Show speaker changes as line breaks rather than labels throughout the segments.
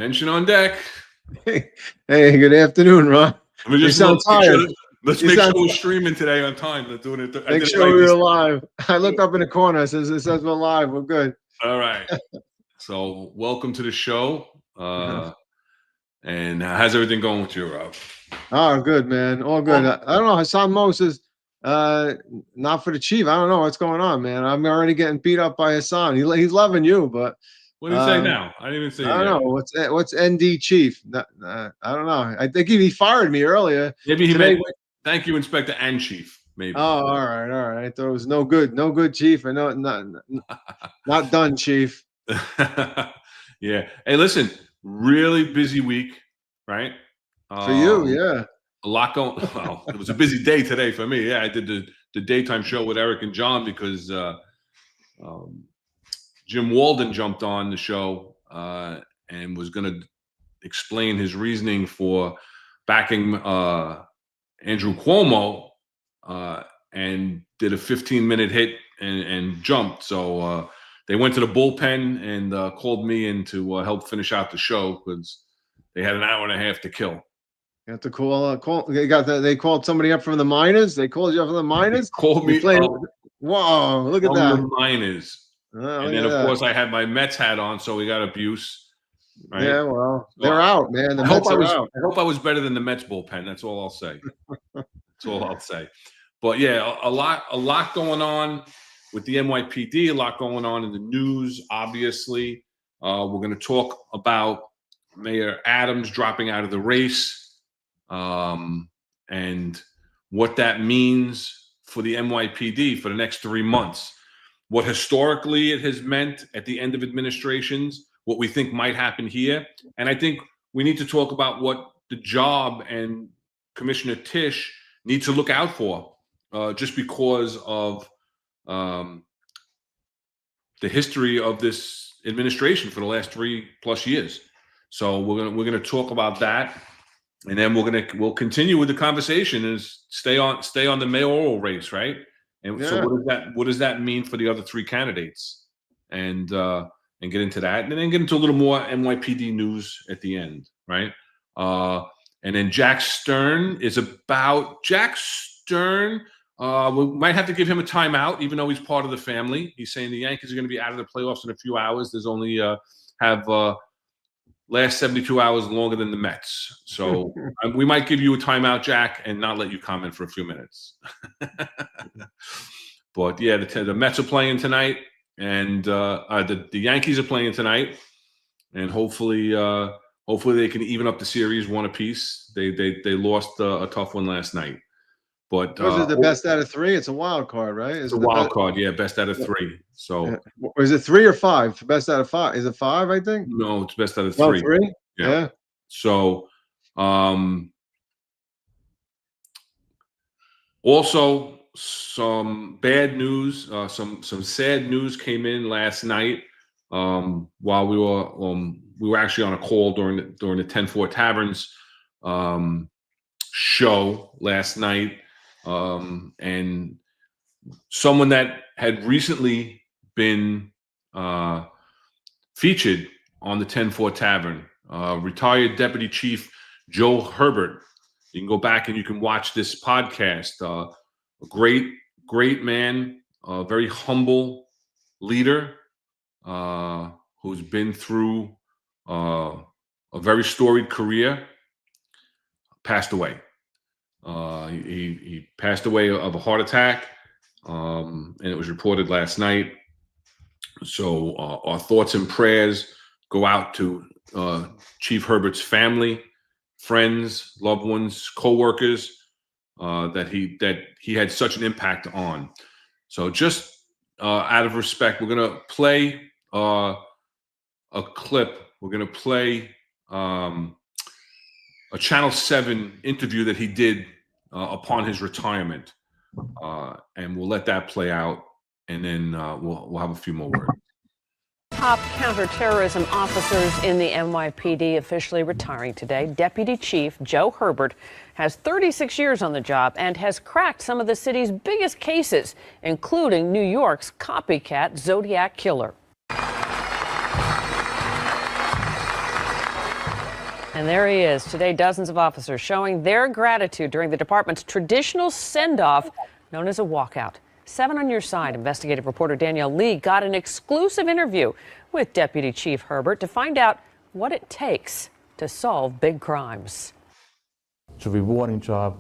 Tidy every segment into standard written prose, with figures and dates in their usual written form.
Tension on deck.
Hey, good afternoon, Ron.
Let me just
You sound tired.
Let's make sure we're streaming today on time. Let's do it.
Make sure we're live. I look up in the corner. It says we're live. We're good.
All right. So welcome to the show. And how's everything going with you, Rob?
Oh, good, man. All good. I don't know. Hassan Mo says, not for the chief. I don't know what's going on, man. I'm already getting beat up by Hassan. He's loving you, but
what did he say now? I didn't even say.
I don't know. What's ND chief? I don't know. I think he fired me earlier.
Maybe he meant thank you, Inspector and Chief. Maybe.
Oh, all right. I thought it was no good, chief. I know not done, chief.
Yeah. Hey, listen. Really busy week, right?
For you, yeah.
A lot going. Well, it was a busy day today for me. Yeah, I did the daytime show with Eric and John because Jim Walden jumped on the show and was going to explain his reasoning for backing Andrew Cuomo and did a 15-minute hit and jumped. So they went to the bullpen and called me in to help finish out the show because they had an hour and a half to kill.
You have to call. They called somebody up from the minors. They called you up from the minors.
Called me.
Wow, look at that.
The minors. And then of course I had my Mets hat on, so we got abuse. Right?
Yeah, well, they're out, man. The Mets are out.
I hope I was better than the Mets bullpen. That's all I'll say. That's all I'll say. But yeah, a lot going on with the NYPD. A lot going on in the news. Obviously, we're going to talk about Mayor Adams dropping out of the race, and what that means for the NYPD for the next 3 months. What historically it has meant at the end of administrations. What we think might happen here. And I think we need to talk about what the job and Commissioner Tisch need to look out for just because of the history of this administration for the last 3+ years. So we're gonna talk about that, and then we'll continue with the conversation and stay on the mayoral race, right? And so what does that mean for the other 3 candidates? And get into that, and then get into a little more NYPD news at the end, right? And then Jack Stern. We might have to give him a timeout, even though he's part of the family. He's saying the Yankees are going to be out of the playoffs in a few hours. There's only last 72 hours longer than the Mets. So we might give you a timeout, Jack, and not let you comment for a few minutes. But yeah, the Mets are playing tonight. And the Yankees are playing tonight, and hopefully they can even up the series 1 apiece. They lost a tough one last night, but
was it the best out of 3? It's a wild card, right?
It's a wild card, yeah, best out of 3. So
is it 3 or 5? Best out of 5? Is it 5? I think.
No, it's best out of 3.
Oh, 3? Yeah.
So also. Some bad news, some sad news came in last night while we were actually on a call during the 10-4 Taverns show last night, and someone that had recently been featured on the 10-4 Tavern, retired Deputy Chief Joe Herbert. You can go back and you can watch this podcast. A great man, a very humble leader who's been through a very storied career, passed away. He passed away of a heart attack, and it was reported last night. So our thoughts and prayers go out to Chief Herbert's family, friends, loved ones, co-workers, that he had such an impact on. So just out of respect, we're going to play a clip. We're going to play a Channel 7 interview that he did upon his retirement. And we'll let that play out, and then we'll have a few more words.
Top counterterrorism officers in the NYPD officially retiring today. Deputy Chief Joe Herbert has 36 years on the job and has cracked some of the city's biggest cases, including New York's copycat Zodiac killer. And there he is. Today, dozens of officers showing their gratitude during the department's traditional send-off known as a walkout. 7 on your side. Investigative reporter Danielle Lee got an exclusive interview with Deputy Chief Herbert to find out what it takes to solve big crimes.
It's a rewarding job,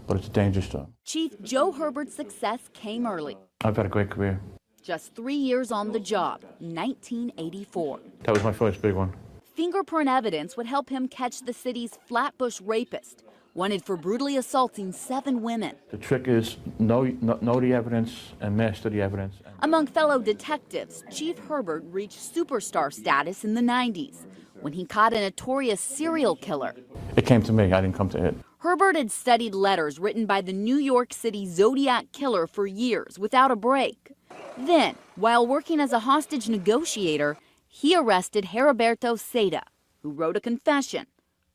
but it's a dangerous job.
Chief Joe Herbert's success came early.
I've had a great career.
Just 3 years on the job, 1984.
That was my first big one.
Fingerprint evidence would help him catch the city's Flatbush rapist, wanted for brutally assaulting 7 women.
The trick is know the evidence and master the evidence.
Among fellow detectives, Chief Herbert reached superstar status in the 90s when he caught a notorious serial killer.
It came to me, I didn't come to it.
Herbert had studied letters written by the New York City Zodiac killer for years without a break. Then, while working as a hostage negotiator, he arrested Heriberto Seda, who wrote a confession.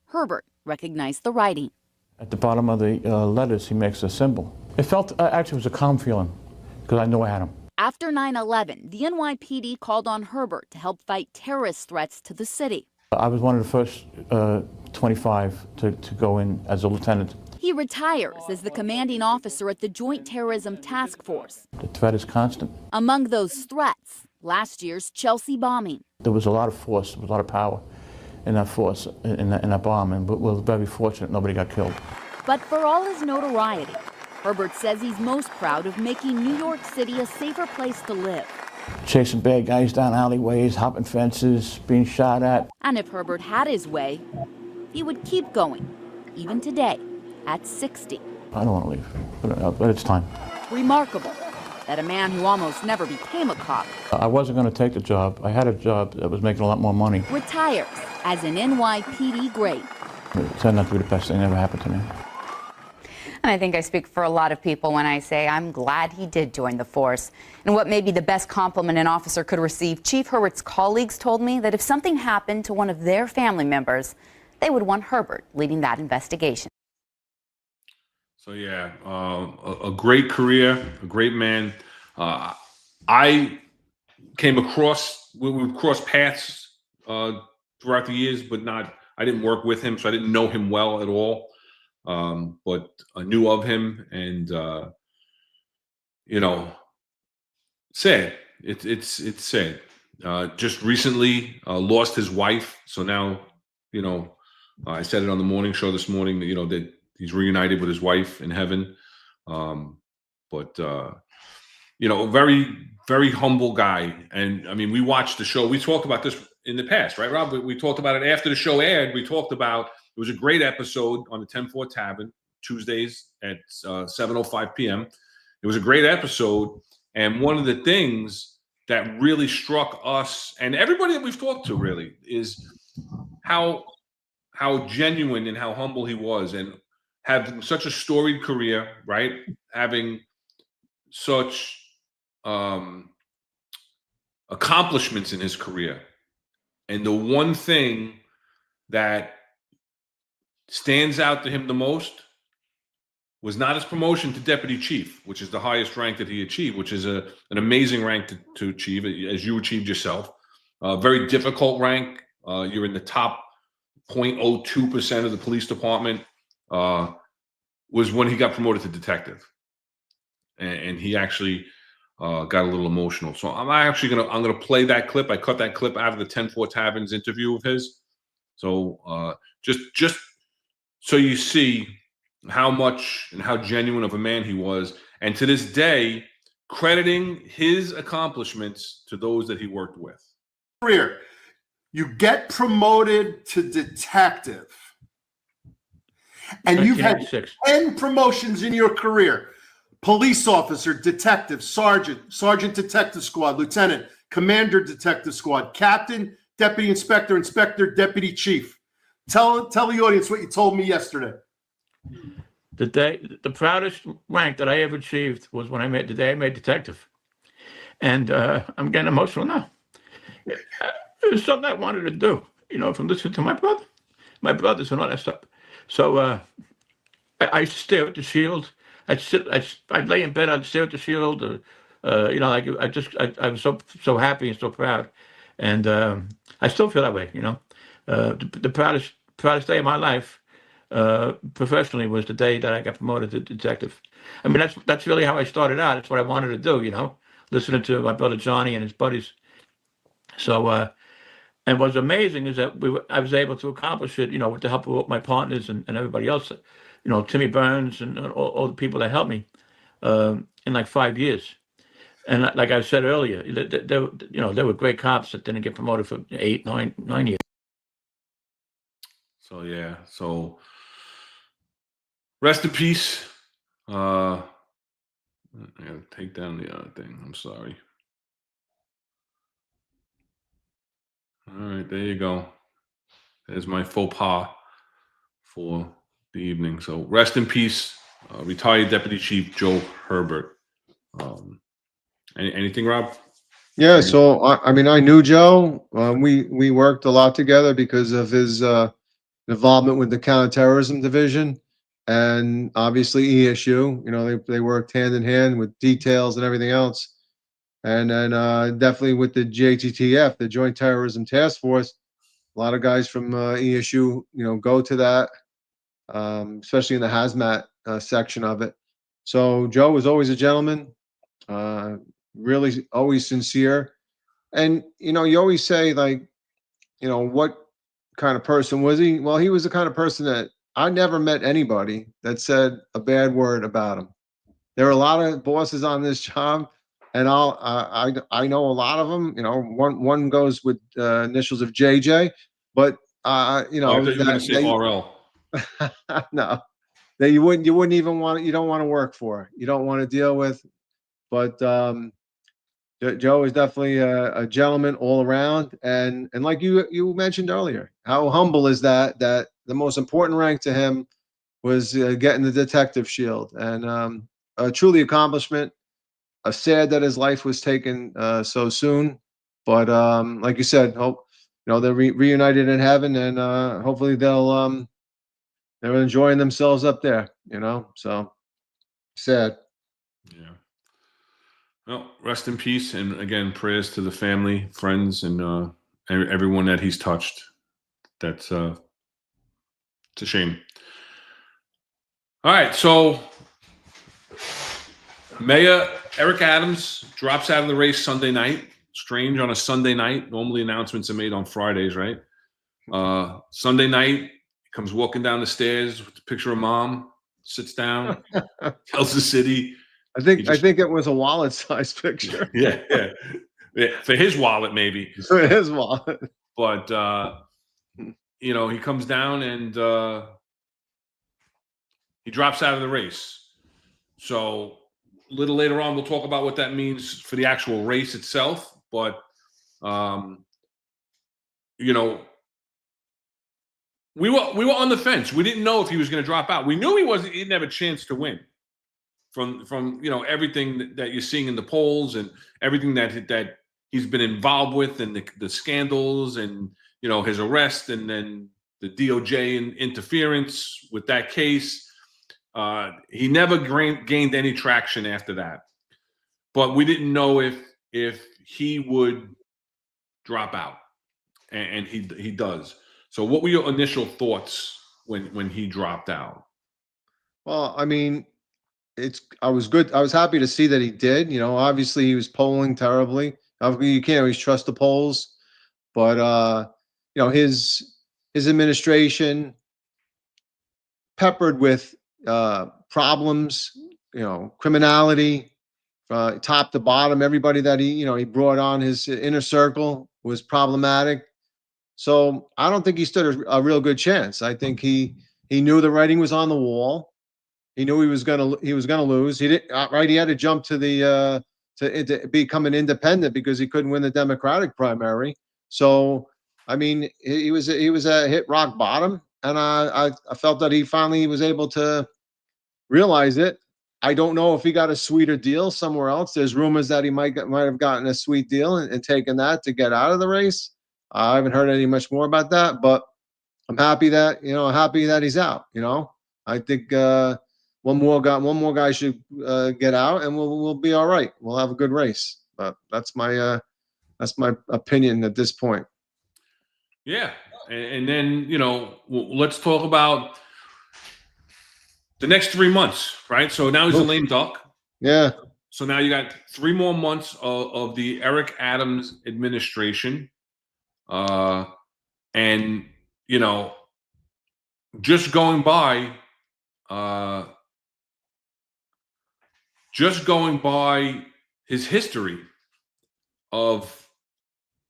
Herbert recognized the writing.
At the bottom of the letters, he makes a symbol. It felt, actually, it was a calm feeling, because I knew I had him.
After 9/11, the NYPD called on Herbert to help fight terrorist threats to the city.
I was one of the first 25 to go in as a lieutenant.
He retires as the commanding officer at the Joint Terrorism Task Force.
The threat is constant.
Among those threats, last year's Chelsea bombing.
There was a lot of force, there was a lot of power in that force, in that bombing, but we were very fortunate nobody got killed.
But for all his notoriety, Herbert says he's most proud of making New York City a safer place to live.
Chasing bad guys down alleyways, hopping fences, being shot at.
And if Herbert had his way, he would keep going, even today, at 60.
I don't want to leave, but it's time.
Remarkable that a man who almost never became a cop
I wasn't going to take the job. I had a job that was making a lot more money.
retires as an NYPD great.
It turned out to be the best thing that ever happened to me.
And I think I speak for a lot of people when I say I'm glad he did join the force. And what may be the best compliment an officer could receive, Chief Herbert's colleagues told me that if something happened to one of their family members, they would want Herbert leading that investigation.
So yeah, a great career, a great man. I came across, we would cross paths throughout the years, but I didn't work with him, so I didn't know him well at all. But I knew of him, and sad. It's sad. Just recently lost his wife, so now I said it on the morning show this morning that that he's reunited with his wife in heaven. But very, very humble guy. And I mean, we watched the show. We talked about this in the past, right, Rob? We talked about it after the show aired. We talked about it was a great episode on the 10-4 Tavern, Tuesdays at 7:05 p.m. It was a great episode. And one of the things that really struck us and everybody that we've talked to really is how genuine and how humble he was, and having such a storied career, right? Having such accomplishments in his career. And the one thing that stands out to him the most was not his promotion to deputy chief, which is the highest rank that he achieved, which is an amazing rank to achieve, as you achieved yourself. Very difficult rank. You're in the top 0.02% of the police department. Was when he got promoted to detective, and he actually got a little emotional. So I'm gonna play that clip. I cut that clip out of the 10-4 Taverns interview of his. So just so you see how much and how genuine of a man he was, and to this day, crediting his accomplishments to those that he worked with.
Career, you get promoted to detective, and you've had 10 promotions in your career: police officer, detective, sergeant detective squad, lieutenant, commander detective squad, captain, deputy inspector, inspector, deputy chief. Tell the audience what you told me yesterday.
The proudest rank that I ever achieved was when the day I made detective. And I'm getting emotional now. It was something I wanted to do, from listening to my brothers and all that stuff. So I stare at the shield. I'd lay in bed, I'd stare at the shield. I was so happy and so proud. And I still feel that way, The proudest proudest day of my life, professionally, was the day that I got promoted to detective. I mean, that's really how I started out. It's what I wanted to do, listening to my brother Johnny and his buddies. So, and what's amazing is that I was able to accomplish it, with the help of my partners and everybody else, Timmy Burns and all the people that helped me, in like 5 years. And like I said earlier, there were great cops that didn't get promoted for 8, 9 years.
So yeah, so rest in peace. I gotta take down the other thing. I'm sorry. All right, there you go. There's my faux pas for the evening. So rest in peace, retired Deputy Chief Joe Herbert. Anything, Rob?
Yeah, so I mean, I knew Joe. We worked a lot together because of his involvement with the counterterrorism division, and obviously ESU. They worked hand in hand with details and everything else. And then definitely with the JTTF, the Joint Terrorism Task Force. A lot of guys from ESU, go to that, especially in the hazmat section of it. So Joe was always a gentleman, really always sincere. And, you always say, like, what kind of person was he? Well, he was the kind of person that I never met anybody that said a bad word about him. There are a lot of bosses on this job, and I know a lot of them. One goes with initials of JJ, but
I thought you were going to say RL.
no, that you wouldn't even want. You don't want to work for. You don't want to deal with. But Joe is definitely a gentleman all around, and like you mentioned earlier, how humble is that? That the most important rank to him was getting the detective shield, and a truly accomplishment. Sad that his life was taken so soon, but like you said, hope they're reunited in heaven, and hopefully they're enjoying themselves up there. So sad.
Yeah. Well, rest in peace, and again, prayers to the family, friends, and everyone that he's touched. That's it's a shame. All right, so Mayor Eric Adams drops out of the race Sunday night. Strange on a Sunday night. Normally announcements are made on Fridays, right? Sunday night, he comes walking down the stairs with a picture of mom, sits down, tells the city.
I think it was a wallet-sized picture.
Yeah. For his wallet, maybe.
For his wallet.
But he comes down and he drops out of the race. So a little later on, we'll talk about what that means for the actual race itself. But we were on the fence. We didn't know if he was going to drop out. We knew he didn't have a chance to win. From everything that you're seeing in the polls and everything that he's been involved with, and the scandals, and his arrest, and then the DOJ interference with that case. He never gained any traction after that. But we didn't know if he would drop out, and he does. So what were your initial thoughts when he dropped out?
Well, I mean, I was happy to see that he did. Obviously he was polling terribly. You can't always trust the polls, but his administration, peppered with problems, criminality, top to bottom. Everybody that he brought on his inner circle was problematic. So I don't think he stood a real good chance. I think he knew the writing was on the wall. He knew he was gonna lose. He didn't right. He had to jump to to become an independent because he couldn't win the Democratic primary. So I mean, he was hit rock bottom, and I felt that he finally was able to realize it. I don't know if he got a sweeter deal somewhere else. There's rumors that he might have gotten a sweet deal and taken that to get out of the race. I haven't heard any much more about that, but I'm happy that he's out. I think one more guy should get out, and we'll be all right. We'll have a good race. But that's my opinion at this point.
Yeah, And then, let's talk about the next 3 months, right? So now he's a lame duck.
Yeah.
So now you got 3 more months of the Eric Adams administration. And, just going by his history of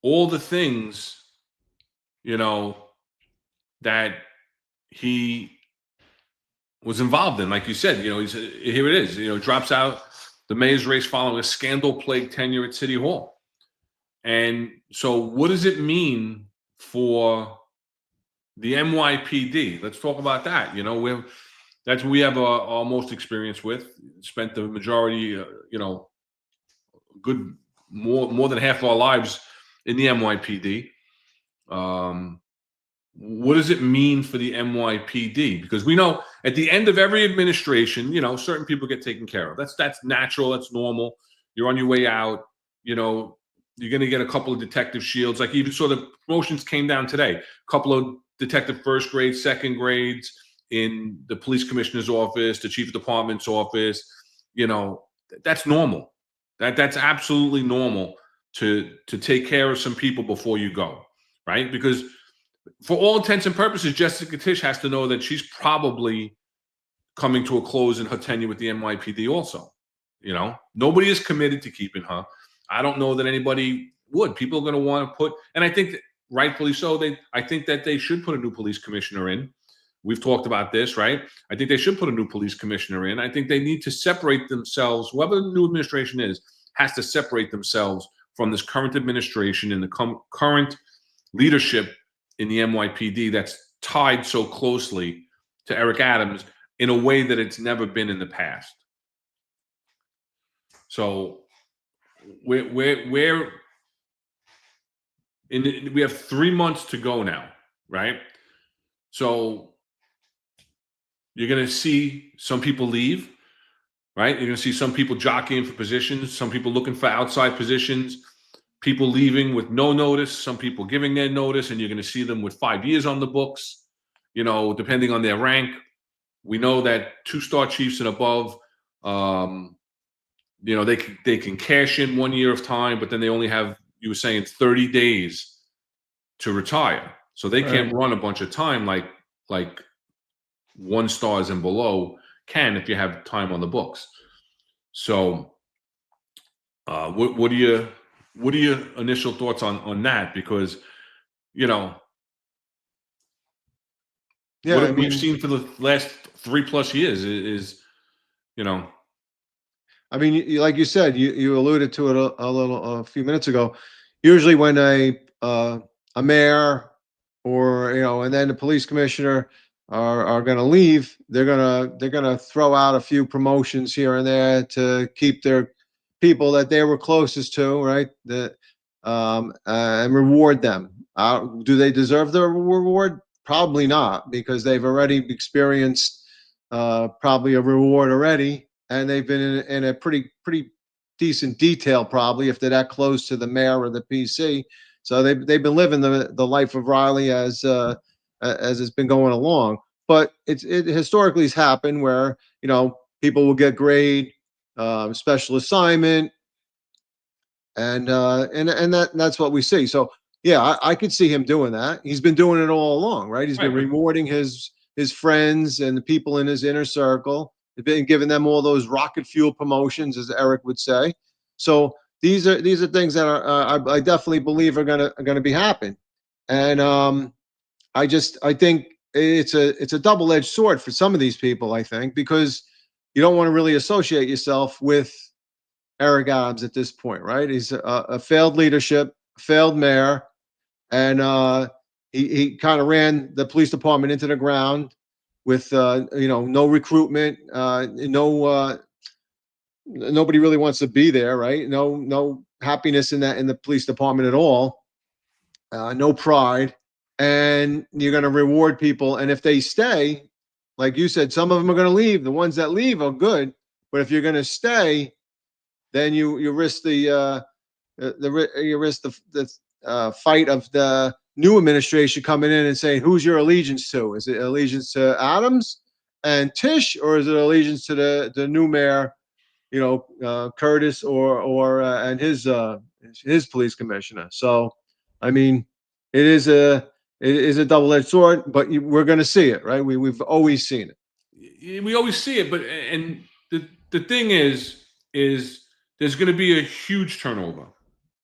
all the things, that he was involved in. Like you said, here it is, drops out the mayor's race following a scandal-plagued tenure at City Hall. And so what does it mean for the NYPD? Let's talk about that. That's what we have our most experience with. Spent the majority, good more than half of our lives in the NYPD. What does it mean for the NYPD? Because we know at the end of every administration, certain people get taken care of. That's natural. That's normal. You're on your way out. You're going to get a couple of detective shields. Like even saw the promotions came down today. A couple of detective first grades, second grades in the police commissioner's office, the chief of department's office. That's normal. That's absolutely normal to take care of some people before you go, right? Because for all intents and purposes, Jessica Tisch has to know that she's probably coming to a close in her tenure with the NYPD also. Nobody is committed to keeping her. I don't know that anybody would. People are going to want to put, and I think that rightfully so, I think that they should put a new police commissioner in. We've talked about this, right? I think they should put a new police commissioner in. I think they need to separate themselves. Whoever the new administration is has to separate themselves from this current administration and the current leadership in the NYPD that's tied so closely to Eric Adams in a way that it's never been in the past. So we have 3 months to go now, right? So you're going to see some people leave, right? You're going to see some people jockeying for positions, some people looking for outside positions, people leaving with no notice, some people giving their notice, and you're going to see them with 5 years on the books, depending on their rank. We know that 2-star chiefs and above, they can cash in 1 year of time, but then they only have, you were saying, 30 days to retire. So they can't run a bunch of time like 1 stars and below can if you have time on the books. So what are your initial thoughts on that? Because, what we've seen for the last 3+ years is.
I mean, like you said, you alluded to it a few minutes ago. Usually when a mayor or, and then the police commissioner are going to leave, they're going to throw out a few promotions here and there to keep their people that they were closest to, right? And reward them. Do they deserve the reward? Probably not, because they've already experienced probably a reward already. And they've been in a pretty decent detail, probably, if they're that close to the mayor or the PC. So they've been living the life of Riley as it's been going along. But it historically has happened where people will get grade, special assignment, and that's what we see. So yeah, I could see him doing that. He's been doing it all along, right? He's been rewarding his friends and the people in his inner circle. They've been giving them all those rocket fuel promotions, as Eric would say. So these are things that I definitely believe are gonna be happen. And I think it's a double-edged sword for some of these people, I think, because you don't want to really associate yourself with Eric Adams at this point, right? He's a failed leadership, failed mayor, and he kind of ran the police department into the ground with no recruitment, nobody really wants to be there, right? No happiness in the police department at all, no pride, and you're going to reward people, and if they stay, like you said, some of them are going to leave. The ones that leave are good, but if you're going to stay, then you risk the fight of the new administration coming in and saying, who's your allegiance to? Is it allegiance to Adams and Tisch, or is it allegiance to the new mayor, Curtis and his police commissioner? So, I mean, it is a double-edged sword, but we're going to see it, right? We've always seen it.
We always see it, but and the thing is there's going to be a huge turnover,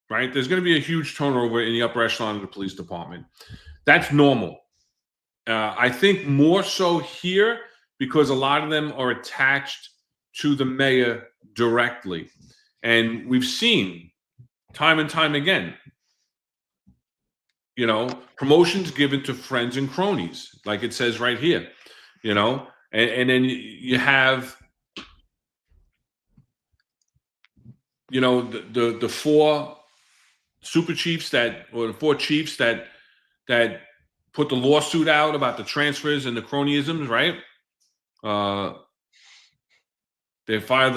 right? There's going to be a huge turnover in the upper echelon of the police department. That's normal. I think more so here because a lot of them are attached to the mayor directly. And we've seen time and time again, promotions given to friends and cronies, like it says right here, and then you have, the four super chiefs or the four chiefs that put the lawsuit out about the transfers and the cronyisms, right? They fire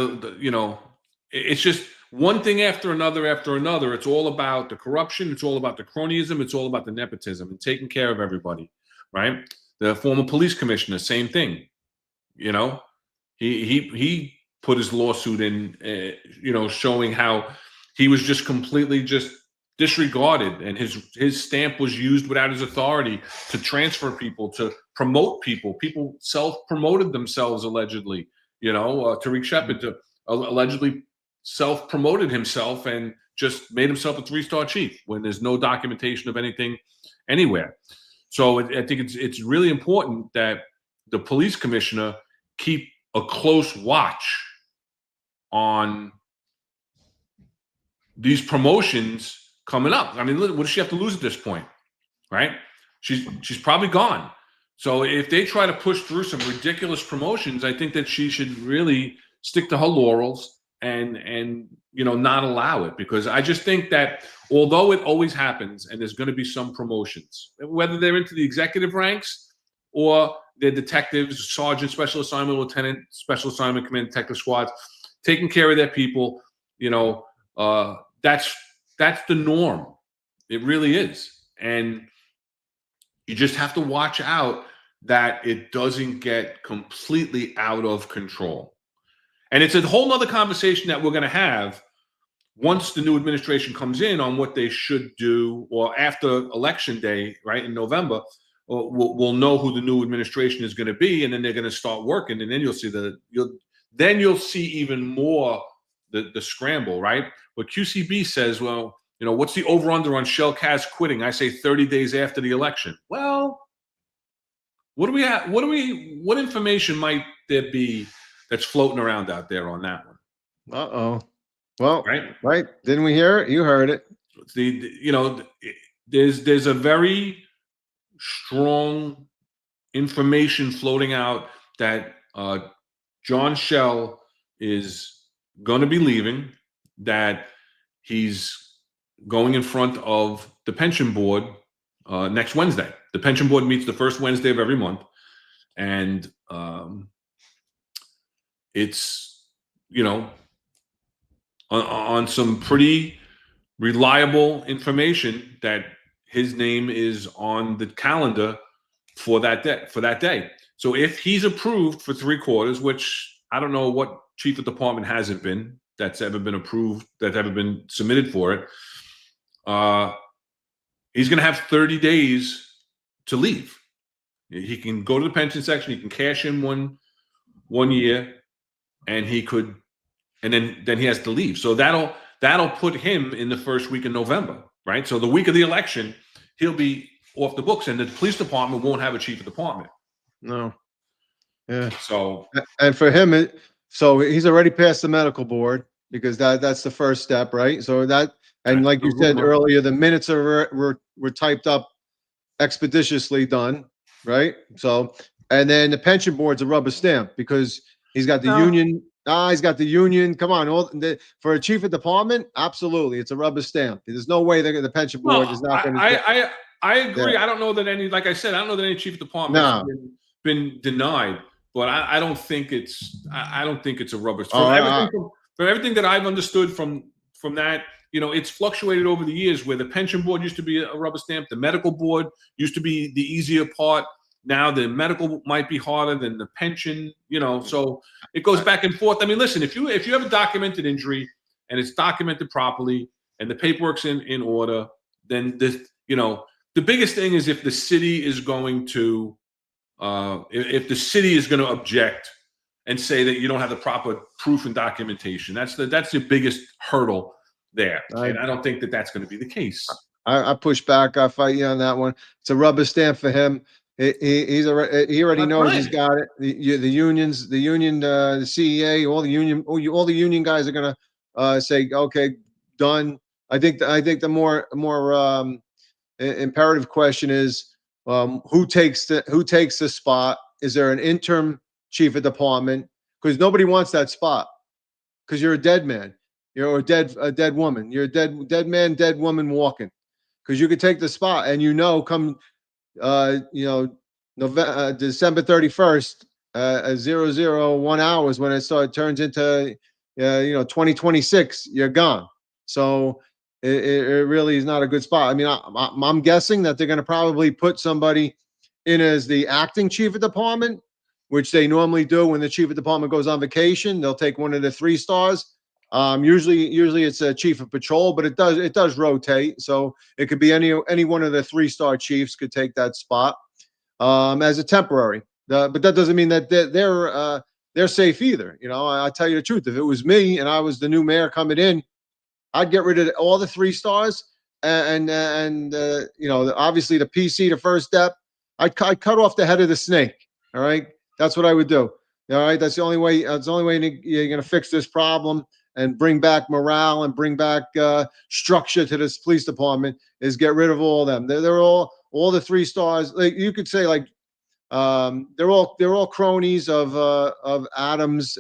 it's just one thing after another after another. It's all about the corruption. It's all about the cronyism. It's all about the nepotism and taking care of everybody, right? The former police commissioner, same thing. He put his lawsuit in, showing how he was just completely just disregarded, and his stamp was used without his authority to transfer people, to promote people. People self-promoted themselves allegedly. Tariq Shepard allegedly self-promoted himself and just made himself a 3-star chief when there's no documentation of anything anywhere. So I think it's really important that the police commissioner keep a close watch on these promotions coming up. I mean, what does she have to lose at this point, right? She's probably gone. So if they try to push through some ridiculous promotions, I think that she should really stick to her laurels and not allow it, because I just think that although it always happens and there's going to be some promotions, whether they're into the executive ranks or they're detectives, sergeant, special assignment, lieutenant, special assignment, command detective squads, taking care of their people, that's the norm. It really is. And you just have to watch out that it doesn't get completely out of control. And it's a whole nother conversation that we're going to have once the new administration comes in on what they should do, or after election day, right, in November. We'll know who the new administration is going to be, and then they're going to start working, and then you'll see even more the scramble, right? But QCB says, well, what's the over-under on Shell Kaz quitting? I say 30 days after the election. Well, what do we have? What information might there be that's floating around out there on that one?
Uh-oh. Well, right. Didn't we hear it? You heard it. There's a very strong information floating out that John Shell is going to be leaving, that he's going in front of the pension board next Wednesday. The pension board meets the first Wednesday of every month. And it's, on some pretty reliable information that his name is on the calendar for that day. So if he's approved for 3/4, which I don't know what chief of department hasn't been, that's ever been approved, that's ever been submitted for it, he's going to have 30 days to leave. He can go to the pension section, he can cash in one year, and then he has to leave. So that'll put him in the first week of November, right? So the week of the election, he'll be off the books, and the police department won't have a chief of department. No. Yeah.
So,
and for him, so he's already passed the medical board, because that's the first step, right? So and like you said earlier, the minutes were typed up expeditiously done, right? So, and then the pension board's a rubber stamp, because he's got the union. He's got the union. Come on, for a chief of department, absolutely, it's a rubber stamp. There's no way the pension board is not going to.
I agree. Yeah. I don't know that like I said, I don't know that any chief of department has been denied, but I don't think it's a rubber stamp. From everything that I've understood from that, it's fluctuated over the years where the pension board used to be a rubber stamp. The medical board used to be the easier part. Now the medical might be harder than the pension, so it goes back and forth. I mean, listen, if you have a documented injury and it's documented properly and the paperwork's in order, then the biggest thing is if the city is going to object and say that you don't have the proper proof and documentation. That's the biggest hurdle there. And I don't think that that's going to be the case.
I push back. I fight you on that one. It's a rubber stamp for him. He already knows he's got it. The unions, the CEA, all the union guys are gonna say, okay, done. I think the more imperative question is who takes the spot? Is there an interim chief of department? Because nobody wants that spot. Because you're a dead man. You're a dead woman. You're a dead man, dead woman walking. Because you could take the spot, and come December 31st, 001 hours when it turns into 2026, you're gone. So it really is not a good spot. I mean, I'm guessing that they're going to probably put somebody in as the acting chief of department, which they normally do when the chief of department goes on vacation. They'll take one of the 3 stars. Usually it's a chief of patrol, but it does rotate. So it could be any one of the 3-star chiefs could take that spot as a temporary. But that doesn't mean that they're safe either. I tell you the truth. If it was me and I was the new mayor coming in, I'd get rid of all the 3 stars and obviously the PC, the first step. I'd cut off the head of the snake. All right, that's what I would do. All right, that's the only way. That's the only way you're going to fix this problem and bring back morale and bring back structure to this police department. Is get rid of all of them. They're all the 3 stars. Like you could say, they're all cronies of Adams.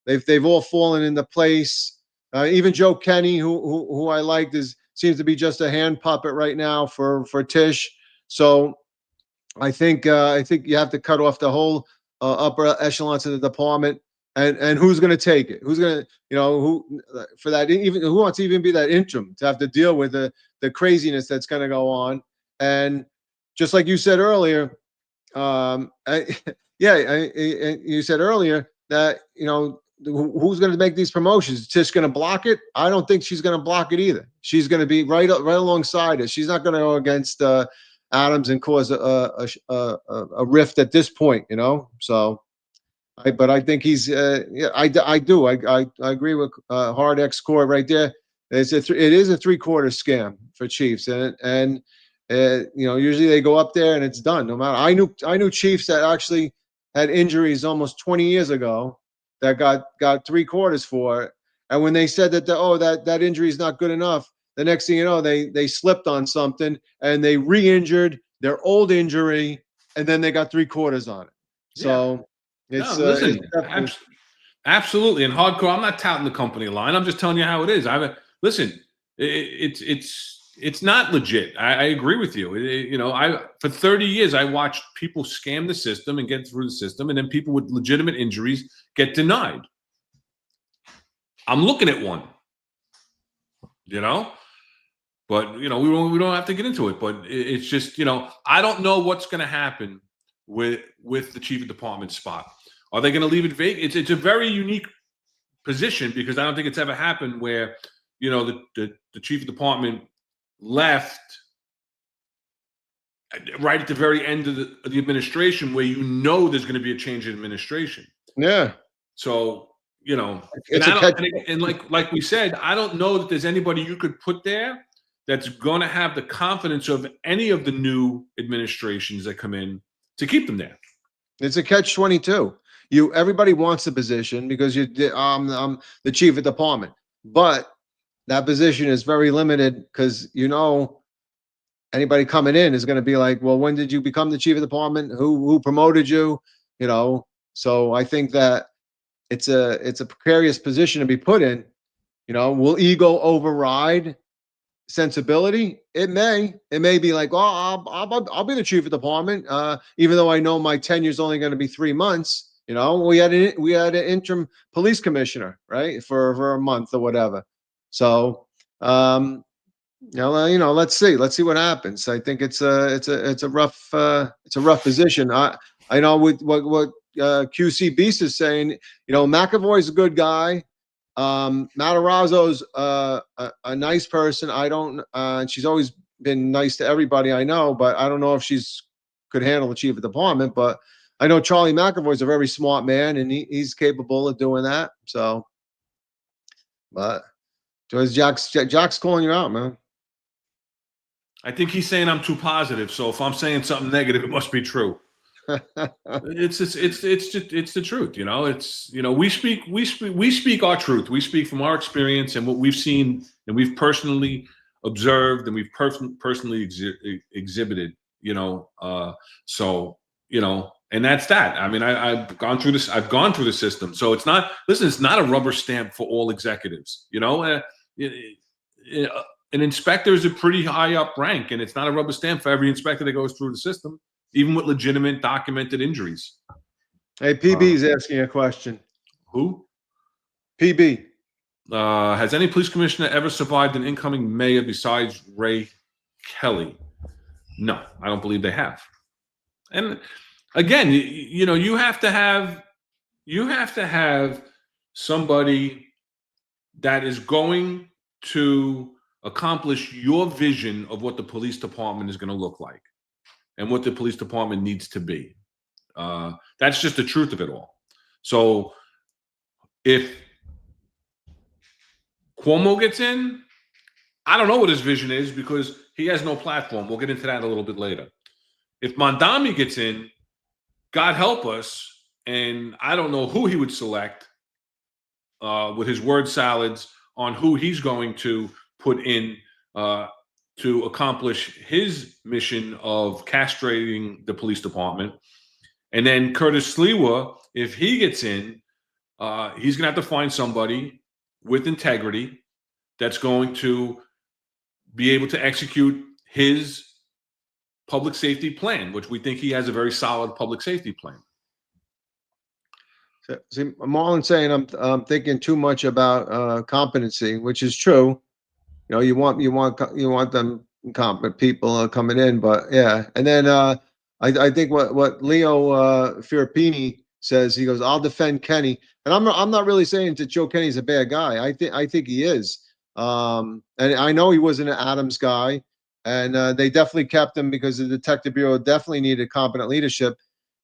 They've all fallen into place. Even Joe Kenny, who I liked, seems to be just a hand puppet right now for Tish. So I think you have to cut off the whole upper echelons of the department, and who's going to take it? Who's going to who for that? Even who wants to even be that interim to have to deal with the craziness that's going to go on? And just like you said earlier, you said earlier that who's going to make these promotions? Tish going to block it? I don't think she's going to block it either. She's going to be right alongside it. She's not going to go against Adams and cause a rift at this point, So, but I think he's. I do. I agree with Hard X Core right there. It is a 3/4 scam for Chiefs, and usually they go up there and it's done. No matter. I knew Chiefs that actually had injuries almost 20 years ago that got 3/4 for it. And when they said that that injury is not good enough, the next thing you know, they slipped on something and they re-injured their old injury, and then they got 3/4 on it. So
listen, absolutely. And Hardcore, I'm not touting the company line. I'm just telling you how it is. Listen, it's not legit. I agree with you. For 30 years, I watched people scam the system and get through the system, and then people with legitimate injuries get denied. I'm looking at one, but we don't have to get into it. But it's just I don't know what's going to happen with the chief of department spot. Are they going to leave it vacant? It's a very unique position because I don't think it's ever happened where the chief of department left right at the very end of the administration where there's going to be a change in administration.
Yeah.
So and like we said, I don't know that there's anybody you could put there that's going to have the confidence of any of the new administrations that come in to keep them there.
It's a catch-22. Everybody wants the position because I'm the chief of department, but that position is very limited because anybody coming in is going to be like, well, when did you become the chief of department? Who promoted you? So I think that it's a precarious position to be put in. Will ego override sensibility? It may be like, well, I'll be the chief of department, even though I know my tenure is only going to be 3 months. We had an interim police commissioner, right, for a month or whatever. So let's see what happens. I think it's a rough position. I know with what QC Beast is saying. McAvoy's a good guy. Matarazzo's a nice person. I don't. She's always been nice to everybody I know, but I don't know if she's could handle the chief of department. But I know Charlie McAvoy's a very smart man, and he's capable of doing that. So, but Jack's calling you out, man.
I think he's saying I'm too positive. So if I'm saying something negative, it must be true. It's the truth. We speak our truth. We speak from our experience and what we've seen and we've personally observed and we've personally exhibited. And that's that. I mean, I've gone through this. I've gone through the system. So it's not. Listen, it's not a rubber stamp for all executives. An inspector is a pretty high up rank, and it's not a rubber stamp for every inspector that goes through the system, even with legitimate documented injuries.
Hey, PB's asking a question.
Who?
PB.
Has any police commissioner ever survived an incoming mayor besides Ray Kelly? No, I don't believe they have. And again, you have to have somebody that is going to accomplish your vision of what the police department is going to look like and what the police department needs to be. That's just the truth of it all. So if Cuomo gets in, I don't know what his vision is because he has no platform. We'll get into that a little bit later. If Mondami gets in, God help us, and I don't know who he would select with his word salads on who he's going to put in to accomplish his mission of castrating the police department. And then Curtis Sliwa, if he gets in, he's going to have to find somebody with integrity that's going to be able to execute his public safety plan, which we think he has a very solid public safety plan.
See, Marlon's saying I'm thinking too much about competency, which is true. You want them competent people coming in, but yeah. And then I think what Leo Filippini says, he goes, "I'll defend Kenny," and I'm not really saying that Joe Kenny's a bad guy. I think he is, and I know he wasn't an Adams guy, and they definitely kept him because the Detective Bureau definitely needed competent leadership,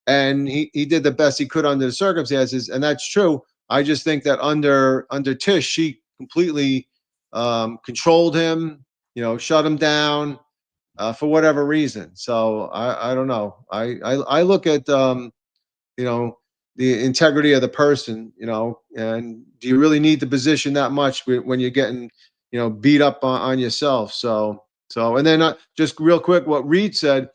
and he did the best he could under the circumstances, and that's true. I just think that under Tish, she completely controlled him, shut him down for whatever reason. So I don't know. I look at the integrity of the person, and do you really need the position that much when you're getting beat up on yourself? So and then just real quick, what Reed said,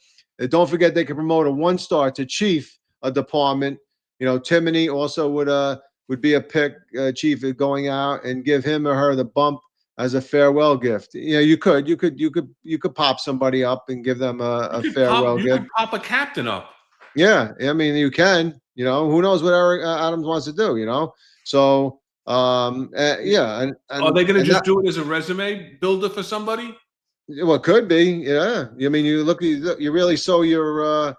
don't forget they can promote a 1-star to chief a department. Timoney also would be a pick, chief, going out and give him or her the bump as a farewell gift. You could pop somebody up and give them a farewell gift.
You could pop a captain up.
Yeah, I mean, you can. Who knows what Eric Adams wants to do? So yeah. And
are they going to just do it as a resume builder for somebody?
Well, it could be. Yeah. I mean, you really sow your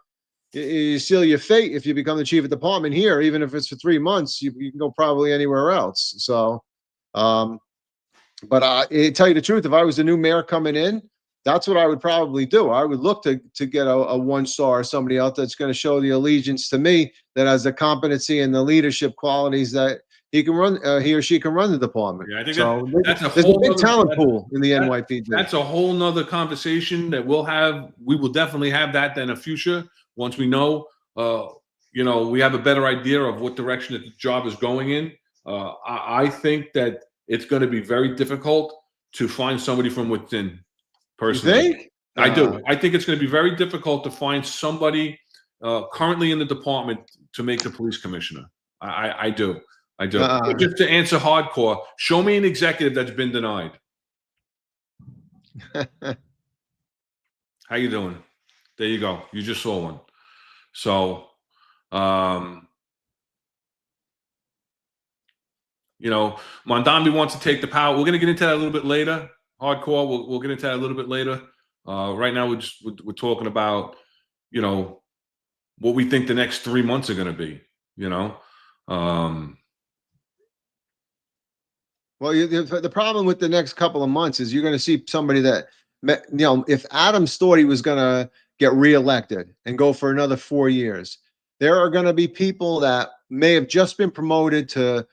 you seal your fate if you become the chief of department here, even if it's for 3 months. You can go probably anywhere else. So, but I tell you the truth, if I was the new mayor coming in, that's what I would probably do. I would look to get a 1-star or somebody else that's going to show the allegiance to me, that has the competency and the leadership qualities that he or she can run the department. Yeah, I think so. There's a big talent pool in the NYPD.
That's a whole nother conversation that we'll have. We will definitely have that in the future once we know, we have a better idea of what direction that the job is going in. I think that it's going to be very difficult to find somebody from within. Personally,
you think?
I do. I think it's going to be very difficult to find somebody currently in the department to make the police commissioner. I do. Just to answer hardcore, show me an executive that's been denied. How you doing? There you go. You just saw one. So, Mondambi wants to take the power. We're going to get into that a little bit later. hardcore. We'll get into that a little bit later. Right now, we're talking about, you know, what we think the next 3 months are going to be. You know,
Well, the problem with the next couple of months is you're going to see somebody that, you know, if Adams thought he was going to get reelected and go for another 4 years, there are going to be people that may have just been promoted to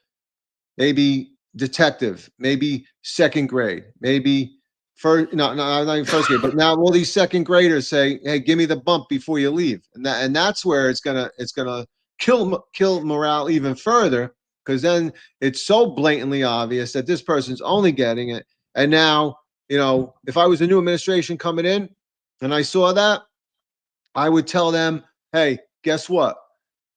maybe detective, maybe second grade, maybe first, not even first grade, but now all these second graders say, "Hey, give me the bump before you leave," and that's where it's gonna kill morale even further, because then it's so blatantly obvious that this person's only getting it. And now, you know, if I was a new administration coming in and I saw that, I would tell them, "Hey, guess what?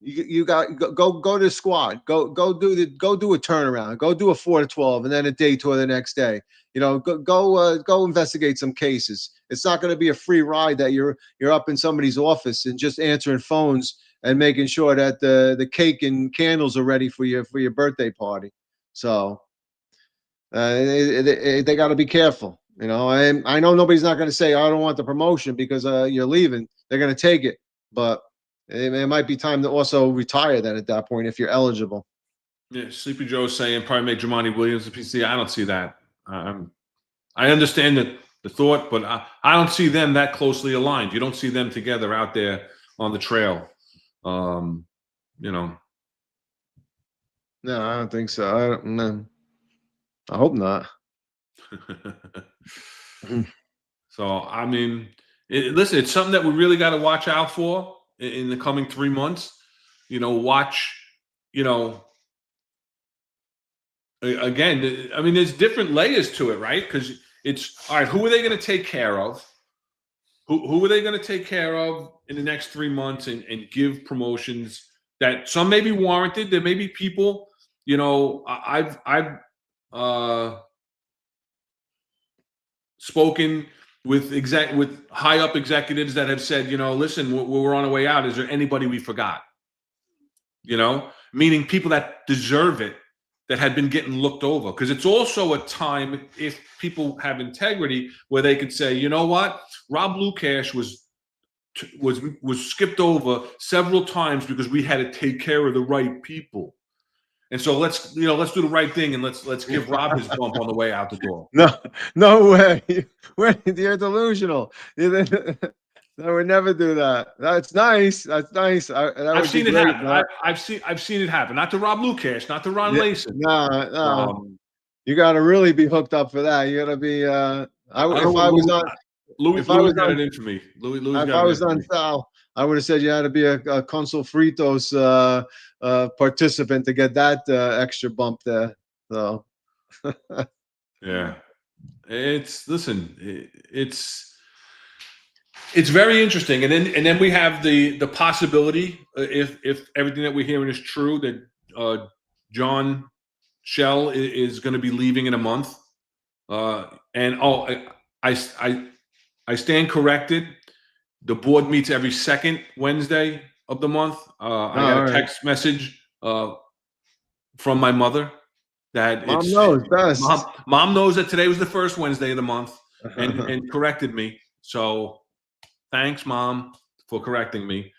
You got go to the squad. Go do a turnaround. Go do a 4 to 12, and then a day tour the next day. You know, go investigate some cases. It's not going to be a free ride that you're up in somebody's office and just answering phones and making sure that the cake and candles are ready for your birthday party." So they got to be careful. You know, I know nobody's not going to say, "I don't want the promotion because you're leaving." They're going to take it, but it might be time to also retire then at that point if you're eligible.
Yeah, Sleepy Joe's saying probably make Jumaane Williams the PC. I don't see that. I understand the thought, but I don't see them that closely aligned. You don't see them together out there on the trail. You know.
No, I don't think so. I hope not.
So, I mean, listen, it's something that we really got to watch out for in the coming 3 months. You know, watch, you know, again, I mean, there's different layers to it, right? Because it's, all right, who are they going to take care of? Who are they going to take care of in the next 3 months and give promotions that some may be warranted? There may be people, you know, I've spoken with high up executives that have said, you know, listen, we're on our way out. Is there anybody we forgot? You know, meaning people that deserve it, that had been getting looked over. Because it's also a time, if people have integrity, where they could say, you know what, Rob Lukash was skipped over several times because we had to take care of the right people. And so let's do the right thing and let's give Rob his bump on the way out the door.
No way. You're delusional. I would never do that. That's nice. That's nice.
I've seen it happen. I've seen it happen. Not to Rob Lukash, not to Ron Layson.
No. You got to really be hooked up for that. You got to be. If I was on
it in for me.
If I was on Sal, I would have said you had to be a Consul Fritos participant to get that extra bump there. So.
Yeah, it's very interesting, and then we have the possibility, if everything that we're hearing is true, that John Shell is going to be leaving in a month, and I stand corrected. The board meets every second Wednesday of the month. I got a text message from my mother that Mom knows that today was the first Wednesday of the month and corrected me. So thanks, Mom, for correcting me.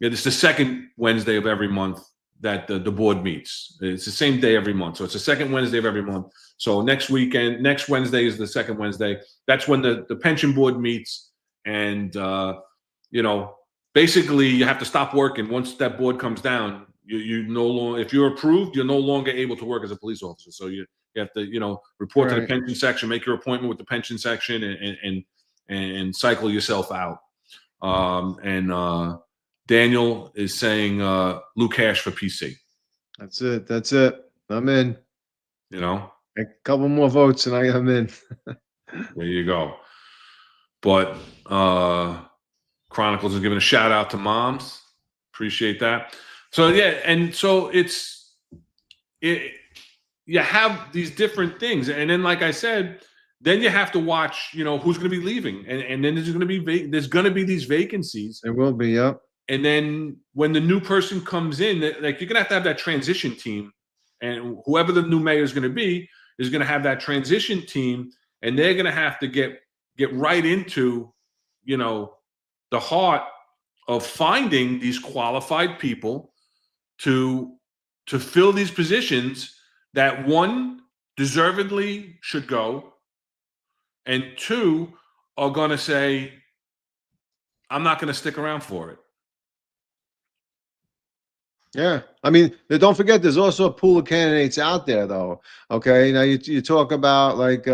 It's the second Wednesday of every month that the board meets. It's the same day every month. So it's the second Wednesday of every month. So next Wednesday is the second Wednesday. That's when the pension board meets. And, you know, basically you have to stop working. Once that board comes down, you no longer, if you're approved, you're no longer able to work as a police officer. So you have to, you know, report to the pension section, make your appointment with the pension section and cycle yourself out. Daniel is saying Lukash for PC.
That's it. I'm in.
You know,
a couple more votes and I'm in.
There you go. But Chronicles is giving a shout out to moms. Appreciate that. So yeah, and so you have these different things, and then like I said, then you have to watch, you know, who's going to be leaving, and then there's going to be these vacancies.
There will be, yep.
And then when the new person comes in, like, you're going to have that transition team, and whoever the new mayor is going to be is going to have that transition team and they're going to have to get right into, the heart of finding these qualified people to fill these positions that, one, deservedly should go, and two, are going to say, I'm not going to stick around for it.
Yeah. I mean, don't forget, there's also a pool of candidates out there, though. Okay. Now you talk about like,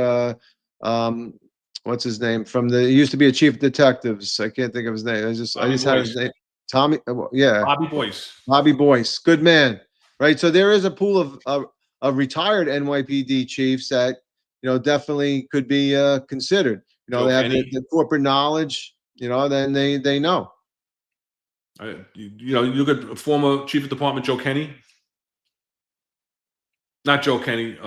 what's his name he used to be a chief of detectives. I can't think of his name. I just had his name. Tommy. Yeah.
Bobby Boyce.
Bobby Boyce. Good man. Right. So there is a pool of retired NYPD chiefs that, definitely could be considered.
Joe
they have
Kenny.
the corporate knowledge, then they know.
You look at former chief of department Joe Kenny. Not Joe Kenny.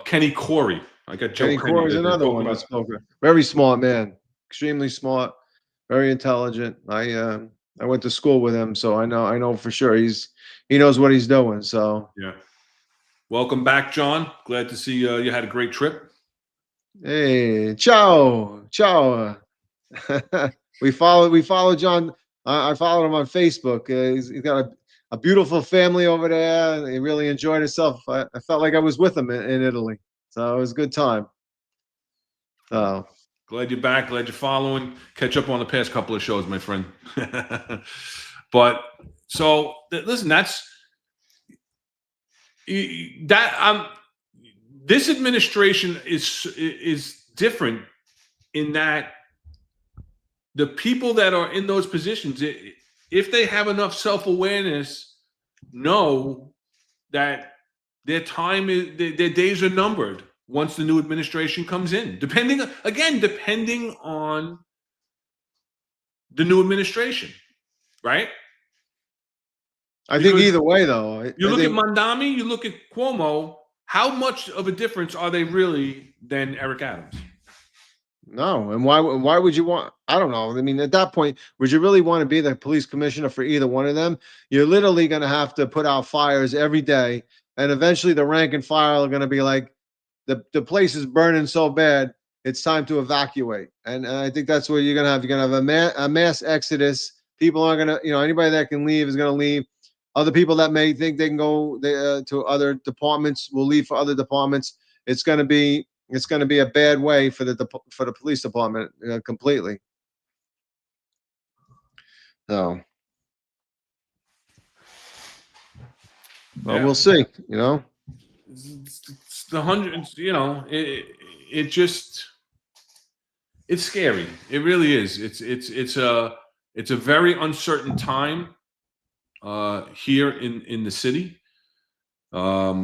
Kenny Corey. I got Joe
Kenny
Kenny.
Corey is another one that's spoken. Very smart man, extremely smart, very intelligent. I went to school with him, so I know for sure he knows what he's doing. So
yeah. Welcome back, John. Glad to see you had a great trip.
Hey, ciao. we follow John. I followed him on Facebook. He's got a beautiful family over there. He really enjoyed himself. I felt like I was with him in Italy. So it was a good time. So
glad you're back. Glad you're following. Catch up on the past couple of shows, my friend. But so listen, this administration is different in that the people that are in those positions, if they have enough self-awareness, know that their days are numbered once the new administration comes in. Depending on the new administration, right?
I think either way, though.
You look at Mondami, you look at Cuomo. How much of a difference are they really than Eric Adams?
No, and why would you want? I don't know. I mean, at that point, would you really want to be the police commissioner for either one of them? You're literally going to have to put out fires every day, and eventually the rank and file are going to be like, the place is burning so bad, it's time to evacuate. And I think that's what you're going to have. You're going to have a mass exodus. People aren't going to, anybody that can leave is going to leave. Other people that may think they can go to other departments will leave for other departments. It's going to be a bad way for the police department completely. So, well, we'll see.
It's the hundreds. It's scary. It really is. It's a very uncertain time here in the city. For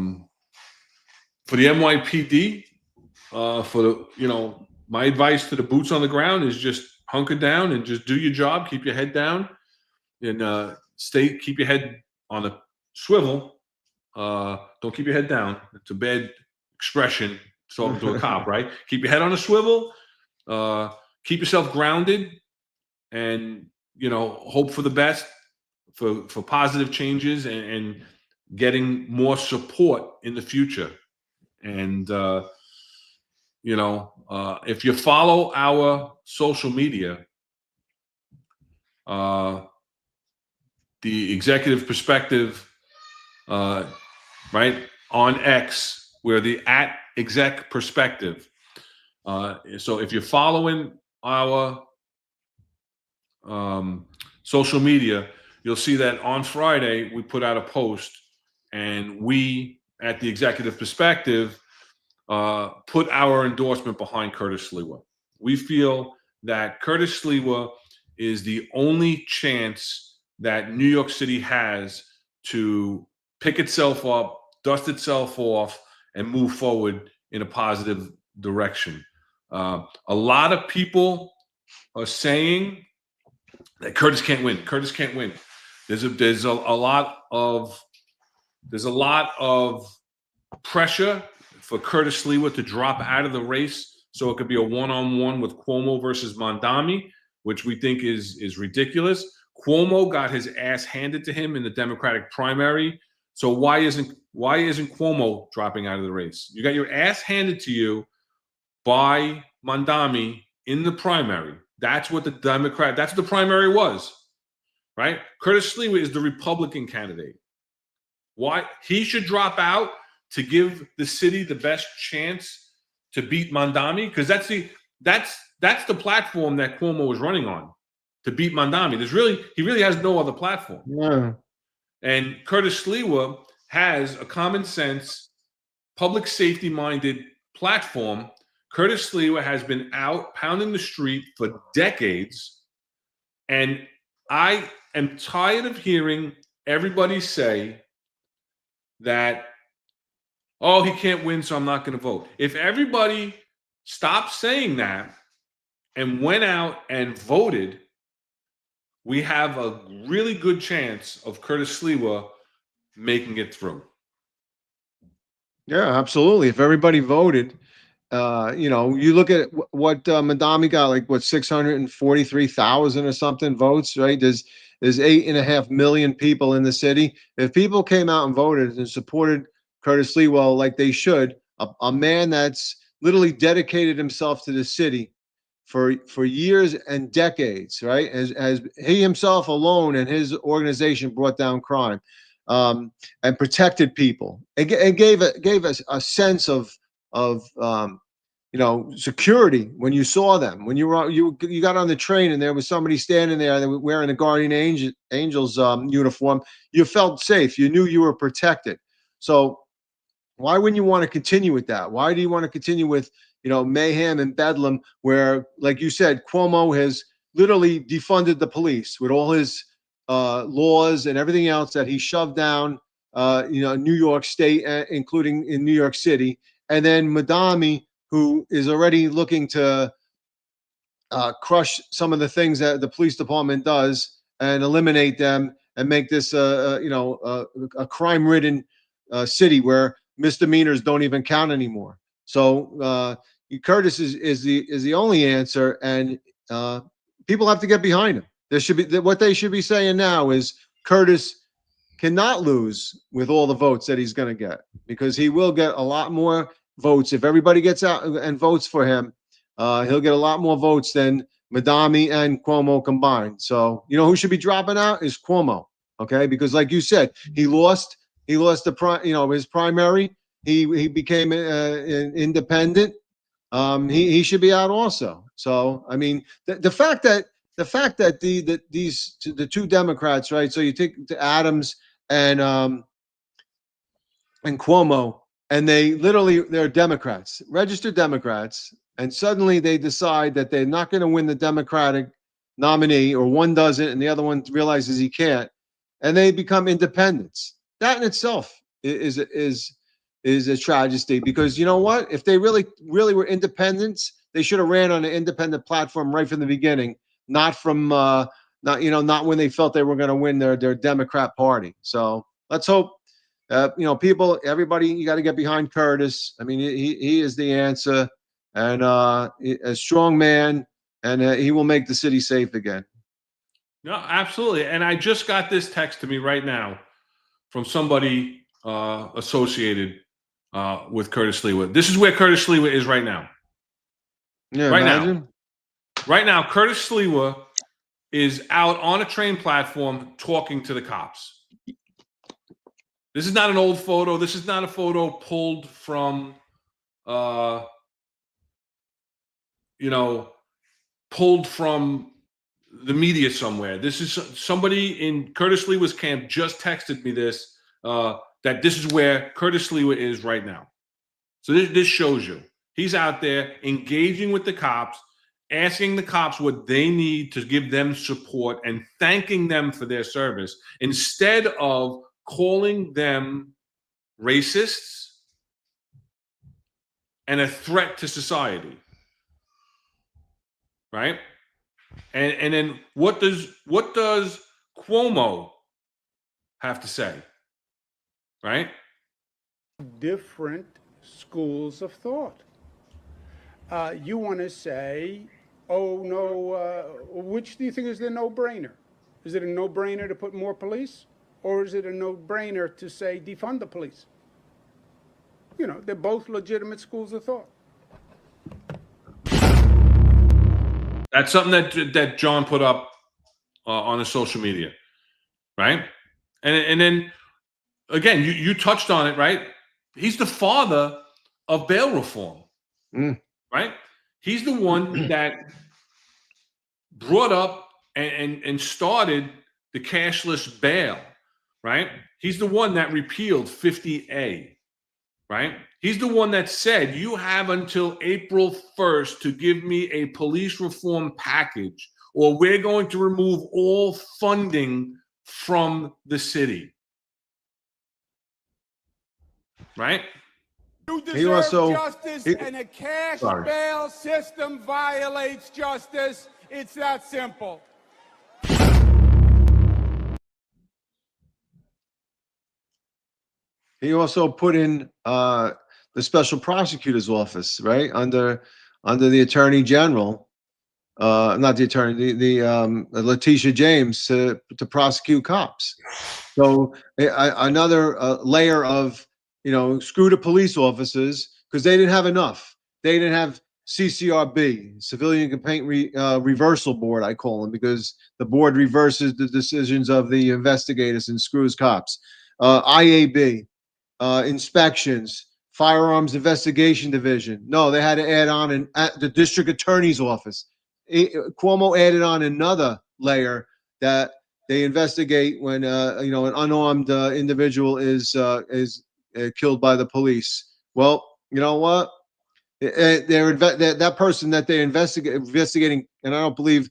the NYPD. My advice to the boots on the ground is just hunker down and just do your job. Keep your head down and keep your head on a swivel. Don't keep your head down. It's a bad expression talking to a cop, right? Keep your head on a swivel. Keep yourself grounded and, hope for the best for positive changes and getting more support in the future. And, if you follow our social media, the executive perspective, right on X, we're the @exec perspective. So if you're following our social media, you'll see that on Friday we put out a post, and we at the executive perspective put our endorsement behind Curtis Sliwa. We feel that Curtis Sliwa is the only chance that New York City has to pick itself up, dust itself off, and move forward in a positive direction. A lot of people are saying that Curtis can't win. Curtis can't win. There's a lot of pressure for Curtis Sliwa to drop out of the race, so it could be a one-on-one with Cuomo versus Mondami, which we think is ridiculous. Cuomo got his ass handed to him in the Democratic primary, so why isn't Cuomo dropping out of the race? You got your ass handed to you by Mondami in the primary. That's what the primary was, right? Curtis Sliwa is the Republican candidate. Why? He should drop out to give the city the best chance to beat Mondami, because that's the platform that Cuomo was running on, to beat Mondami. He really has no other platform.
Yeah.
And Curtis Sliwa has a common sense, public safety minded platform. Curtis Sliwa has been out pounding the street for decades. And I am tired of hearing everybody say that, oh, he can't win, so I'm not going to vote. If everybody stopped saying that and went out and voted, we have a really good chance of Curtis Sliwa making it through.
Yeah, absolutely. If everybody voted, you look at what Mondami got, like what 643,000 or something votes, right? There's 8.5 million people in the city. If people came out and voted and supported Curtis Sliwa like they should, a man that's literally dedicated himself to the city for years and decades, right? As he himself alone and his organization brought down crime, and protected people. It gave us a sense of security when you saw them. When you got on the train and there was somebody standing there that was wearing the Guardian Angels uniform, you felt safe. You knew you were protected. So why wouldn't you want to continue with that? Why do you want to continue with mayhem and bedlam, where, like you said, Cuomo has literally defunded the police with all his laws and everything else that he shoved down, New York State, including in New York City, and then Mondami, who is already looking to crush some of the things that the police department does and eliminate them and make this, a crime-ridden city where misdemeanors don't even count anymore. So Curtis is the only answer, and people have to get behind him. There should be what they should be saying now is Curtis cannot lose with all the votes that he's going to get, because he will get a lot more votes if everybody gets out and votes for him. He'll get a lot more votes than Mondami and Cuomo combined. So who should be dropping out is Cuomo, okay? Because like you said, he lost his primary. He became an independent. He should be out also. So I mean, the fact that the two Democrats, right? So you take Adams and Cuomo, and they're Democrats, registered Democrats, and suddenly they decide that they're not going to win the Democratic nominee, or one doesn't and the other one realizes he can't, and they become independents. That in itself is a tragedy, because you know what? If they really were independents, they should have ran on an independent platform right from the beginning, not not when they felt they were going to win their Democrat party. So let's hope, everybody, you got to get behind Curtis. I mean, he is the answer, and a strong man, and he will make the city safe again.
No, absolutely. And I just got this text to me right now from somebody associated with Curtis Sliwa. This is where Curtis Sliwa is right now.
Yeah,
right
imagine.
now. Right now, Curtis Sliwa is out on a train platform talking to the cops. This is not an old photo. This is not a photo pulled from, pulled from the media somewhere. This is somebody in Curtis Sliwa's camp just texted me this, that this is where Curtis Sliwa is right now. So this shows you. He's out there engaging with the cops, asking the cops what they need to give them support and thanking them for their service, instead of calling them racists and a threat to society. Right? And then what does Cuomo have to say? Right?
Different schools of thought. You want to say, oh no, which do you think is the no-brainer? Is it a no-brainer to put more police, or is it a no-brainer to say defund the police? They're both legitimate schools of thought.
That's something that John put up on his social media, right? And then again, you touched on it, right? He's the father of bail reform, right? He's the one that brought up and started the cashless bail, right? He's the one that repealed 50A, right? He's the one that said, you have until April 1st to give me a police reform package, or we're going to remove all funding from the city. Right?
You
He
deserve
also-
justice,
he-
and a cash
Sorry.
bail system violates justice. It's that simple.
He also put in the special prosecutor's office, right, under the attorney general, not the attorney, the Letitia James to prosecute cops. So another layer of, screw the police officers, because they didn't have enough. They didn't have CCRB, Civilian Complaint Reversal Board, I call them, because the board reverses the decisions of the investigators and screws cops. IAB, inspections, Firearms Investigation Division. No, they had to add on at the district attorney's office. Cuomo added on another layer that they investigate when an unarmed individual is killed by the police. Well, you know what? That person that they're investigating, and I believe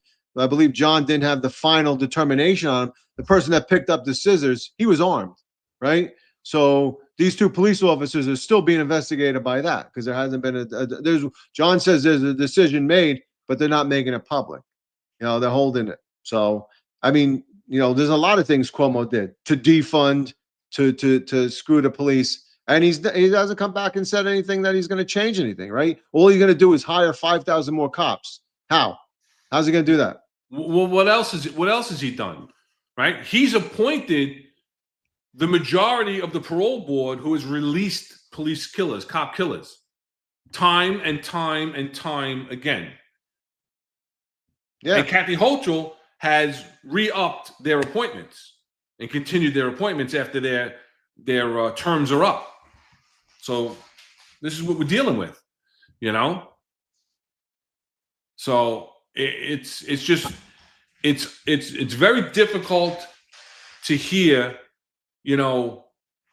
John didn't have the final determination on him. The person that picked up the scissors, he was armed, right? So these two police officers are still being investigated by that, because there hasn't been John says there's a decision made, but they're not making it public. They're holding it. So, I mean, there's a lot of things Cuomo did to defund, to screw the police. And he hasn't come back and said anything that he's going to change anything, right? All he's going to do is hire 5,000 more cops. How's he going to do that?
Well, what else has he done? Right? He's appointed the majority of the parole board who has released police killers, cop killers, time and time and time again.
Yeah.
And Kathy Hochul has re-upped their appointments and continued their appointments after their terms are up. So this is what we're dealing with, So it's very difficult to hear,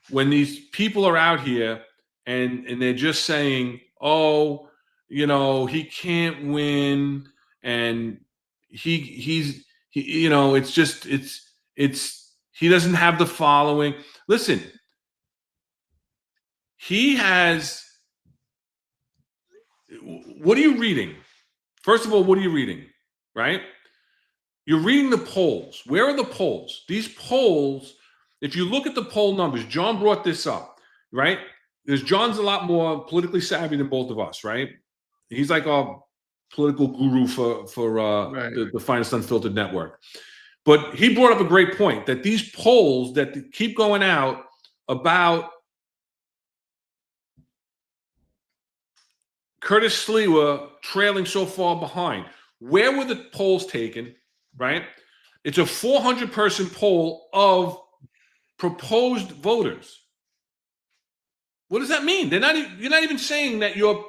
when these people are out here and they're just saying, oh, he can't win, and he doesn't have the following. Listen, what are you reading? First of all, what are you reading? Right? You're reading the polls. Where are the polls? These polls, if you look at the poll numbers, John brought this up, right? John's a lot more politically savvy than both of us, right? He's like our political guru for
Right.
the Finest Unfiltered Network. But he brought up a great point, that these polls that keep going out about Curtis Sliwa trailing so far behind. Where were the polls taken, right? It's a 400-person poll of proposed voters. What does that mean? You're not even saying that you're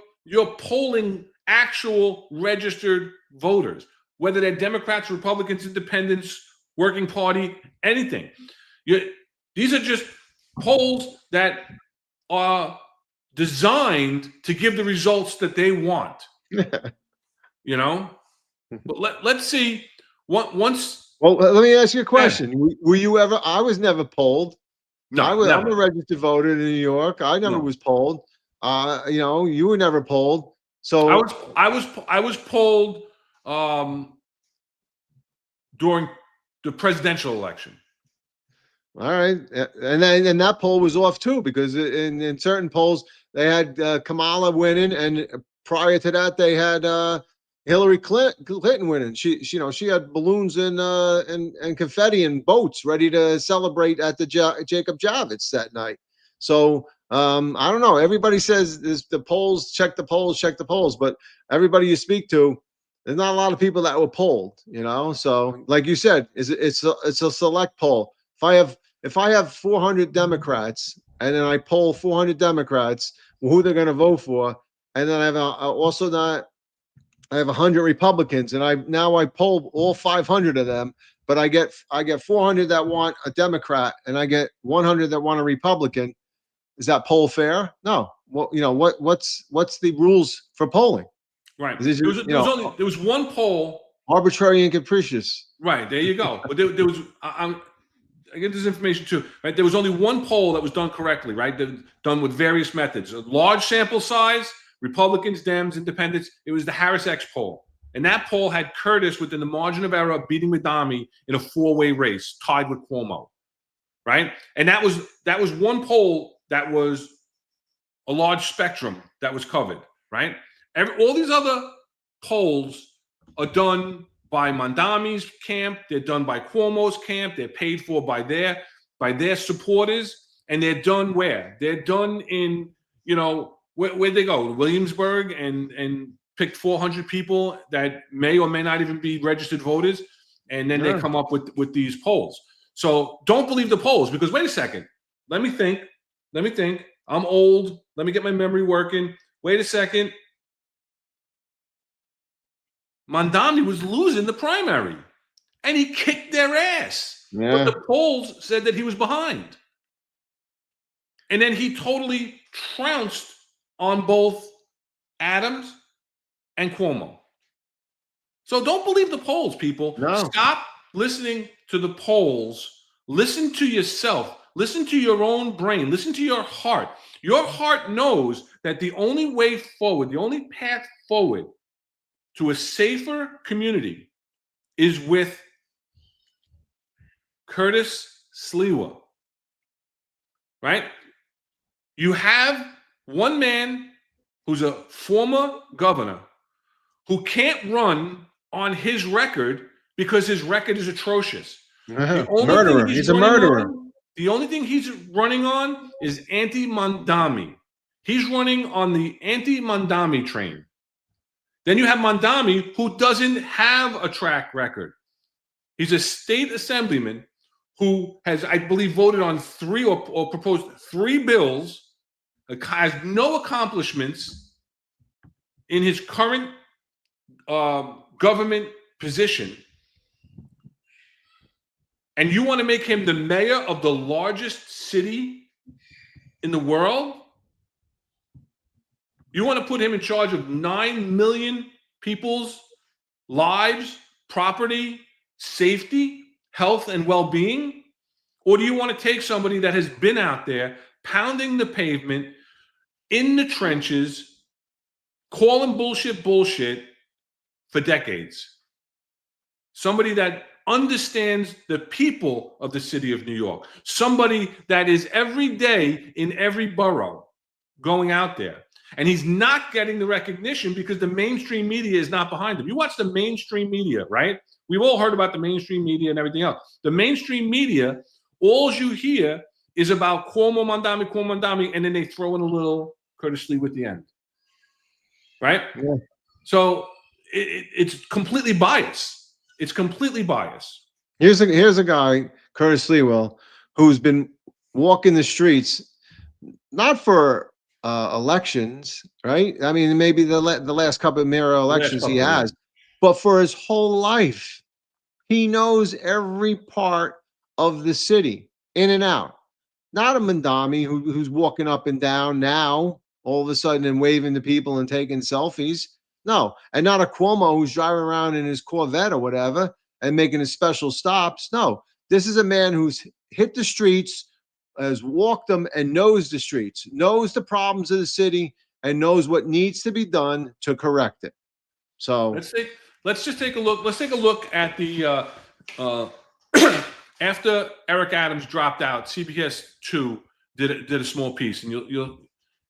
polling actual registered voters, whether they're Democrats, Republicans, Independents, Working Party, anything. These are just polls that are designed to give the results that they want. But let's see. Once.
Well, let me ask you a question. Were you ever? I was never polled.
No,
I'm a registered voter in New York. I never was polled. You were never polled. So
I was polled during the presidential election.
All right, and that poll was off too, because in certain polls they had Kamala winning, and prior to that they had Hillary Clinton winning. She had balloons and confetti and boats ready to celebrate at the Jacob Javits that night. So I don't know. Everybody says the polls, check the polls, but everybody you speak to, there's not a lot of people that were polled, you know. So, like you said, it's a select poll. If I have 400 Democrats and then I poll 400 Democrats who they're going to vote for, and then I have 100 Republicans, and I poll all 500 of them, but I get 400 that want a Democrat, and I get 100 that want a Republican. Is that poll fair? No. Well, you know what's the rules for polling?
Right.
There
was one poll.
Arbitrary and capricious.
Right. There you go. But there was. I get this information too. Right. There was only one poll that was done correctly. Right. Done with various methods. A large sample size. Republicans, Dems, Independents. It was the Harris X poll, and that poll had Curtis within the margin of error of beating Madami in a 4-way race, tied with Cuomo. Right. And that was one poll that was a large spectrum that was covered. Right. All these other polls are done by Mandami's camp. They're done by Cuomo's camp. They're paid for by their supporters, and they're done where? They're done in, you know, where'd they go? Williamsburg and picked 400 people that may or may not even be registered voters, and then they come up with these polls. So don't believe the polls, because wait a second. Let me think. I'm old. Let me get my memory working. Wait a second. Mandami was losing the primary, and he kicked their ass.
Yeah.
But the polls said that he was behind. And then he totally trounced on both Adams and Cuomo. So don't believe the polls, people.
No.
Stop listening to the polls. Listen to yourself. Listen to your own brain. Listen to your heart. Your heart knows that the only way forward, the only path forward to a safer community is with Curtis Sliwa, right? You have one man who's a former governor who can't run on his record because his record is atrocious.
Murderer. He's a murderer.
The only thing he's running on is anti-Mandami. He's running on the anti-Mandami train. Then you have Mandami, who doesn't have a track record. He's a state assemblyman who has, I believe, voted on 3 or proposed 3 bills, has no accomplishments in his current government position. And you want to make him the mayor of the largest city in the world? You want to put him in charge of 9 million people's lives, property, safety, health, and well-being? Or do you want to take somebody that has been out there pounding the pavement, in the trenches, calling bullshit for decades? Somebody that understands the people of the city of New York. Somebody that is every day in every borough going out there. And he's not getting the recognition because the mainstream media is not behind him. You watch the mainstream media, right? We've all heard about the mainstream media and everything else. The mainstream media, all you hear is about Cuomo Mandami, and then they throw in a little Curtis Sliwa at the end, right? Yeah. So it's completely biased. It's completely biased.
Here's a guy, Curtis Sliwa, who's been walking the streets, not for elections, right? I mean, maybe the last couple of mayoral elections he has, but for his whole life, he knows every part of the city, in and out. Not a Mandami who's walking up and down now, all of a sudden, and waving to people and taking selfies. No, and not a Cuomo who's driving around in his Corvette or whatever and making his special stops. No, this is a man who's hit the streets, has walked them, and knows the streets, knows the problems of the city, and knows what needs to be done to correct it. So
let's just take a look. Let's take a look at the after Eric Adams dropped out, CBS 2 did a small piece, and you'll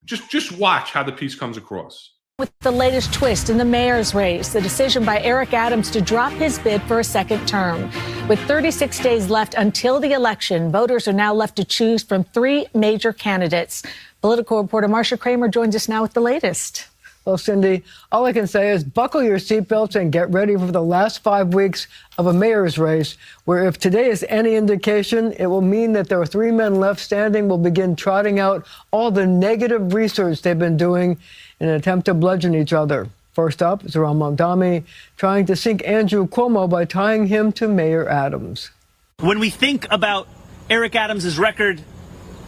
just watch how the piece comes across.
With the latest twist in the mayor's race, the decision by Eric Adams to drop his bid for a second term. With 36 days left until the election, voters are now left to choose from 3 major candidates. Political reporter Marsha Kramer joins us now with the latest.
Well, Cindy, all I can say is buckle your seatbelts and get ready for the last 5 weeks of a mayor's race, where if today is any indication, it will mean that there are 3 men left standing will begin trotting out all the negative research they've been doing in an attempt to bludgeon each other. First up is Zohran Mamdani trying to sink Andrew Cuomo by tying him to Mayor Adams.
When we think about Eric Adams' record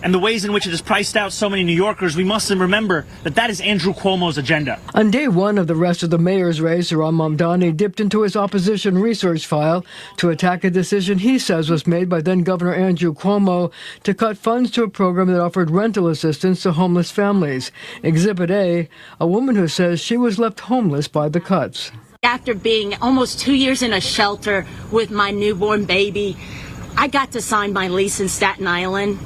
and the ways in which it has priced out so many New Yorkers, we must remember that that is Andrew Cuomo's agenda.
On day one of the rest of the mayor's race, Zohran Mamdani dipped into his opposition research file to attack a decision he says was made by then-Governor Andrew Cuomo to cut funds to a program that offered rental assistance to homeless families. Exhibit A, a woman who says she was left homeless by the cuts.
After being almost 2 years in a shelter with my newborn baby, I got to sign my lease in Staten Island.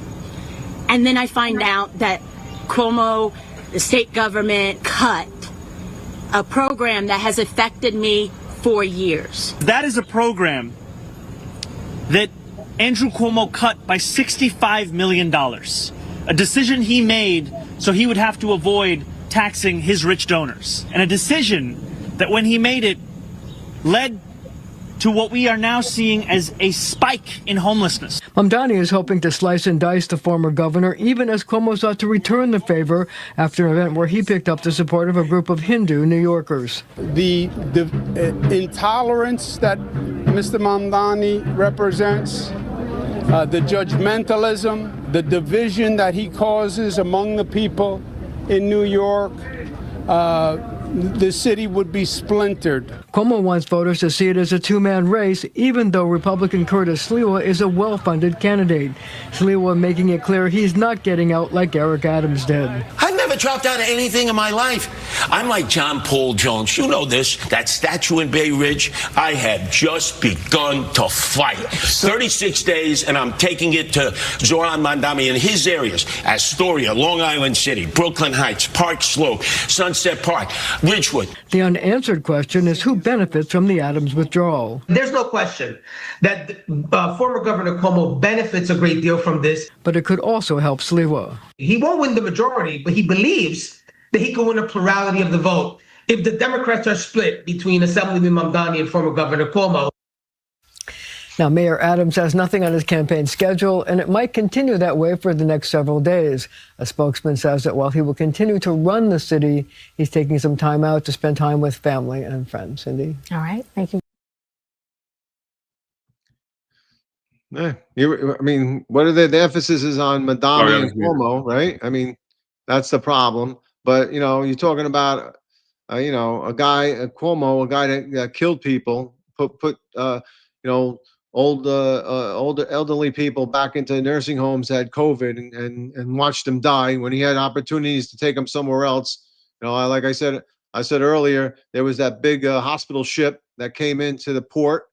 And then I find out that Cuomo, the state government, cut a program that has affected me for years.
That is a program that Andrew Cuomo cut by $65 million. A decision he made so he would have to avoid taxing his rich donors. And a decision that when he made it led to what we are now seeing as a spike in homelessness.
Mamdani is hoping to slice and dice the former governor, even as Cuomo sought to return the favor after an event where he picked up the support of a group of Hindu New Yorkers.
The intolerance that Mr. Mamdani represents, the judgmentalism, the division that he causes among the people in New York, the city would be splintered.
Cuomo wants voters to see it as a two-man race, even though Republican Curtis Sliwa is a well-funded candidate. Sliwa making it clear he's not getting out like Eric Adams did.
I've never dropped out of anything in my life. I'm like John Paul Jones. You know this. That statue in Bay Ridge, I have just begun to fight. 36 days, and I'm taking it to Zohran Mamdani in his areas. Astoria, Long Island City, Brooklyn Heights, Park Slope, Sunset Park, Ridgewood.
The unanswered question is who benefits from the Adams withdrawal.
There's no question that former Governor Cuomo benefits a great deal from this.
But it could also help Sliwa.
He won't win the majority, but he believes that he can win a plurality of the vote if the Democrats are split between Assemblyman Mamdani and former Governor Cuomo.
Now, Mayor Adams has nothing on his campaign schedule, and it might continue that way for the next several days. A spokesman says that while he will continue to run the city, he's taking some time out to spend time with family and friends. Cindy?
All right. Thank you.
Yeah, I mean, what are the emphasis is on Mamdani and Cuomo, right? I mean, that's the problem. But, you know, you're talking about, you know, a guy, Cuomo, a guy that killed people, put you know, older elderly people back into nursing homes that had COVID and watched them die when he had opportunities to take them somewhere else. You know, like I said earlier, there was that big hospital ship that came into the port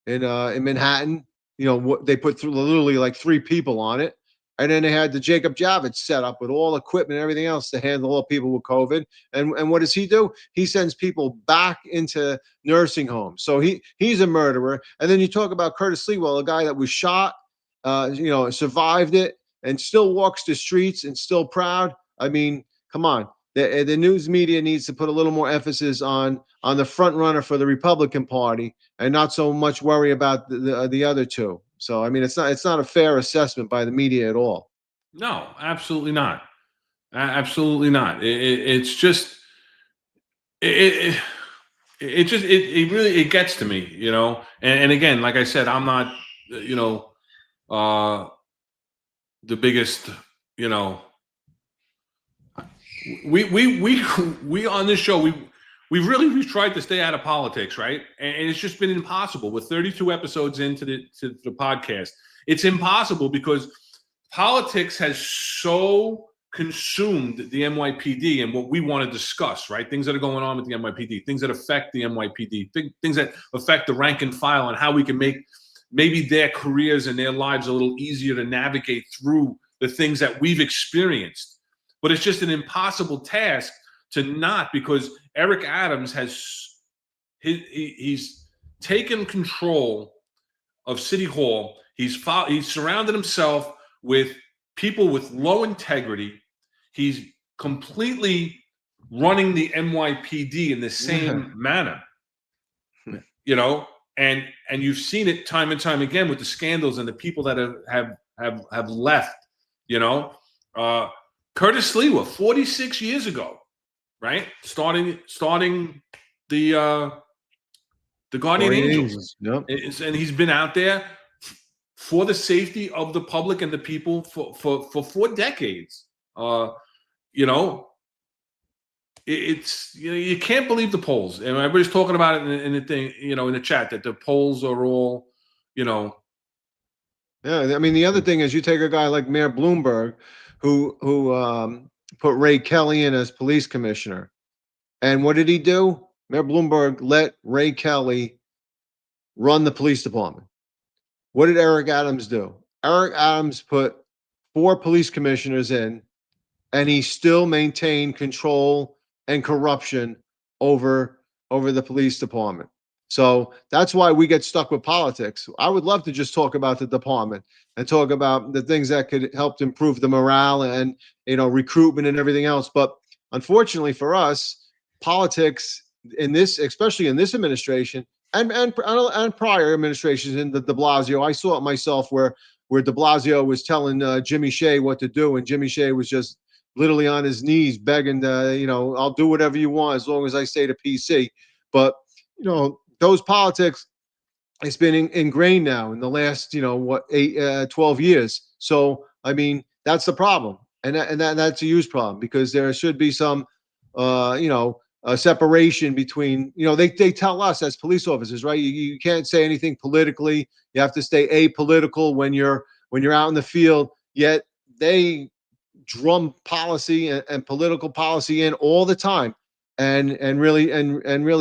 in Manhattan. You know, they put literally like 3 people on it. And then they had the Jacob Javits set up with all equipment and everything else to handle all people with COVID. And what does he do? He sends people back into nursing homes. So he's a murderer. And then you talk about Curtis Sliwa, a guy that was shot, you know, survived it and still walks the streets and still proud. I mean, come on. The news media needs to put a little more emphasis on the front runner for the Republican Party and not so much worry about the other two. So, I mean, it's not a fair assessment by the media at all.
No, absolutely not. Absolutely not. It's just, it really gets to me, you know? And again, like I said, I'm not, you know, the biggest, you know, we on this show, we've tried to stay out of politics, right? And it's just been impossible. With 32 episodes into the podcast, it's impossible because politics has so consumed the NYPD and what we want to discuss, right? Things that are going on with the NYPD, things that affect the NYPD, things that affect the rank and file, and how we can make maybe their careers and their lives a little easier to navigate through the things that we've experienced. But it's just an impossible task to not, because Eric Adams he's taken control of City Hall. He's surrounded himself with people with low integrity. He's completely running the NYPD in the same manner, you know, and you've seen it time and time again with the scandals and the people that have left, you know. Curtis Sliwa, 46 years ago, right? Starting the Guardian Angels.
Yep.
And he's been out there for the safety of the public and the people for 4 decades. You know, it's, you know, you can't believe the polls, and everybody's talking about it in the thing, you know, in the chat, that the polls are all, you know.
Yeah, I mean, the other thing is, you take a guy like Mayor Bloomberg, who put Ray Kelly in as police commissioner, and what did he do? Mayor Bloomberg let Ray Kelly run the police department. What did Eric Adams do? Eric Adams put 4 police commissioners in, and he still maintained control and corruption over the police department. So that's why we get stuck with politics. I would love to just talk about the department and talk about the things that could help to improve the morale and, you know, recruitment and everything else. But unfortunately for us, politics in this, especially in this administration and prior administrations in the de Blasio, I saw it myself where de Blasio was telling Jimmy Shea what to do, and Jimmy Shea was just literally on his knees begging, you know, I'll do whatever you want as long as I stay to PC. But, you know, those politics, it's been ingrained now in the last, you know, 12 years. So, I mean, that's the problem. And that's a huge problem, because there should be some, you know, a separation between, you know, they tell us as police officers, right? You can't say anything politically. You have to stay apolitical when you're out in the field. Yet they drum policy and political policy in all the time, and really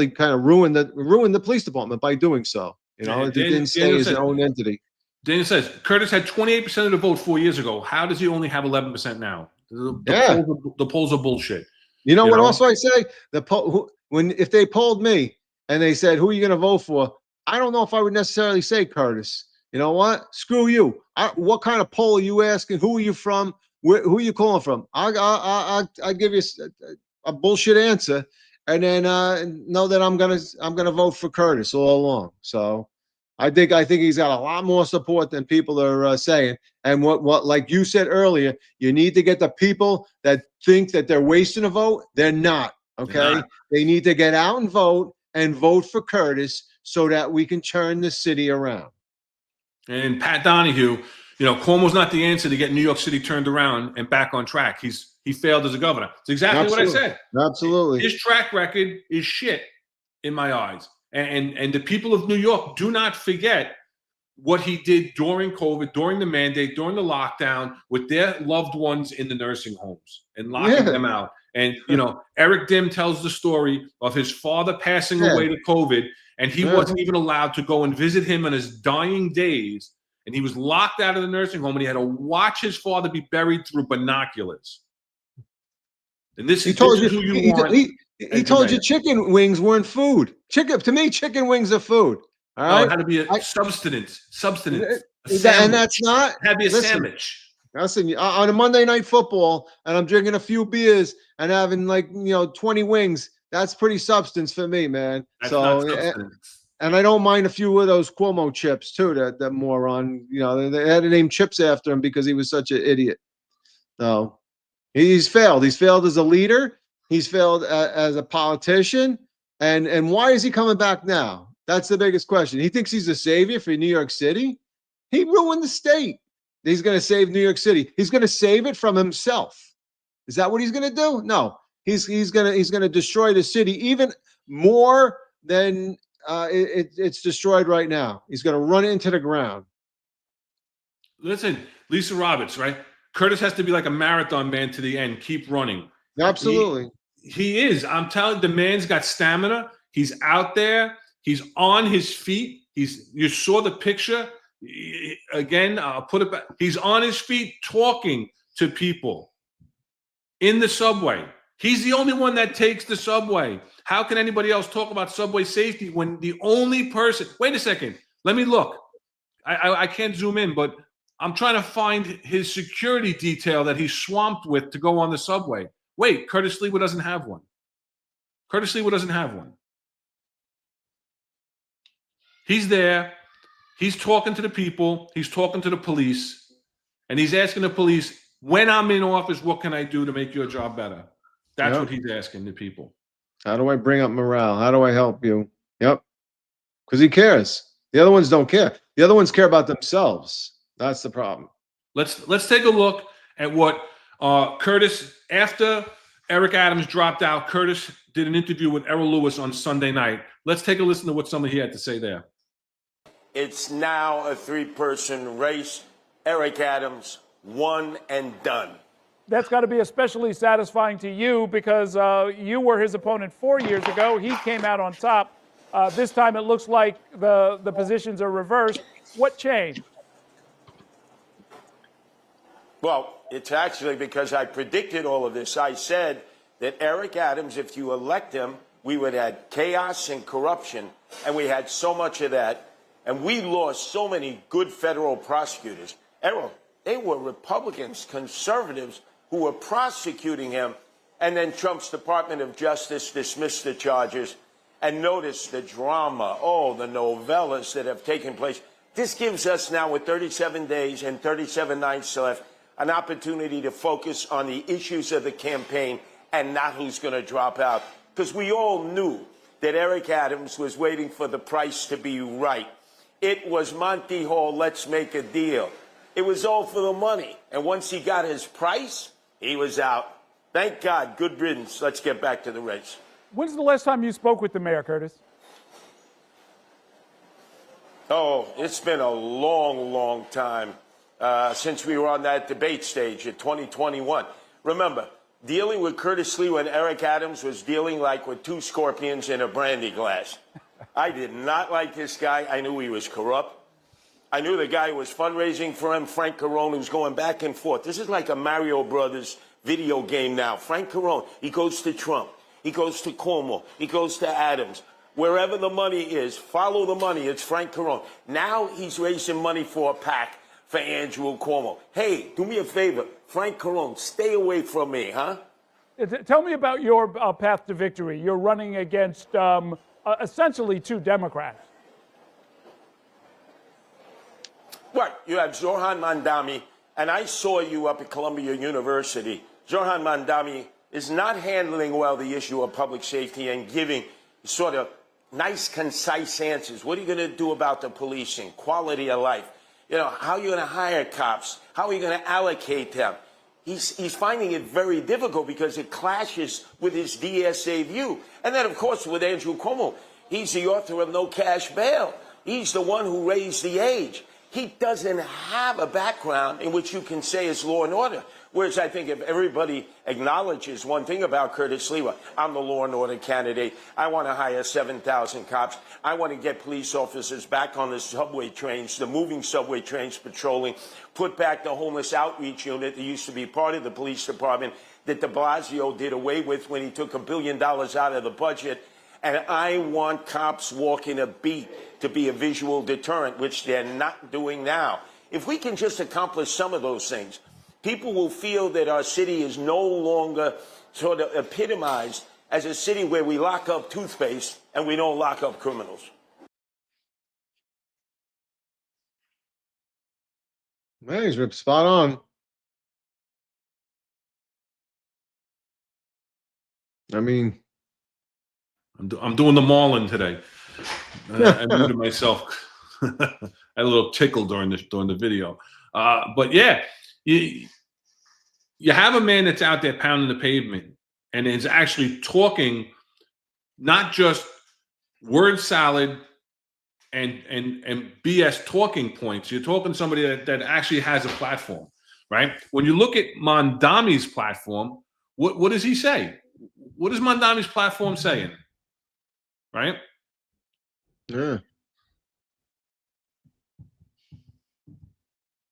kind of ruin the police department by doing so. You know, it didn't stay as their own entity.
Daniel says Curtis had 28% of the vote 4 years ago. How does he only have 11% now? The polls are bullshit.
You know what? Also, I say if they polled me and they said, "Who are you going to vote for?" I don't know if I would necessarily say Curtis. You know what? Screw you. What kind of poll are you asking? Who are you from? Who are you calling from? I give you a bullshit answer, and then know that I'm gonna vote for Curtis all along. So I think he's got a lot more support than people are saying. And what like you said earlier, you need to get the people that think that they're wasting a vote. They're not. Okay,
They're not.
They need to get out and vote for Curtis so that we can turn the city around.
And Pat Donahue, you know, Cuomo's not the answer to get New York City turned around and back on track. He failed as a governor. It's exactly what I said.
Absolutely.
His track record is shit in my eyes. And the people of New York do not forget what he did during COVID, during the mandate, during the lockdown, with their loved ones in the nursing homes and locking them out. And, you know, Eric Dim tells the story of his father passing away to COVID, and he wasn't even allowed to go and visit him in his dying days. And he was locked out of the nursing home, and he had to watch his father be buried through binoculars. And this is who you want.
He told you chicken wings weren't food. To me, chicken wings are food. All right.
No, it had to be a substance.
And that's not.
It had to be a sandwich.
Listen, on a Monday Night Football, and I'm drinking a few beers and having 20 wings. That's pretty substance for me, man.
That's not substance.
And I don't mind a few of those Cuomo chips too. That moron, they had to name chips after him because he was such an idiot. So he's failed. He's failed as a leader. He's failed as a politician. And why is he coming back now? That's the biggest question. He thinks he's a savior for New York City. He ruined the state. He's going to save New York City. He's going to save it from himself. Is that what he's going to do? No. He's going to destroy the city even more than it's destroyed right now. He's going to run it into the ground.
Listen, Lisa Roberts, right? Curtis has to be like a marathon man to the end. Keep running.
Absolutely.
He is. I'm telling you, the man's got stamina. He's out there. He's on his feet. You saw the picture. Again, I'll put it back. He's on his feet talking to people in the subway. He's the only one that takes the subway. How can anybody else talk about subway safety when the only person... Wait a second. Let me look. I can't zoom in, but I'm trying to find his security detail that he's swamped with to go on the subway. Wait, Curtis Sliwa doesn't have one. Curtis Sliwa doesn't have one. He's there. He's talking to the people. He's talking to the police. And he's asking the police, when I'm in office, what can I do to make your job better? That's what he's asking the people.
How do I bring up morale? How do I help you? Yep. Because he cares. The other ones don't care. The other ones care about themselves. That's the problem.
Let's take a look at what Curtis, after Eric Adams dropped out, Curtis did an interview with Errol Lewis on Sunday night. Let's take a listen to what somebody he had to say there.
It's now a three-person race. Eric Adams, one and done.
That's got to be especially satisfying to you because you were his opponent 4 years ago. He came out on top. This time it looks like the positions are reversed. What changed?
Well, it's actually because I predicted all of this. I said that Eric Adams, if you elect him, we would have chaos and corruption, and we had so much of that. And we lost so many good federal prosecutors. Errol, they were Republicans, conservatives, who were prosecuting him, and then Trump's Department of Justice dismissed the charges. And notice the drama, the novellas that have taken place. This gives us now, with 37 days and 37 nights left, an opportunity to focus on the issues of the campaign and not who's going to drop out. Because we all knew that Eric Adams was waiting for the price to be right. It was Monty Hall, let's make a deal. It was all for the money. And once he got his price, he was out. Thank God. Good riddance. Let's get back to the race.
When's the last time you spoke with the mayor, Curtis?
Oh, it's been a long, long time since we were on that debate stage in 2021. Remember, dealing with Curtis Sliwa and Eric Adams was dealing like with two scorpions in a brandy glass. I did not like this guy. I knew he was corrupt. I knew the guy who was fundraising for him, Frank Carone, who's going back and forth. This is like a Mario Brothers video game now. Frank Carone, he goes to Trump. He goes to Cuomo. He goes to Adams. Wherever the money is, follow the money. It's Frank Carone. Now he's raising money for a PAC for Andrew Cuomo. Hey, do me a favor. Frank Carone, stay away from me, huh?
Tell me about your path to victory. You're running against essentially two Democrats.
Right. You have Zohran Mandami, and I saw you up at Columbia University. Zohran Mandami is not handling well the issue of public safety and giving sort of nice, concise answers. What are you going to do about the policing, quality of life? You know, how are you going to hire cops? How are you going to allocate them? He's finding it very difficult because it clashes with his DSA view. And then, of course, with Andrew Cuomo, he's the author of No Cash Bail. He's the one who raised the age. He doesn't have a background in which you can say is law and order. Whereas I think if everybody acknowledges one thing about Curtis Sliwa, I'm the law and order candidate. I want to hire 7,000 cops. I want to get police officers back on the subway trains, the moving subway trains patrolling, put back the homeless outreach unit that used to be part of the police department that de Blasio did away with when he took $1 billion out of the budget. And I want cops walking a beat to be a visual deterrent, which they're not doing now. If we can just accomplish some of those things, people will feel that our city is no longer sort of epitomized as a city where we lock up toothpaste and we don't lock up criminals.
Man, he's spot on. I mean,
I'm doing the Marlin today. I muted myself. I had a little tickle during the video. But yeah, you have a man that's out there pounding the pavement and is actually talking, not just word salad and BS talking points. You're talking somebody that actually has a platform, right? When you look at Mandami's platform, what does he say? What is Mandami's platform saying? Right?
Yeah.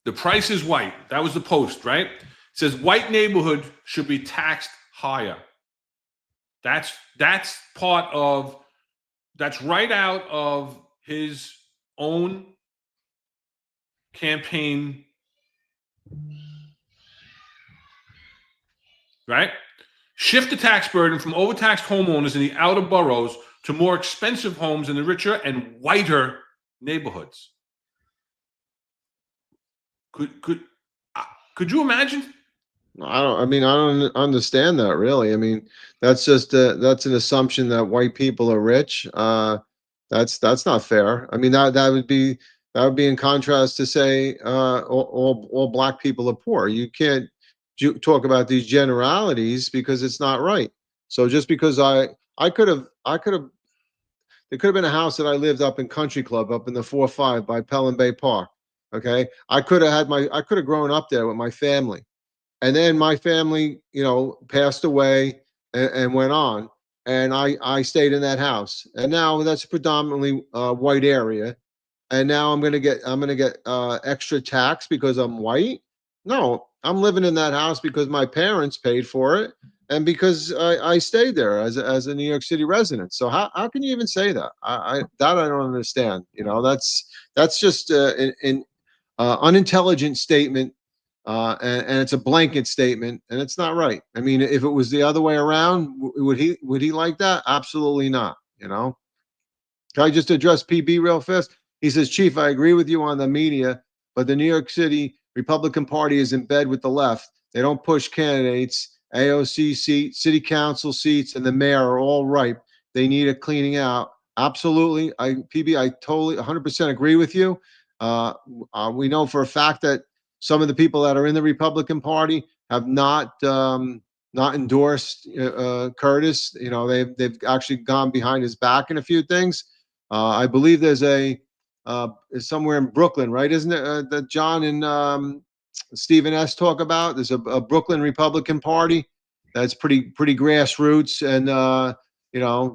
The price is white. That was the post, right? It says white neighborhood should be taxed higher. That's right out of his own campaign, right? shift the tax burden from overtaxed homeowners in the outer boroughs to more expensive homes in the richer and whiter neighborhoods. Could you imagine?
I don't understand that really. I mean, that's just that's an assumption that white people are rich. That's not fair. I mean, that would be in contrast to say all black people are poor. You can't talk about these generalities because it's not right. So just because I could have there could have been a house that I lived up in Country Club up in the 4-5 by Pelham Bay Park. Okay, I could have grown up there with my family. And then my family, passed away and went on, and I stayed in that house. And now that's a predominantly white area, and now I'm gonna get extra tax because I'm white. No, I'm living in that house because my parents paid for it, and because I stayed there as a New York City resident. So how can you even say that? I don't understand. That's just an unintelligent statement. And it's a blanket statement, and it's not right. I mean, if it was the other way around, would he like that? Absolutely not. Can I just address PB real fast? He says, Chief, I agree with you on the media, but the New York City Republican Party is in bed with the left. They don't push candidates. AOC seat, city council seats, and the mayor are all ripe. They need a cleaning out. Absolutely. PB, I totally 100% agree with you. We know for a fact that some of the people that are in the Republican Party have not endorsed Curtis. They've actually gone behind his back in a few things. I believe there's somewhere in Brooklyn, right? Isn't it that John and Stephen S. talk about? There's a Brooklyn Republican Party that's pretty grassroots, and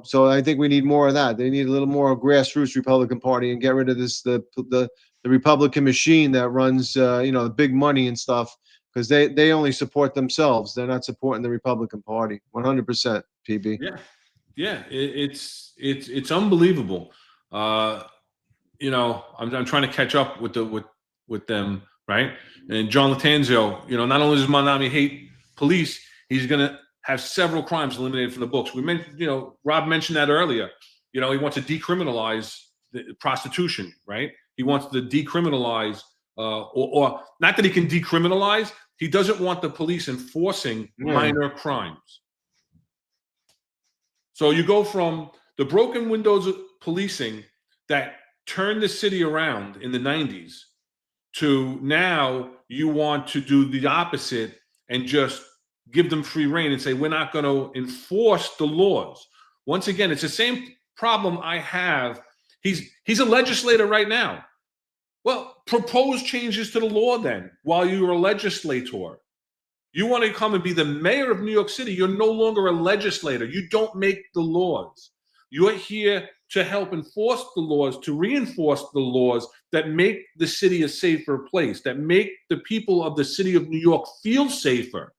so I think we need more of that. They need a little more grassroots Republican Party and get rid of the Republican machine that runs, the big money and stuff, because they only support themselves. They're not supporting the Republican Party. 100%, PB.
Yeah, it's unbelievable. I'm trying to catch up with them, right? And John Latanzio, not only does Mondami hate police, he's going to have several crimes eliminated from the books. We mentioned, Rob mentioned that earlier. He wants to decriminalize prostitution, right? He wants to decriminalize, or not that he can decriminalize. He doesn't want the police enforcing minor crimes. So you go from the broken windows of policing that turned the city around in the 90s to now you want to do the opposite and just give them free rein and say, we're not going to enforce the laws. Once again, it's the same problem I have. He's a legislator right now. Well, propose changes to the law then while you're a legislator. You want to come and be the mayor of New York City. You're no longer a legislator. You don't make the laws. You're here to help enforce the laws, to reinforce the laws that make the city a safer place, that make the people of the city of New York feel safer.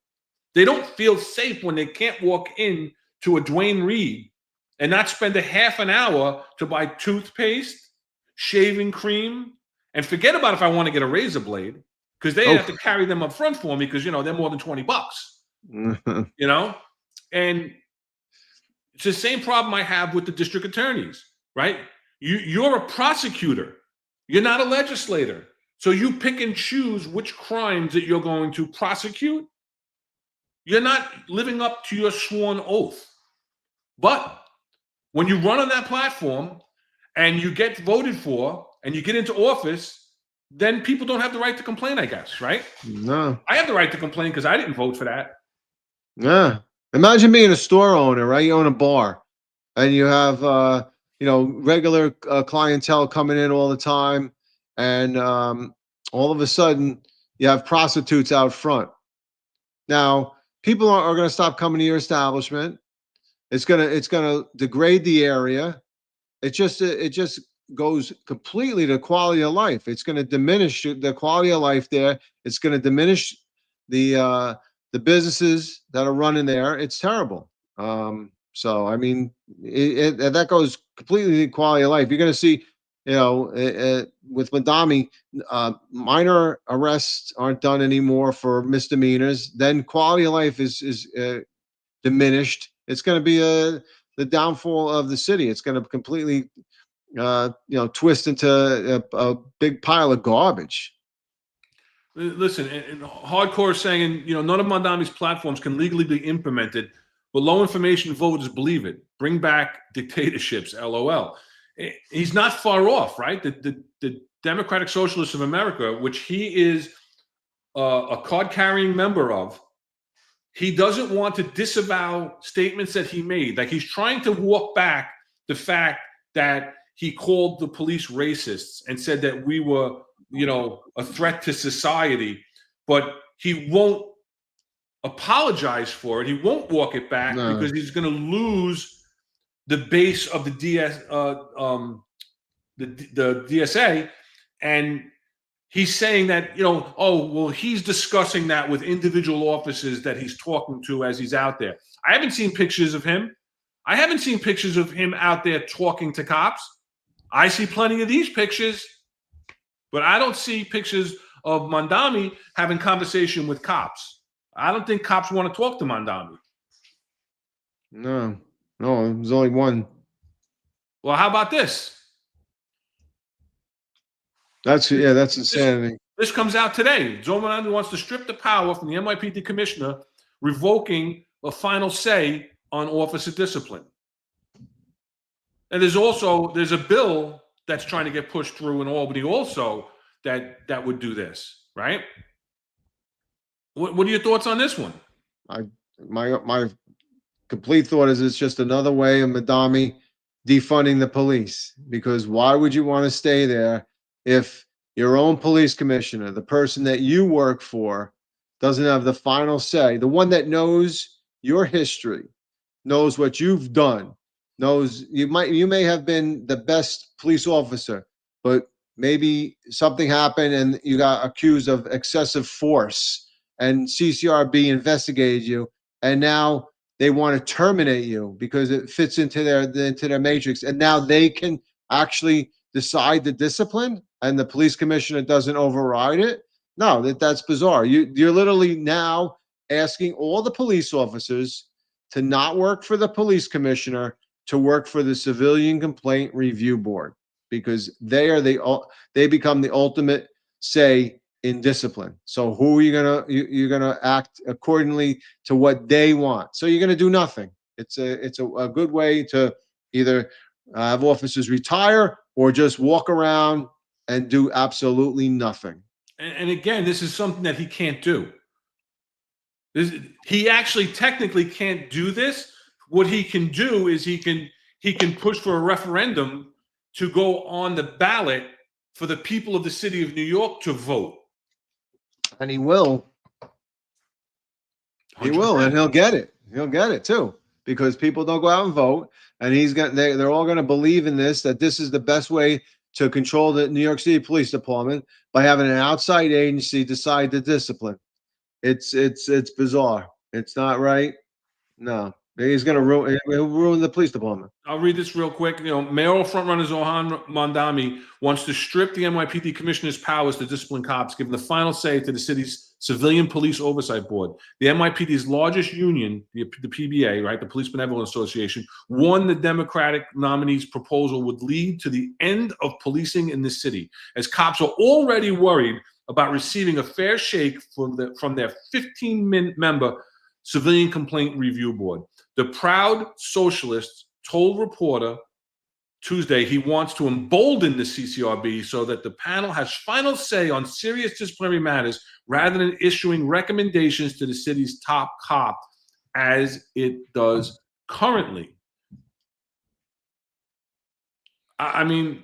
They don't feel safe when they can't walk in to a Duane Reade and not spend a half an hour to buy toothpaste, shaving cream, and forget about if I want to get a razor blade, because they have to carry them up front for me because, they're more than $20, And it's the same problem I have with the district attorneys, right? You're a prosecutor. You're not a legislator. So you pick and choose which crimes that you're going to prosecute. You're not living up to your sworn oath. But when you run on that platform and you get voted for and you get into office, then people don't have the right to complain, I guess, right?
No.
I have the right to complain because I didn't vote for that.
Yeah. Imagine being a store owner, right? You own a bar and you have, regular clientele coming in all the time. And all of a sudden you have prostitutes out front. Now, people are going to stop coming to your establishment. It's gonna degrade the area. It just goes completely to quality of life. It's going to diminish the quality of life there. It's going to diminish the businesses that are running there. It's terrible. So I mean, that goes completely to quality of life. You're going to see, with Mondami, minor arrests aren't done anymore for misdemeanors. Then quality of life is diminished, it's going to be the downfall of the city. It's going to completely, twist into a big pile of garbage.
Listen, and hardcore saying, none of Mondami's platforms can legally be implemented, but low information voters believe it. Bring back dictatorships, LOL. He's not far off, right? The Democratic Socialists of America, which he is a card-carrying member of, he doesn't want to disavow statements that he made. Like, he's trying to walk back the fact that he called the police racists and said that we were, a threat to society, but he won't apologize for it. He won't walk it back because he's going to lose the base of the DSA, and he's saying that, he's discussing that with individual officers that he's talking to as he's out there. I haven't seen pictures of him. I haven't seen pictures of him out there talking to cops. I see plenty of these pictures, but I don't see pictures of Mondami having conversation with cops. I don't think cops want to talk to Mondami.
No, there's only one.
Well, how about this?
That's insanity.
This comes out today. Joe Mondami wants to strip the power from the NYPD commissioner, revoking a final say on officer discipline. And there's a bill that's trying to get pushed through in Albany also that would do this, right? What are your thoughts on this one?
My complete thought is it's just another way of Mondami defunding the police, because why would you want to stay there if your own police commissioner, the person that you work for, doesn't have the final say? The one that knows your history, knows what you've done, knows you may have been the best police officer, but maybe something happened and you got accused of excessive force, and CCRB investigated you, and now they want to terminate you because it fits into their matrix, and now they can actually decide the discipline, and the police commissioner doesn't override it. No, that's bizarre. You're literally now asking all the police officers to not work for the police commissioner, to work for the Civilian Complaint Review Board, because they become the ultimate say in discipline. So who are you're gonna act accordingly to what they want. So you're gonna do nothing. It's a good way to either have officers retire or just walk around and do absolutely nothing.
And again, this is something that he can't do. He actually technically can't do this. What he can do is he can push for a referendum to go on the ballot for the people of the city of New York to vote.
And he will. He will, and he'll get it. He'll get it too, because people don't go out and vote, and they're all going to believe in this, that this is the best way to control the New York City Police Department, by having an outside agency decide the discipline. It's bizarre. It's not right. No. He's going to ruin the police department.
I'll read this real quick. Mayoral frontrunner Zohan Mondami wants to strip the NYPD commissioner's powers to discipline cops, giving the final say to the city's Civilian Police Oversight Board. The NYPD's largest union, the PBA, right, the Police Benevolent Association, warned the Democratic nominee's proposal would lead to the end of policing in the city, as cops are already worried about receiving a fair shake from their 15-member Civilian Complaint Review Board. The proud socialist told Reporter Tuesday he wants to embolden the CCRB so that the panel has final say on serious disciplinary matters rather than issuing recommendations to the city's top cop as it does currently. I mean,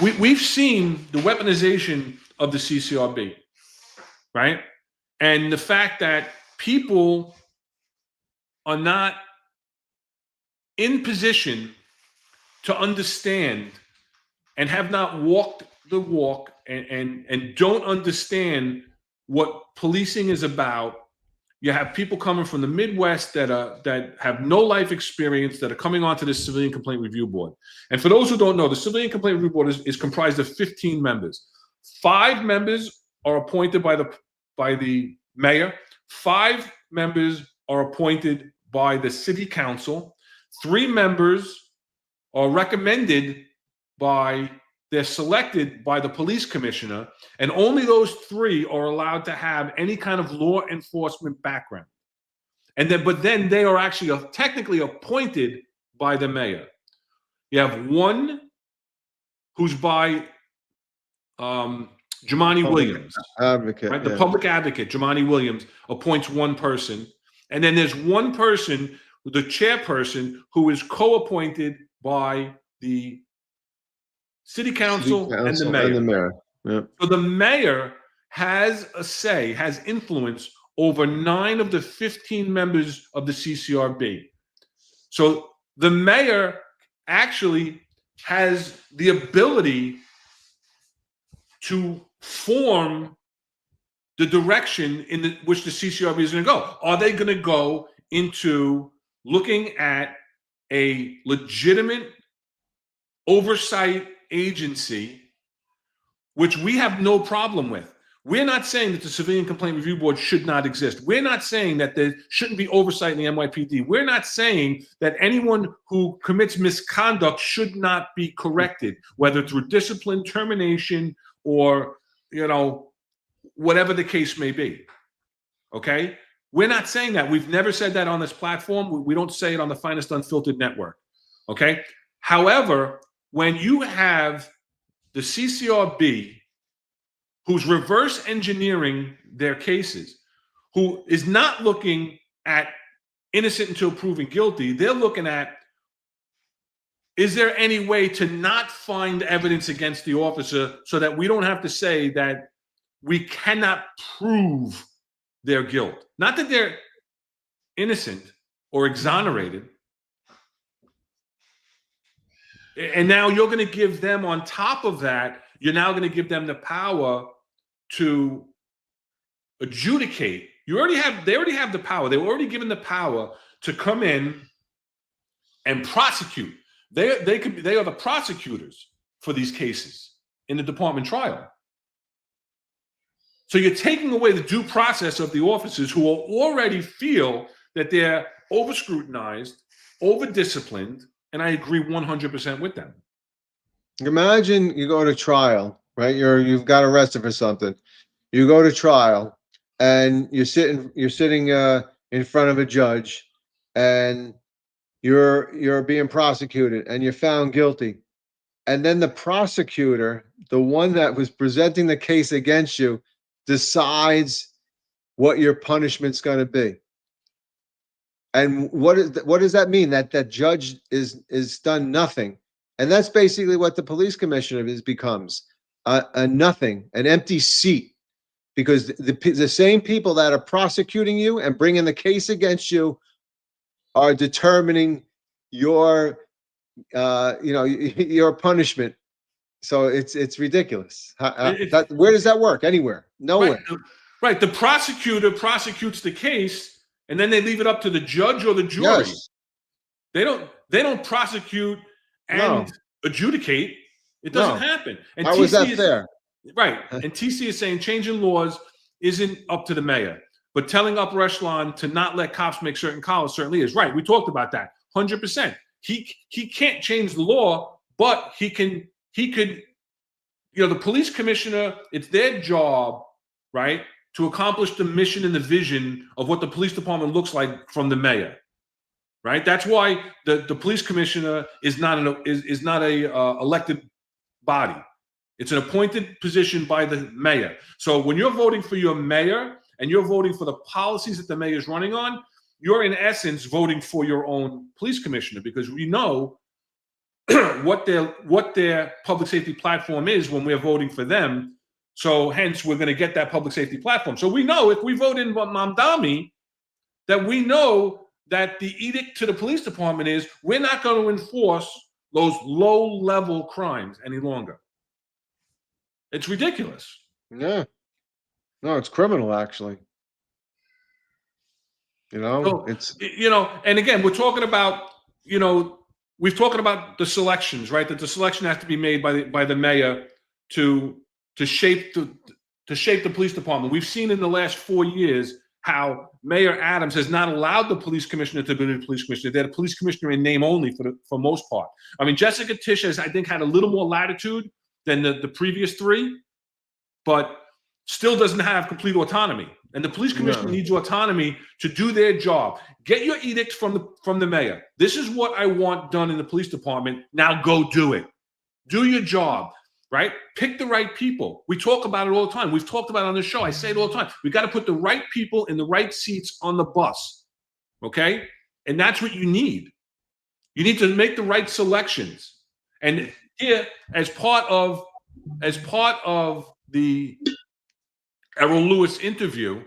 we've seen the weaponization of the CCRB, right? And the fact that people are not in position to understand and have not walked the walk and don't understand what policing is about. You have people coming from the Midwest that have no life experience that are coming onto this Civilian Complaint Review Board. And for those who don't know, the Civilian Complaint Review Board is comprised of 15 members. 5 members are appointed by the mayor. 5 members are appointed by the city council. 3 members are recommended they're selected by the police commissioner, and only those 3 are allowed to have any kind of law enforcement background. But then they are actually technically appointed by the mayor. You have one who's by Jumaane Williams,
advocate,
right? The
yeah.
public advocate, Jumaane Williams, appoints one person. And then there's one person, the chairperson, who is co-appointed by the city council and the mayor.
Yeah.
So the mayor has a say, has influence over 9 of the 15 members of the CCRB. So the mayor actually has the ability to form the direction in which the CCRB is going to go. Are they going to go into looking at a legitimate oversight agency, which we have no problem with? We're not saying that the Civilian Complaint Review Board should not exist. We're not saying that there shouldn't be oversight in the NYPD. We're not saying that anyone who commits misconduct should not be corrected, whether through discipline, termination, or, whatever the case may be. Okay? We're not saying that. We've never said that on this platform. We don't say it on the Finest Unfiltered network. Okay? However, when you have the CCRB, who's reverse engineering their cases, who is not looking at innocent until proven guilty, they're looking at, is there any way to not find evidence against the officer so that we don't have to say that we cannot prove their guilt? Not that they're innocent or exonerated. And now you're going to give them, on top of that, you're now going to give them the power to adjudicate. They already have the power. They were already given the power to come in and prosecute. They are the prosecutors for these cases in the department trial. So you're taking away the due process of the officers who already feel that they're over-scrutinized, over-disciplined, and I agree 100% with them.
Imagine you go to trial, right? You've got arrested for something. You go to trial, and you're sitting in front of a judge, and you're being prosecuted, and you're found guilty. And then the prosecutor, the one that was presenting the case against you, decides what your punishment's going to be. And what does that mean? That judge is done nothing. And that's basically what the police commissioner becomes, a nothing, an empty seat, because the same people that are prosecuting you and bringing the case against you are determining your punishment. So it's ridiculous. Where does that work? Anywhere? Nowhere.
Right. The prosecutor prosecutes the case, and then they leave it up to the judge or the jury.
Yes.
They don't prosecute and adjudicate. It doesn't happen. And
how is that fair?
Right. And TC is saying changing laws isn't up to the mayor, but telling upper echelon to not let cops make certain calls certainly is. Right. We talked about that 100%. He can't change the law, but he could, the police commissioner, it's their job, right, to accomplish the mission and the vision of what the police department looks like from the mayor. Right. That's why the police commissioner is not a elected body. It's an appointed position by the mayor. So when you're voting for your mayor and you're voting for the policies that the mayor is running on, you're in essence voting for your own police commissioner, because we know what their public safety platform is when we're voting for them. So hence we're going to get that public safety platform. So we know if we vote in Mamdani, that we know that the edict to the police department is we're not going to enforce those low-level crimes any longer. It's ridiculous.
Yeah. No, it's criminal, actually.
So, and again, we're talking about, we've talked about the selections, right? That the selection has to be made by the mayor to shape the police department. We've seen in the last 4 years how Mayor Adams has not allowed the police commissioner to be the police commissioner. They're the police commissioner in name only for most part. I mean, Jessica Tisch has, I think, had a little more latitude than the previous three, but still doesn't have complete autonomy. And the police commissioner needs autonomy to do their job. Get your edict from the mayor. This is what I want done in the police department. Now go do it. Do your job, right? Pick the right people. We talk about it all the time. We've talked about it on the show. I say it all the time. We got to put the right people in the right seats on the bus, okay? And that's what you need. You need to make the right selections. And here, as part of the Errol Lewis interview,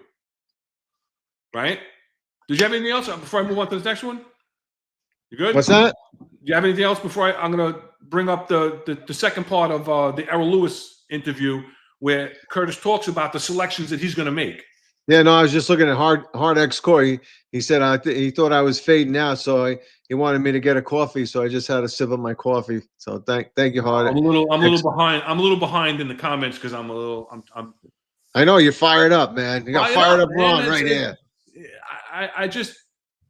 right? Did you have anything else before I move on to the next one? You good?
What's that?
Do you have anything else before I'm going to bring up the second part of the Errol Lewis interview where Curtis talks about the selections that he's going to make?
Yeah, no, I was just looking at Hard X Corey. He said he thought I was fading out, so he wanted me to get a coffee, so I just had to sip up my coffee. So thank you, Hard.
I'm a little behind. I'm a little behind in the comments because I'm
I know you're fired up, man. You got fired up Ron right here.
I just,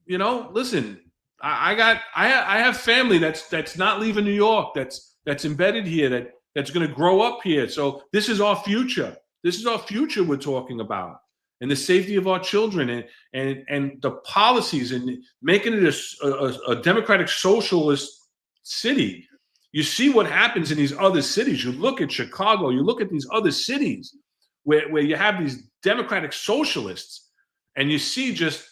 listen. I have family that's not leaving New York. That's embedded here. That's going to grow up here. So this is our future. This is our future we're talking about, and the safety of our children, and the policies, and making it a democratic socialist city. You see what happens in these other cities. You look at Chicago. You look at these other cities where you have these democratic socialists, and you see just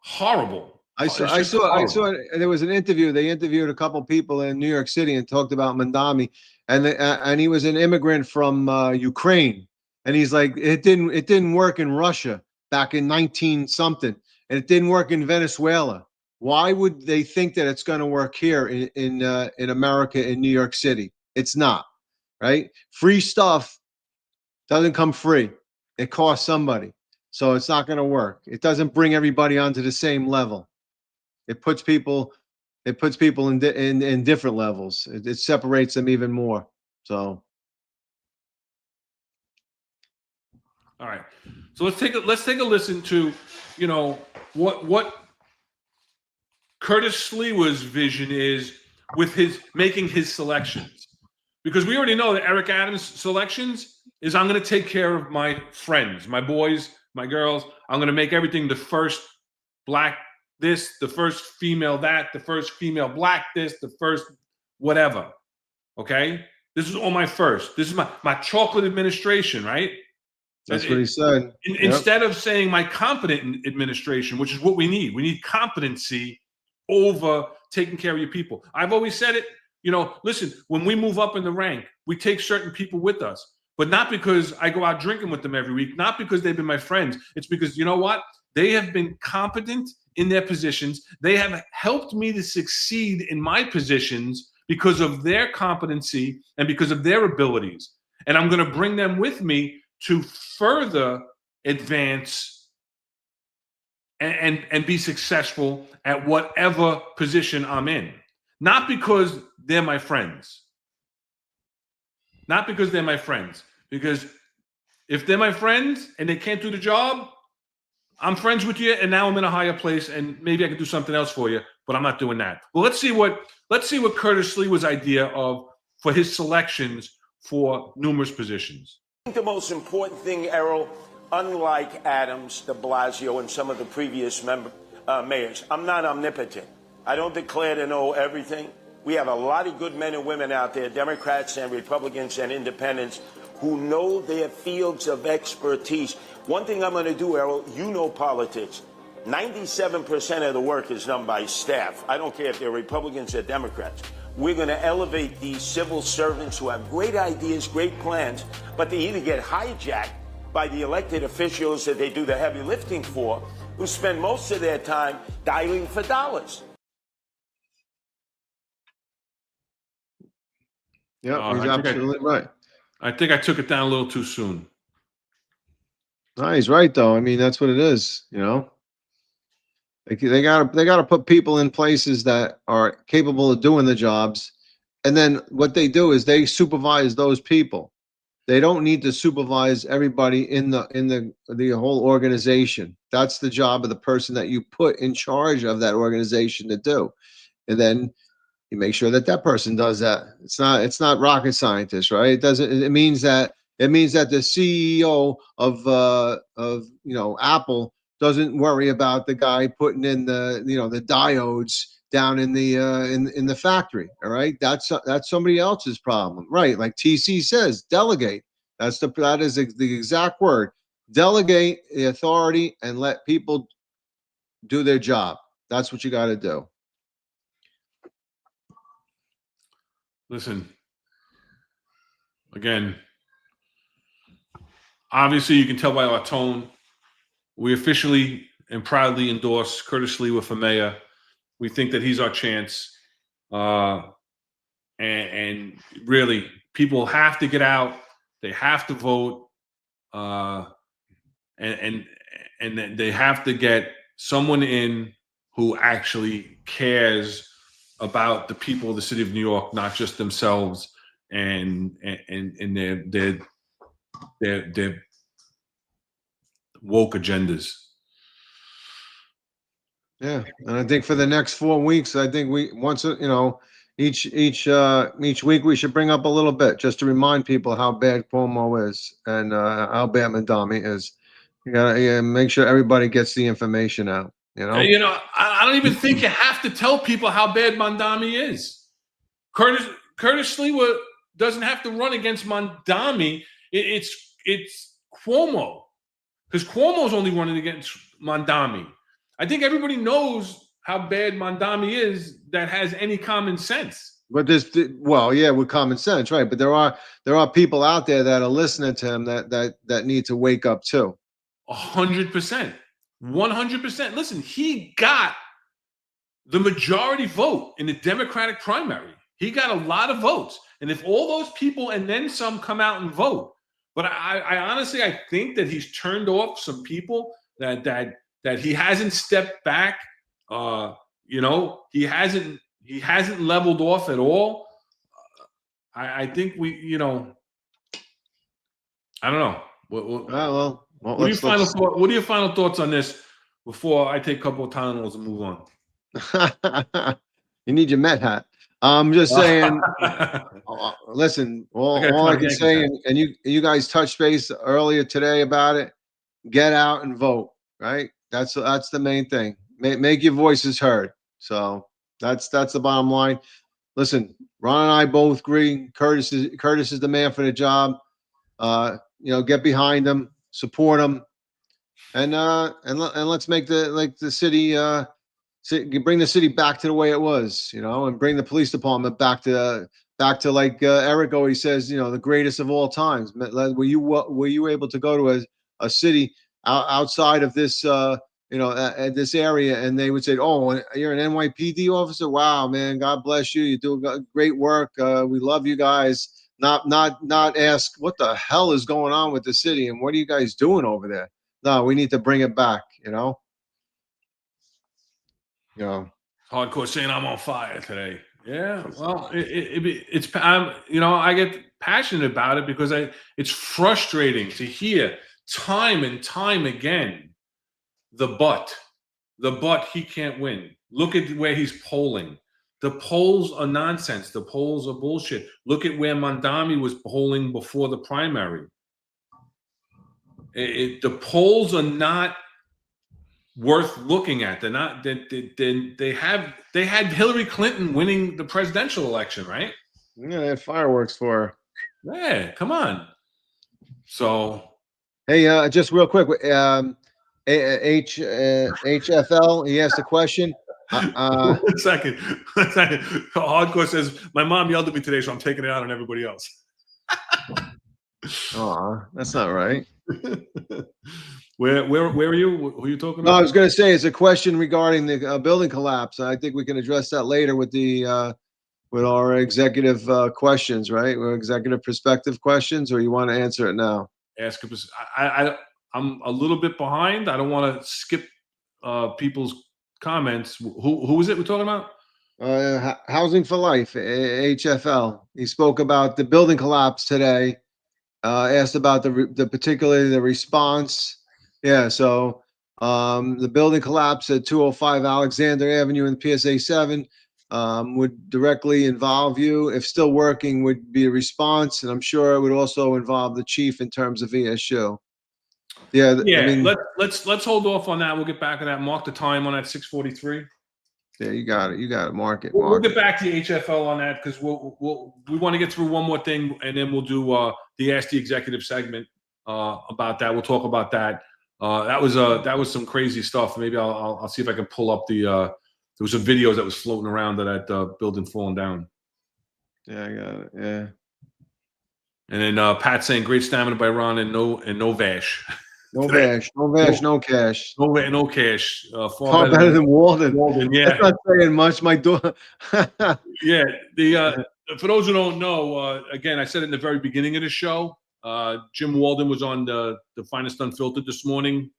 horrible.
I saw. There was an interview. They interviewed a couple people in New York City and talked about Mandami, and he was an immigrant from Ukraine, and he's like, it didn't work in Russia back in 19 something, and it didn't work in Venezuela. Why would they think that it's going to work here in America, in New York City? It's not, right? Free stuff doesn't come free. It costs somebody. So it's not going to work. It doesn't bring everybody onto the same level. It puts people in different levels. It separates them even more. So.
All right. So let's take a listen to, what Curtis Sliwa's vision is with making his selections. Because we already know that Eric Adams' selections is, I'm going to take care of my friends, my boys, my girls. I'm going to make everything the first black this, the first female that, the first female black this, the first whatever. Okay? This is all my first. This is my chocolate administration, right?
That's what he said.
Instead of saying my competent administration, which is what we need. We need competency over taking care of your people. I've always said it, listen, when we move up in the rank, we take certain people with us. But not because I go out drinking with them every week, not because they've been my friends. It's because, you know what? They have been competent in their positions. They have helped me to succeed in my positions because of their competency and because of their abilities. And I'm going to bring them with me to further advance and be successful at whatever position I'm in. Not because they're my friends. Not because they're my friends. Because if they're my friends and they can't do the job, I'm friends with you, and now I'm in a higher place, and maybe I can do something else for you, but I'm not doing that. Well, let's see what Curtis Sliwa's idea for his selections for numerous positions.
I think the most important thing, Errol, unlike Adams, de Blasio, and some of the previous mayors, I'm not omnipotent. I don't declare to know everything. We have a lot of good men and women out there, Democrats and Republicans and independents, who know their fields of expertise. One thing I'm going to do, Errol, politics. 97% of the work is done by staff. I don't care if they're Republicans or Democrats. We're going to elevate these civil servants who have great ideas, great plans, but they either get hijacked by the elected officials that they do the heavy lifting for, who spend most of their time dialing for dollars.
Yeah, he's absolutely right.
I think I took it down a little too soon.
No, he's right though. I mean, that's what it is. They gotta put people in places that are capable of doing the jobs, and then what they do is they supervise those people. They don't need to supervise everybody in the whole organization. That's the job of the person that you put in charge of that organization to do. And then you make sure that that person does that. It's not rocket scientist, right? It means that the CEO of Apple doesn't worry about the guy putting in the diodes down in the factory. All right, that's somebody else's problem, right? Like TC says, delegate. That is the exact word. Delegate the authority and let people do their job. That's what you got to do.
Listen, again, obviously you can tell by our tone, we officially and proudly endorse Curtis Sliwa for mayor. We think that he's our chance. And really, people have to get out. They have to vote. And they have to get someone in who actually cares about the people of the city of New York, not just themselves and their woke agendas.
Yeah, and I think for the next 4 weeks, I think each week we should bring up a little bit just to remind people how bad Cuomo is and how bad Mandami is. You gotta make sure everybody gets the information out.
I don't even think you have to tell people how bad Mandami is. Curtis Sliwa doesn't have to run against Mandami. It's Cuomo, because Cuomo's only running against Mandami. I think everybody knows how bad Mandami is that has any common sense.
But with common sense, right? But there are people out there that are listening to him that need to wake up too.
100%. 100%. Listen, he got the majority vote in the Democratic primary. He got a lot of votes. And if all those people and then some come out and vote, but I honestly, I think that he's turned off some people that he hasn't stepped back. He hasn't leveled off at all. I think I don't know. What are your final thoughts on this before I take a couple of Tylenols and move on?
You need your Met hat. I'm just saying. Listen, all I can say, and you guys touched base earlier today about it. Get out and vote. Right. That's the main thing. Make your voices heard. So that's the bottom line. Listen, Ron and I both agree. Curtis is the man for the job. Get behind him. Support them, and let's make the city bring the city back to the way it was, and bring the police department back to like Eric always says, the greatest of all times. Were you able to go to a city outside of this at this area, and they would say, "Oh, you're an NYPD officer? Wow, man, God bless you. You do great work. We love you guys." Not ask what the hell is going on with the city and what are you guys doing over there? No, we need to bring it back.
Hardcore saying I'm on fire today. Yeah, well, I get passionate about it because it's frustrating to hear time and time again the but he can't win. Look at where he's polling. The polls are nonsense. The polls are bullshit. Look at where Mandami was polling before the primary. The polls are not worth looking at. They're not. They had Hillary Clinton winning the presidential election, right?
Yeah, they had fireworks for her.
Yeah, come on. So,
hey, just real quick, HFL. He asked a question.
1 second. Hardcore says, my mom yelled at me today, so I'm taking it out on everybody else.
That's not right.
Where are you? Who are you talking about?
No, I was going to say it's a question regarding the building collapse. I think we can address that later with with our executive questions, right? Or executive perspective questions, or you want to answer it now?
Ask us. I'm a little bit behind. I don't want to skip people's comments. Who is it we're talking about?
Housing for Life, HFL. He spoke about the building collapse today asked about the particularly the response. Yeah, so the building collapse at 205 Alexander Avenue in PSA 7 would directly involve you. If still working, would be a response, and I'm sure it would also involve the chief in terms of ESU. Yeah,
Yeah,
I mean,
let's hold off on that. We'll get back to that. Mark the time on that 6:43.
yeah, you got it. You got it. Mark it.
We'll get back to the HFL on that because we want to get through one more thing, and then we'll do the Ask the Executive segment about that. We'll talk about that. That was some crazy stuff. Maybe I'll see if I can pull up the there was some videos that was floating around of that building falling down.
Yeah, I got it. Yeah.
And then Pat saying great stamina by Ron and no vash.
No vash, no vash, no cash.
No cash.
Far better than Walden.
Yeah.
That's not saying much. My daughter.
Yeah. For those who don't know, again, I said it in the very beginning of the show. Jim Walden was on the Finest Unfiltered this morning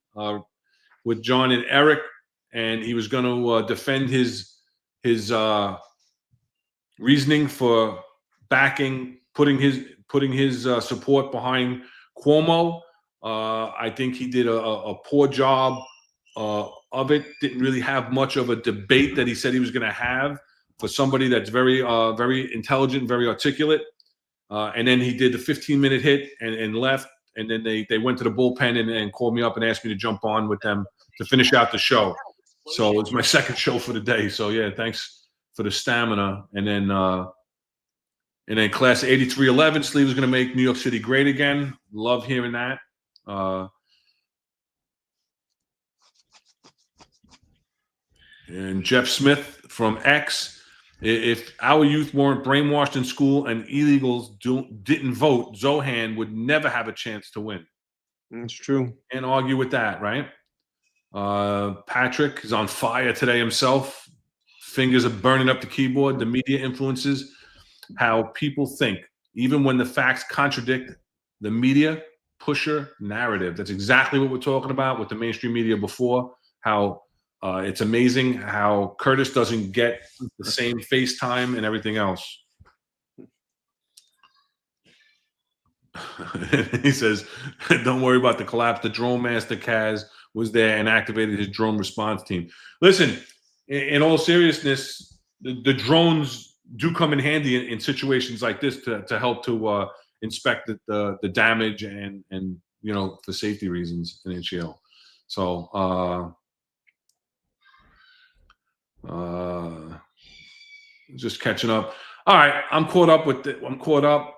with John and Eric, and he was going to defend his reasoning for putting his support behind Cuomo. I think he did a poor job of it. Didn't really have much of a debate that he said he was going to have for somebody that's very intelligent, very articulate. And then he did the 15-minute hit and left. And then they went to the bullpen and called me up and asked me to jump on with them to finish out the show. So it's my second show for the day. So yeah, thanks for the stamina. And then class 8311, Sliwa was going to make New York City great again. Love hearing that. And Jeff Smith from X, if our youth weren't brainwashed in school and illegals didn't vote, Zohan would never have a chance to win.
That's true.
Can't argue with that, right? Patrick is on fire today himself. Fingers are burning up the keyboard. The media influences how people think, even when the facts contradict the media pusher narrative. That's exactly what we're talking about with the mainstream media before, how it's amazing how Curtis doesn't get the same FaceTime and everything else. He says, don't worry about the collapse. The drone master Kaz was there and activated his drone response team. Listen, in all seriousness, the drones do come in handy in situations like this to help to inspect the damage and for safety reasons in HL. So just catching up. All right, I'm caught up with it. I'm caught up.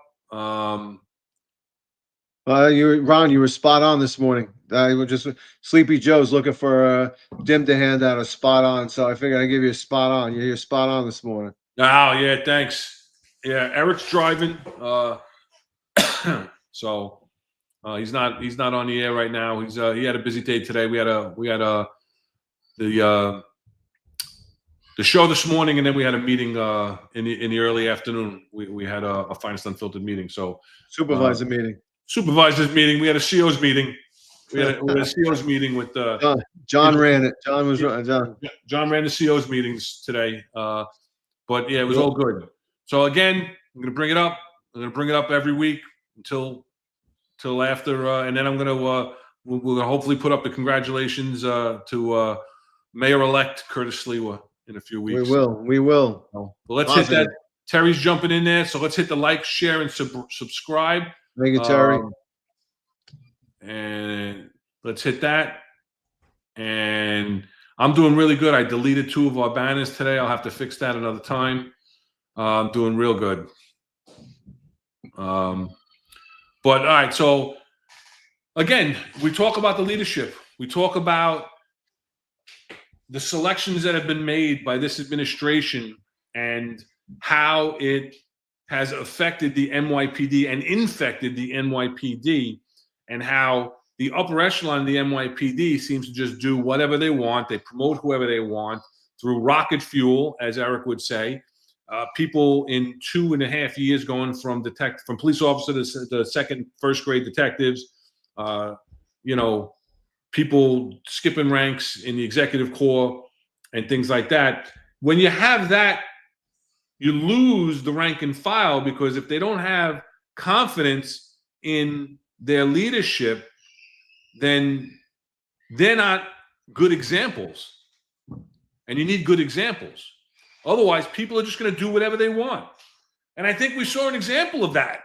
Ron, you were spot on this morning. I was just Sleepy Joe's looking for Dim to hand out a spot on, so I figured I'd give you a spot on. You're spot on this morning.
Oh yeah, thanks. Yeah, Eric's driving, so he's not on the air right now. He had a busy day today. We had the show this morning, and then we had a meeting in the early afternoon. We had a Finest Unfiltered meeting. So
supervisors
meeting. We had a CO's meeting. We had a CO's meeting with
John ran it. John was John.
John ran the CO's meetings today. But yeah, it was all good. So again, I'm going to bring it up. I'm going to bring it up every week until after, and then I'm going to we'll hopefully put up the congratulations to Mayor-elect Curtis Sliwa in a few weeks.
We will.
Well, let's hit that. Terry's jumping in there, so let's hit the like, share, and subscribe.
Thank you, Terry.
And let's hit that. And I'm doing really good. I deleted 2 of our banners today. I'll have to fix that another time. I'm doing real good. But all right, so again, we talk about the leadership. We talk about the selections that have been made by this administration and how it has affected the NYPD and infected the NYPD, and how the upper echelon of the NYPD seems to just do whatever they want. They promote whoever they want through rocket fuel, as Eric would say. People in 2.5 years going from police officer to second, first grade detectives, people skipping ranks in the executive corps and things like that. When you have that, you lose the rank and file, because if they don't have confidence in their leadership, then they're not good examples. And you need good examples. Otherwise, people are just going to do whatever they want. And I think we saw an example of that.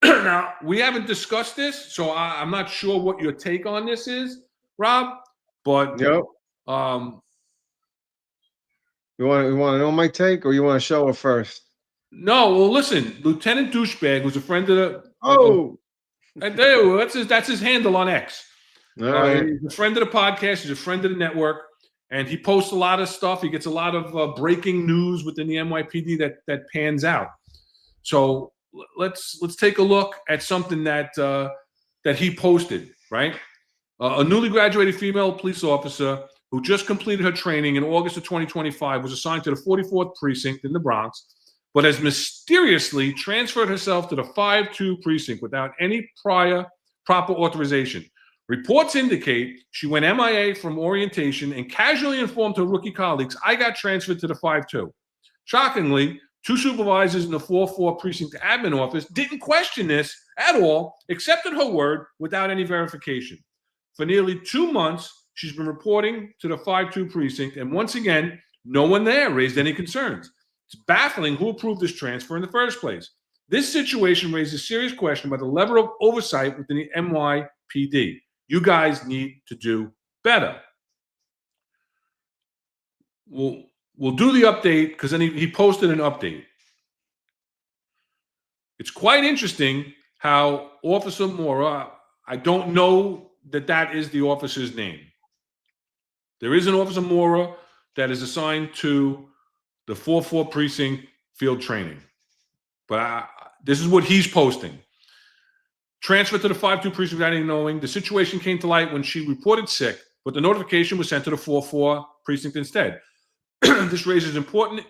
Now, we haven't discussed this, so I'm not sure what your take on this is, Rob. But
Yep. You want to know my take, or you want to show it first?
No, well, listen, Lieutenant Douchebag, who's a friend of the that's his handle on X.
All right.
He's a friend of the podcast. He's a friend of the network, and he posts a lot of stuff. He gets a lot of breaking news within the NYPD that pans out. So let's take a look at something that he posted. Right, a newly graduated female police officer who just completed her training in August of 2025 was assigned to the 44th precinct in the Bronx, but has mysteriously transferred herself to the 5-2 precinct without any prior proper authorization. Reports indicate she went MIA from orientation and casually informed her rookie colleagues, "I got transferred to the 5-2. Shockingly, 2 supervisors in the 4-4 precinct admin office didn't question this at all, accepted her word without any verification. For nearly 2 months, she's been reporting to the 5-2 precinct, and once again, no one there raised any concerns. It's baffling who approved this transfer in the first place. This situation raises a serious question about the level of oversight within the NYPD. You guys need to do better." We'll do the update because then he posted an update. It's quite interesting how Officer Mora, I don't know that is the officer's name. There is an Officer Mora that is assigned to the 4-4 precinct field training. But this is what he's posting. Transferred to the 5-2 precinct without any knowing. The situation came to light when she reported sick, but the notification was sent to the 4-4 precinct instead. This raises important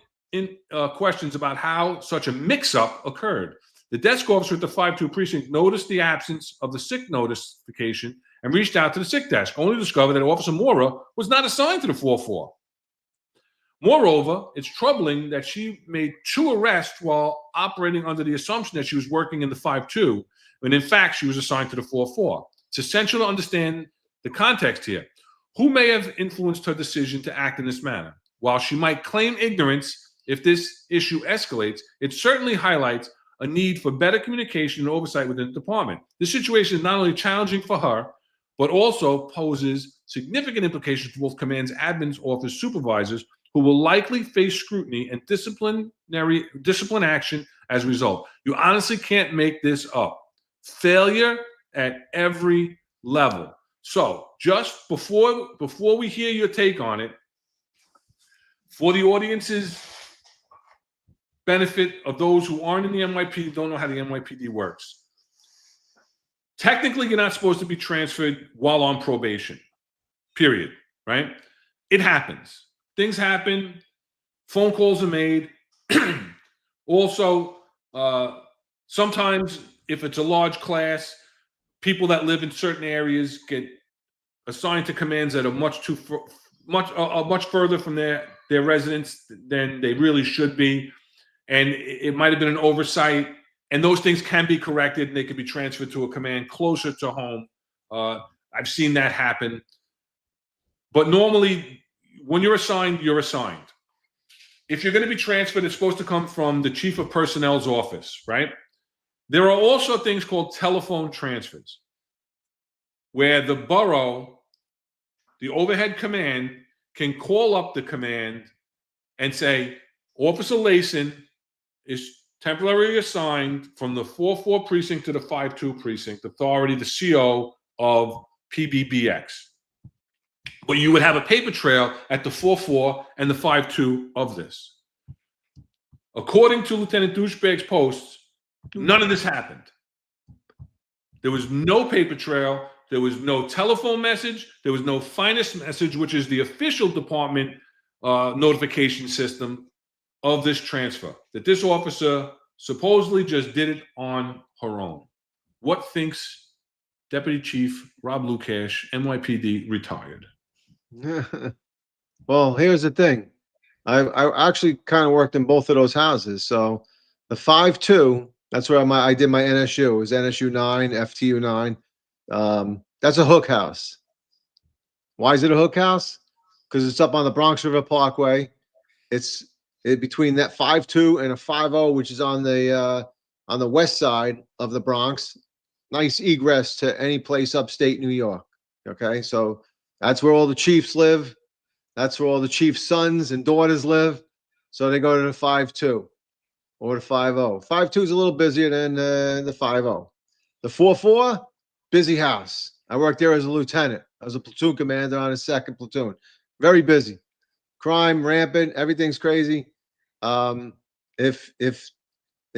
questions about how such a mix-up occurred. The desk officer at the 5-2 precinct noticed the absence of the sick notification and reached out to the sick desk, only to discover that Officer Mora was not assigned to the 4-4. Moreover, it's troubling that she made 2 arrests while operating under the assumption that she was working in the 5-2, when in fact she was assigned to the 4-4. It's essential to understand the context here. Who may have influenced her decision to act in this manner? While she might claim ignorance if this issue escalates, it certainly highlights a need for better communication and oversight within the department. This situation is not only challenging for her, but also poses significant implications for both command's admin's office supervisors, who will likely face scrutiny and discipline action as a result. You honestly can't make this up. Failure at every level. So just before we hear your take on it, for the audience's benefit of those who aren't in the NYPD, don't know how the NYPD works. Technically, you're not supposed to be transferred while on probation, period, right? It happens. Things happen. Phone calls are made. Also, sometimes if it's a large class, people that live in certain areas get assigned to commands that are much further from their residence than they really should be. And it might have been an oversight, and those things can be corrected and they can be transferred to a command closer to home. I've seen that happen. But normally, when you're assigned, you're assigned. If you're going to be transferred, it's supposed to come from the chief of personnel's office, right? There are also things called telephone transfers, where the borough, the overhead command, can call up the command and say, Officer Layson is temporarily assigned from the 4-4 precinct to the 5-2 precinct, authority, the CO of PBBX. But you would have a paper trail at the 4-4 and the 5-2 of this. According to Lieutenant Douchebag's posts, none of this happened. There was no paper trail. There was no telephone message. There was no finest message, which is the official department notification system of this transfer, that this officer supposedly just did it on her own. What thinks Deputy Chief Rob Lukash, NYPD, retired?
Well, here's the thing. I actually kind of worked in both of those houses. So the 5-2 That's where I did my NSU. It was NSU 9, FTU 9. That's a hook house. Why is it a hook house? Because it's up on the Bronx River Parkway. It's between that 5-2 and a 5-0, which is on the west side of the Bronx. Nice egress to any place upstate New York. Okay, so that's where all the chiefs live. That's where all the chiefs' sons and daughters live. So they go to the 5-2 or the 5-0. 5-2 is a little busier than the 5-0. The 4-4, busy house. I worked there as a lieutenant. I was a platoon commander on a second platoon. Very busy. Crime rampant. Everything's crazy. If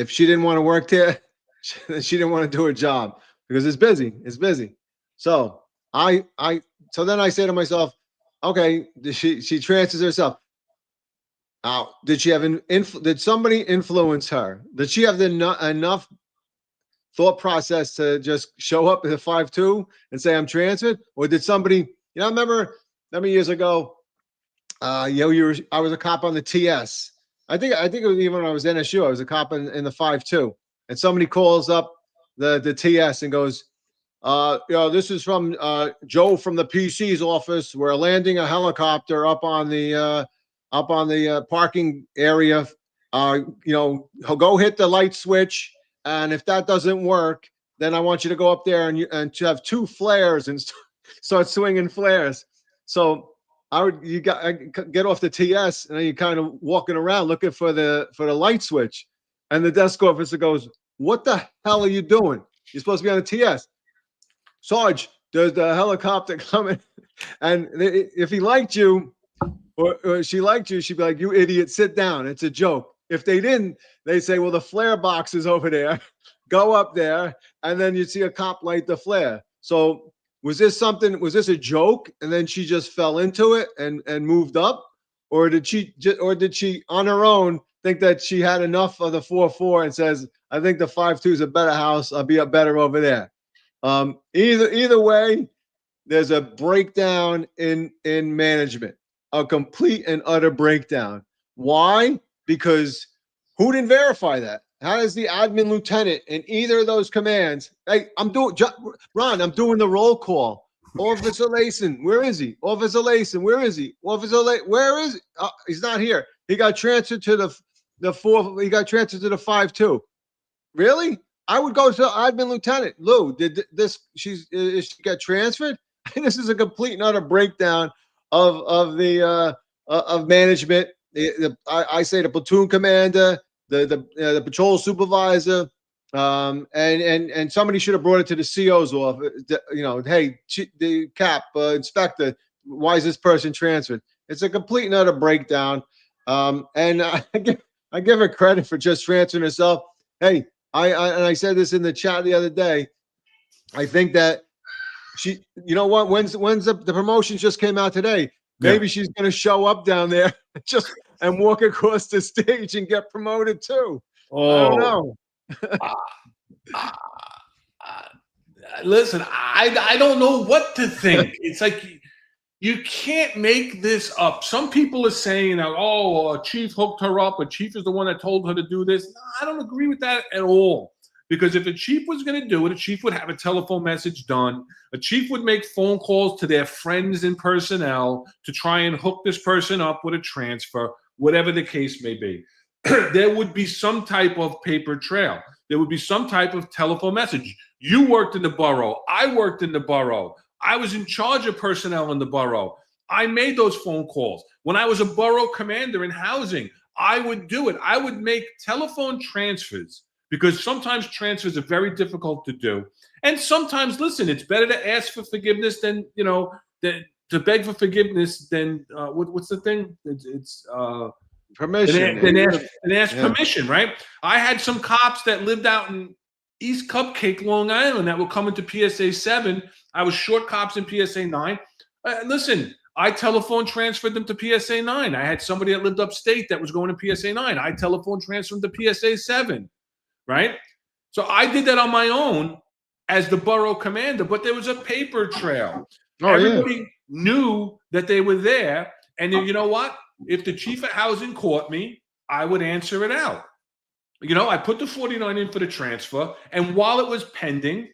she didn't want to work there, she didn't want to do her job because it's busy. It's busy. So so then I say to myself, okay, she transfers herself. Did she have did somebody influence her? Did she have enough thought process to just show up at the 5-2 and say I'm transferred? Or did somebody, I remember years ago, I was a cop on the TS. I think it was even when I was NSU, I was a cop in the 5-2. And somebody calls up the TS and goes, this is from Joe from the PC's office. We're landing a helicopter up on the parking area. Go hit the light switch, and if that doesn't work, then I want you to go up there and to have 2 flares and start swinging flares. So I get off the TS, and then you're kind of walking around looking for the light switch, and the desk officer goes, "What the hell are you doing? You're supposed to be on the TS." "Sarge, there's the helicopter coming." And if he liked you or she liked you, she'd be like, "You idiot, sit down. It's a joke." If they didn't, they say, "Well, the flare box is over there. Go up there." And then you'd see a cop light the flare. So was this a joke? And then she just fell into it and moved up? Or did she on her own think that she had enough of the 4-4 and says, "I think the 5-2 is a better house. I'll be up better over there"? Either way, there's a breakdown in management, a complete and utter breakdown. Why? Because who didn't verify that? How does the admin lieutenant in either of those commands? Hey, I'm doing the roll call. Officer Layson, where is he? Officer Layson, where is he? Officer Layson, where is he? He's not here. He got transferred to the 4. He got transferred to the 5-2. Really? I would go to admin lieutenant. Lou, did she got transferred? This is a complete and utter breakdown of management. I say the platoon commander, the patrol supervisor, and somebody should have brought it to the CO's office. Hey, the cap inspector, why is this person transferred? It's a complete and utter breakdown. And I give her credit for just transferring herself. Hey, I said this in the chat the other day. I think that she, when's the promotions just came out today. Maybe she's going to show up down there and walk across the stage and get promoted too. I don't know.
Listen, I don't know what to think. It's like you can't make this up. Some people are saying, "Oh, a chief hooked her up. A chief is the one that told her to do this." No, I don't agree with that at all. Because if a chief was going to do it, a chief would have a telephone message done. A chief would make phone calls to their friends and personnel to try and hook this person up with a transfer, whatever the case may be. There would be some type of paper trail. There would be some type of telephone message. You worked in the borough. I worked in the borough. I was in charge of personnel in the borough. I made those phone calls. When I was a borough commander in housing, I would do it. I would make telephone transfers. Because sometimes transfers are very difficult to do. And sometimes, listen, it's better to ask for forgiveness than, to beg for forgiveness than, what's the thing? It's
permission.
Than ask permission, right? I had some cops that lived out in East Cupcake, Long Island that were coming to PSA 7. I was short cops in PSA 9. Listen, I telephone transferred them to PSA 9. I had somebody that lived upstate that was going to PSA 9. I telephone transferred them to PSA 7. Right? So I did that on my own as the borough commander, but there was a paper trail. Everybody knew that they were there. And then, you know what? If the chief of housing caught me, I would answer it out. I put the 49 in for the transfer, and while it was pending,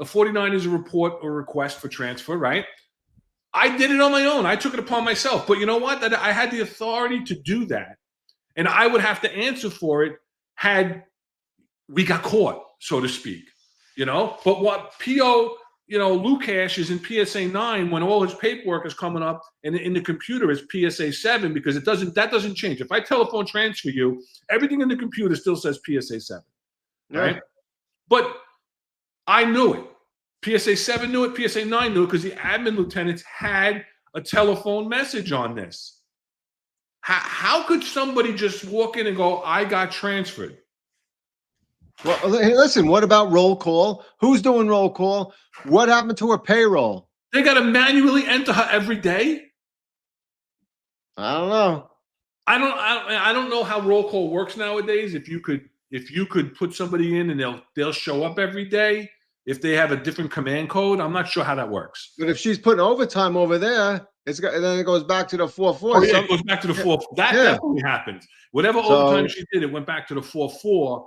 a 49 is a report or request for transfer, right? I did it on my own. I took it upon myself. But you know what? That I had the authority to do that, and I would have to answer for it had we got caught, so to speak. But what PO, Lukash is in PSA 9 when all his paperwork is coming up, and in the computer is PSA 7 because that doesn't change. If I telephone transfer you, everything in the computer still says PSA 7, right?
Yeah.
But I knew it. PSA 7 knew it. PSA 9 knew it because the admin lieutenants had a telephone message on this. How could somebody just walk in and go, I got transferred?
Well, hey, listen, what about roll call? Who's doing roll call? What happened to her payroll?
They got to manually enter her every day?
I don't know.
I don't know how roll call works nowadays. If you could put somebody in and they'll show up every day. If they have a different command code, I'm not sure how that works.
But if she's putting overtime over there, then it goes back to the 4-4.
Oh, yeah, it goes back to the 4. That definitely happens. Whatever overtime she did, it went back to the 4-4.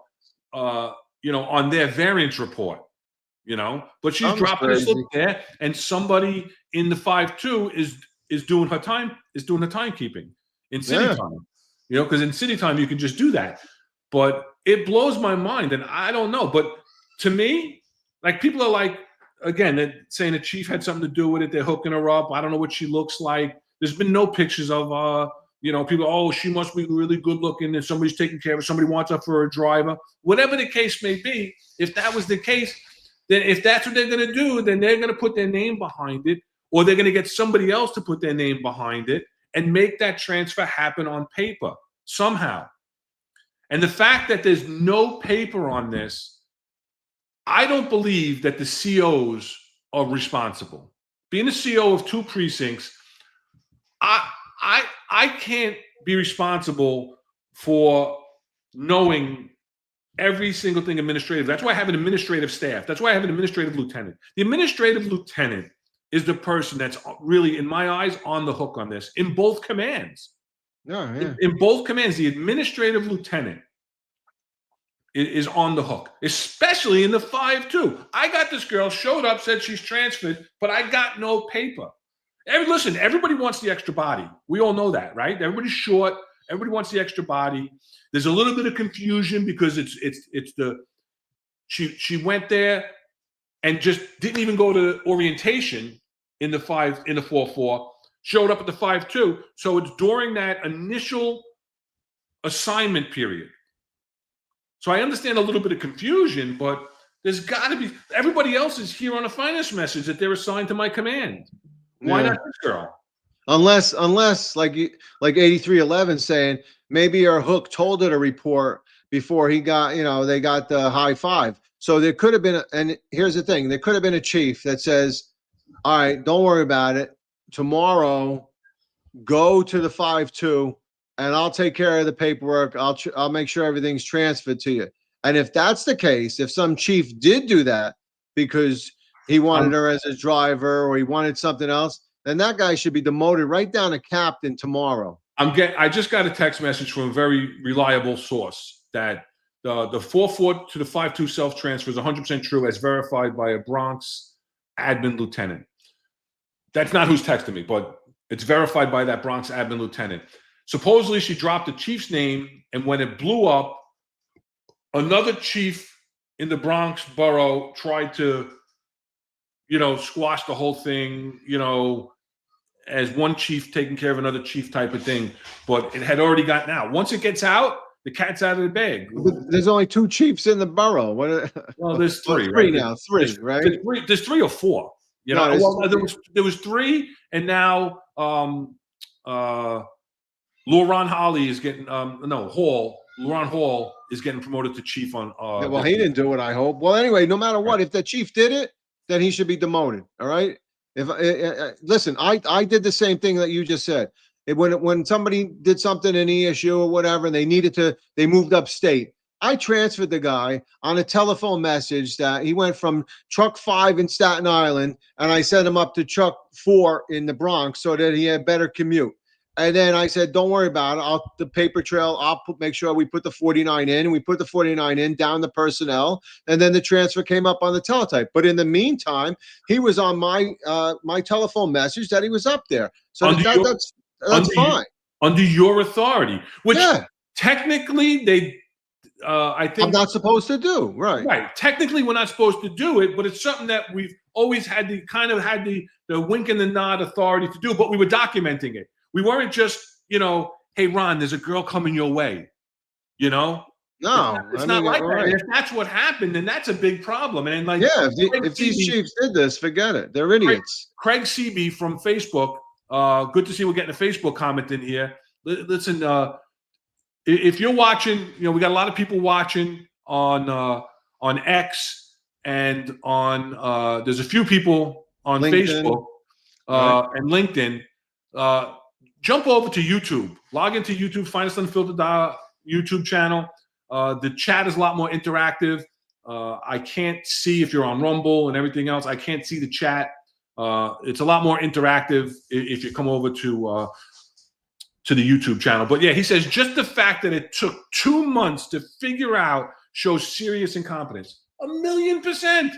On their variance report. But she's dropping a slip there, and somebody in the 5-2 is doing her timekeeping in city time. Because in city time you can just do that. But it blows my mind, and I don't know. But to me, like, people are like, again, they're saying the chief had something to do with it. They're hooking her up. I don't know what she looks like. There's been no pictures of people, she must be really good looking and somebody's taking care of her. Somebody wants her for a driver. Whatever the case may be, if that was the case, then if that's what they're going to do, then they're going to put their name behind it, or they're going to get somebody else to put their name behind it and make that transfer happen on paper somehow. And the fact that there's no paper on this, I don't believe that the COs are responsible. Being a CO of 2 precincts, I can't be responsible for knowing every single thing administrative. That's why I have an administrative staff. That's why I have an administrative lieutenant. The administrative lieutenant is the person that's really, in my eyes, on the hook on this in both commands.
Yeah.
In both commands, the administrative lieutenant is on the hook, especially in the 5-2. I got this girl, showed up, said she's transferred, but I got no paper. Listen, everybody wants the extra body. We all know that, right? Everybody's short. Everybody wants the extra body. There's a little bit of confusion because she went there and just didn't even go to orientation in the 4-4. Showed up at the 5-2. So it's during that initial assignment period. So I understand a little bit of confusion, but there's got to be, everybody else is here on a finance message that they're assigned to my command. Why not this girl?
Unless like 8311 saying maybe our hook told her to report before he got, they got the high 5. So there could have been, and here's the thing, there could have been a chief that says, all right, don't worry about it. Tomorrow, go to the 5-2 and I'll take care of the paperwork. I'll make sure everything's transferred to you. And if that's the case, if some chief did do that because he wanted her as his driver or he wanted something else, then that guy should be demoted right down to captain tomorrow.
I just got a text message from a very reliable source that the 4-4 to the 5-2 self-transfer is 100% true as verified by a Bronx admin lieutenant. That's not who's texting me, but it's verified by that Bronx admin lieutenant. Supposedly she dropped the chief's name, and when it blew up, another chief in the Bronx borough tried to squash the whole thing, as one chief taking care of another chief type of thing. But it had already gotten out. Once it gets out, the cat's out of the bag.
There's only 2 chiefs in the borough.
Well, there's 3,
three
right?
now. Three, right?
There's 3 or 4. There was 3, and now Lauren Holly is getting Lauren Hall is getting promoted to chief on.
Well, he didn't do it, I hope. Well, anyway, no matter what, if the chief did it, then he should be demoted. All right. Listen, I did the same thing that you just said. When somebody did something in ESU or whatever, and they moved upstate. I transferred the guy on a telephone message that he went from truck 5 in Staten Island, and I sent him up to truck 4 in the Bronx so that he had better commute. And then I said, don't worry about it. The paper trail, make sure we put the 49 in, and we put the 49 in down the personnel. And then the transfer came up on the teletype. But in the meantime, he was on my my telephone message that he was up there. So that's fine.
Under your authority, which technically I think
I'm not supposed to do. Right.
Technically, we're not supposed to do it, but it's something that we've always had the wink and the nod authority to do, but we were documenting it. We weren't just, hey, Ron, there's a girl coming your way,
No,
it's not like that. And if that's what happened, then that's a big problem. And
if these chiefs did this, forget it. They're idiots.
Craig Seaby from Facebook. Good to see we're getting a Facebook comment in here. Listen, if you're watching, we got a lot of people watching on X and on there's a few people on
LinkedIn.
Facebook and LinkedIn. Jump over to YouTube. Log into YouTube. Find us on the Filtered YouTube channel. The chat is a lot more interactive. I can't see if you're on Rumble and everything else. I can't see the chat. It's a lot more interactive if you come over to the YouTube channel. But yeah, he says just the fact that it took 2 months to figure out shows serious incompetence. 1,000,000%.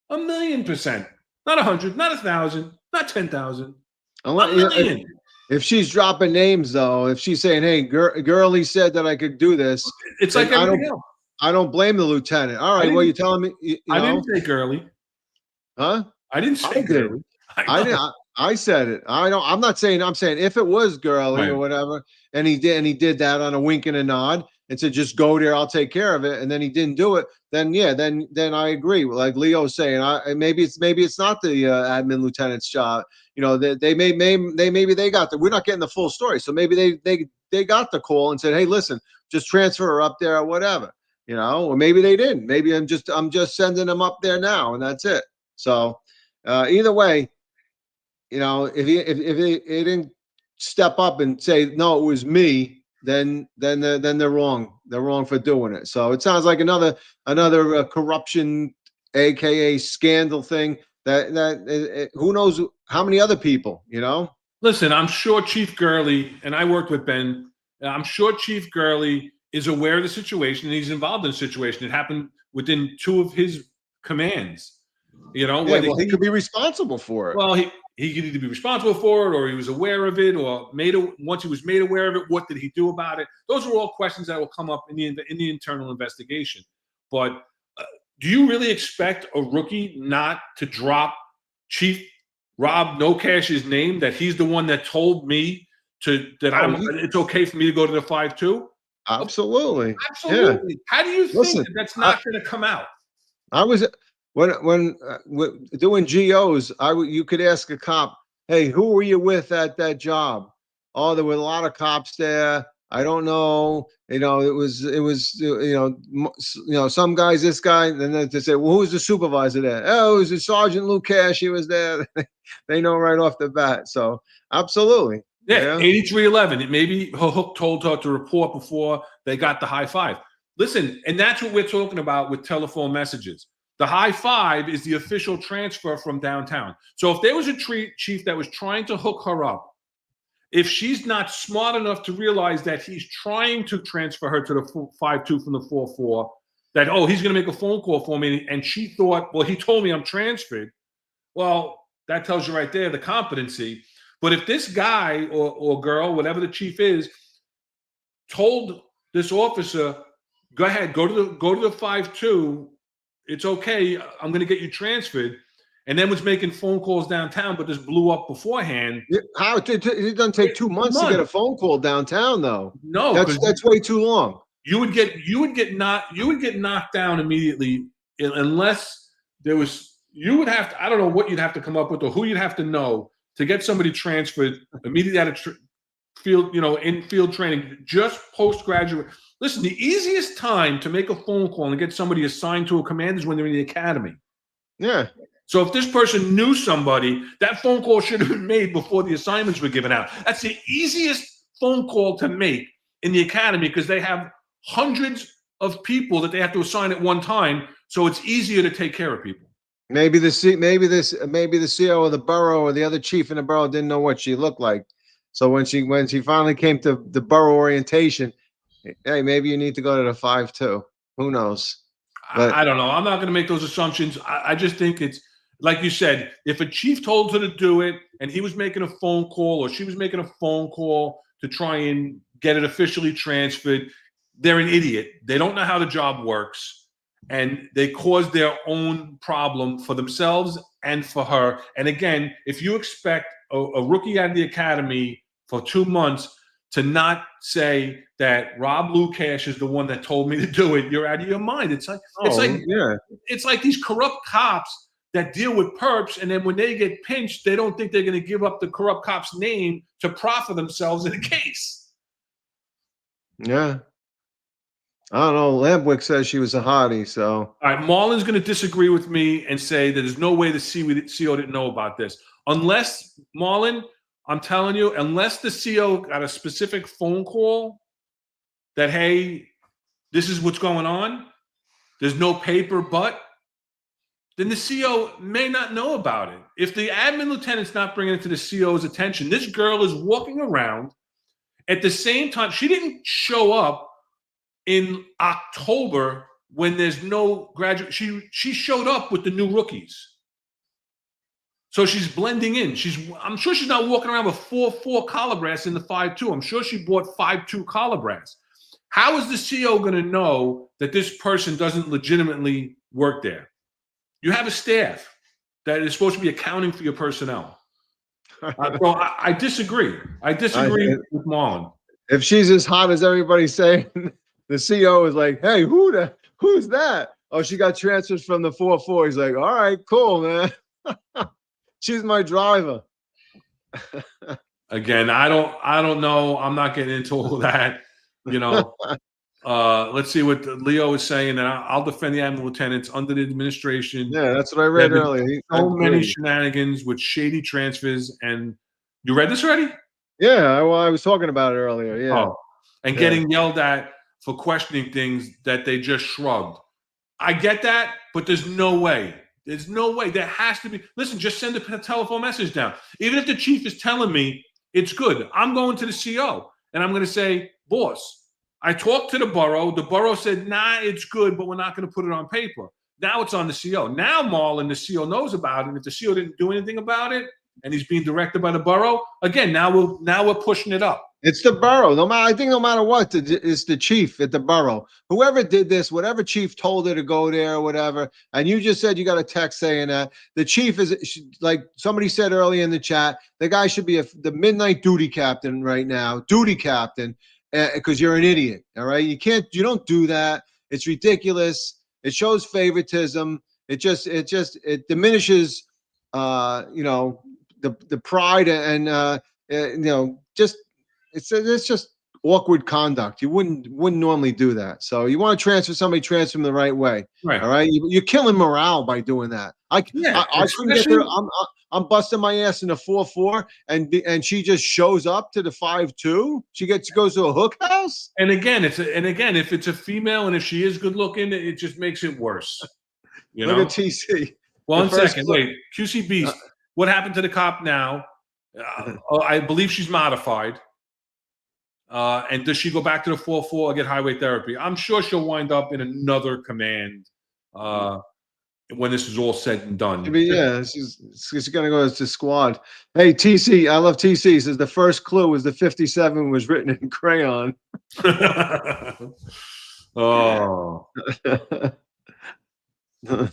1,000,000%. Not 100, not 1,000, not 10,000.
If she's dropping names, though, if she's saying, "Hey, girlie said that I could do this,"
it's like everything else.
I don't blame the lieutenant. All right, well, you're telling me.
I didn't say girlie.
Huh?
I didn't say girlie.
I said it. I'm not saying. I'm saying if it was girlie or whatever, and he did that on a wink and a nod, and said, "Just go there, I'll take care of it," and then he didn't do it. Then I agree. Like Leo's saying, maybe it's not the admin lieutenant's job. Maybe they got we're not getting the full story. So maybe they got the call and said, "Hey, listen, just transfer her up there or whatever." Or maybe they didn't. Maybe I'm just sending them up there now, and that's it. So either way, if he didn't step up and say no, it was me, then they're wrong. They're wrong for doing it. So it sounds like another corruption, aka scandal thing. That who knows how many other people,
Listen, I'm sure Chief Gurley, and I worked with Ben, I'm sure Chief Gurley is aware of the situation and he's involved in the situation. It happened within 2 of his commands. He
could be responsible for it.
Well, he could either be responsible for it or he was aware of it or once he was made aware of it, what did he do about it? Those are all questions that will come up in the internal investigation. But do you really expect a rookie not to drop Chief Rob No Cash's name, that he's the one that told me it's okay for me to go to the 5-2?
Absolutely.
Absolutely.
Yeah.
How do you think that's not going to come out?
I was when doing GOs, you could ask a cop, "Hey, who were you with at that job?" "Oh, there were a lot of cops there. I don't know. It was some guys, this guy." And then they say, "Well, who's the supervisor there?" "Oh, it was a Sergeant Lou Cash. He was there." They know right off the bat. So absolutely.
Yeah, 8311. It maybe Hook told her to report before they got the high five. Listen, and that's what we're talking about with telephone messages. The high five is the official transfer from downtown. So if there was a chief that was trying to hook her up, if she's not smart enough to realize that he's trying to transfer her to the 5-2 from the 4-4, that, he's going to make a phone call for me, and she thought, well, he told me I'm transferred. Well, that tells you right there the competency. But if this guy or girl, whatever the chief is, told this officer, go ahead, go to the 5-2, it's okay, I'm going to get you transferred, and then was making phone calls downtown, but just blew up beforehand.
How it doesn't take 2 months to get a phone call downtown, though.
No,
that's way too long.
You would get knocked down immediately unless there was. You would have to. I don't know what you'd have to come up with or who you'd have to know to get somebody transferred immediately out of field. In field training, just postgraduate. Listen, the easiest time to make a phone call and get somebody assigned to a command is when they're in the academy.
Yeah.
So if this person knew somebody, that phone call should have been made before the assignments were given out. That's the easiest phone call to make in the academy because they have hundreds of people that they have to assign at one time. So it's easier to take care of people.
Maybe the CO of the borough or the other chief in the borough didn't know what she looked like. So when she finally came to the borough orientation, hey, maybe you need to go to the 5-2. Who knows? But
I don't know. I'm not going to make those assumptions. I just think it's like you said. If a chief told her to do it, and he was making a phone call, or she was making a phone call to try and get it officially transferred, they're an idiot. They don't know how the job works, and they cause their own problem for themselves and for her. And again, if you expect a rookie out of the academy for 2 months to not say that Rob Lukash is the one that told me to do it, you're out of your mind. It's like these corrupt cops that deal with perps, and then when they get pinched, they don't think they're going to give up the corrupt cop's name to profit themselves in a case.
yeah, I don't know. Lampwick says she was a hottie, so.
All right, Marlon's going to disagree with me and say that there's no way the CO didn't know about this. Unless, Marlon, I'm telling you, unless the CO got a specific phone call that, hey, this is what's going on, there's no paper but, then the CO may not know about it. If the admin lieutenant's not bringing it to the CO's attention, this girl is walking around at the same time. She didn't show up in October when there's no graduate. She showed up with the new rookies. So she's blending in. I'm sure she's not walking around with 4.4 collar brass in the 5.2. I'm sure she bought 5.2 collar brass. How is the CO going to know that this person doesn't legitimately work there? You have a staff that is supposed to be accounting for your personnel. Well, I disagree. I disagree with Marlon.
If she's as hot as everybody's saying, the CO is like, hey, who's that? Oh, she got transferred from the 4.4. He's like, all right, cool, man. She's my driver.
Again, I don't know. I'm not getting into all that. You know, let's see what Leo is saying. And I'll defend the admin lieutenants under the administration.
Yeah, that's what I read earlier.
So many shenanigans with shady transfers. And you read this already?
Yeah, well, I was talking about it earlier. Yeah.
Oh, and getting yelled at for questioning things that they just shrugged. I get that, but there's no way. There's no way. There has to be. Listen, just send a telephone message down. Even if the chief is telling me it's good, I'm going to the CO and I'm going to say, boss, I talked to the borough. The borough said, nah, it's good, but we're not going to put it on paper. Now it's on the CO. Now Marlon, the CO, knows about it. And if the CO didn't do anything about it and he's being directed by the borough, again, now we're pushing it up.
It's the borough. I think no matter what, it's the chief at the borough. Whoever did this, whatever chief told her to go there or whatever, and you just said you got a text saying that, the chief is, like somebody said earlier in the chat, the guy should be the midnight duty captain right now, duty captain, because you're an idiot, all right? You don't do that. It's ridiculous. It shows favoritism. It diminishes, the pride and, just, it's just awkward conduct. You wouldn't normally do that. So you want to transfer somebody, transfer them the right way.
Right.
All right. You're killing morale by doing that. I couldn't get there. I'm busting my ass in a 4.4 and she just shows up to the 5.2. She goes to a hook house.
And again, if it's a female and if she is good looking, it just makes it worse. You know?
Look at TC.
One second. Wait, QC Beast. What happened to the cop now? I believe she's modified. And does she go back to the 4.4 or get highway therapy? I'm sure she'll wind up in another command when this is all said and done.
Yeah, she's going to go to squad. Hey, TC, I love TC. Says the first clue was the 57 was written in crayon.
Oh. All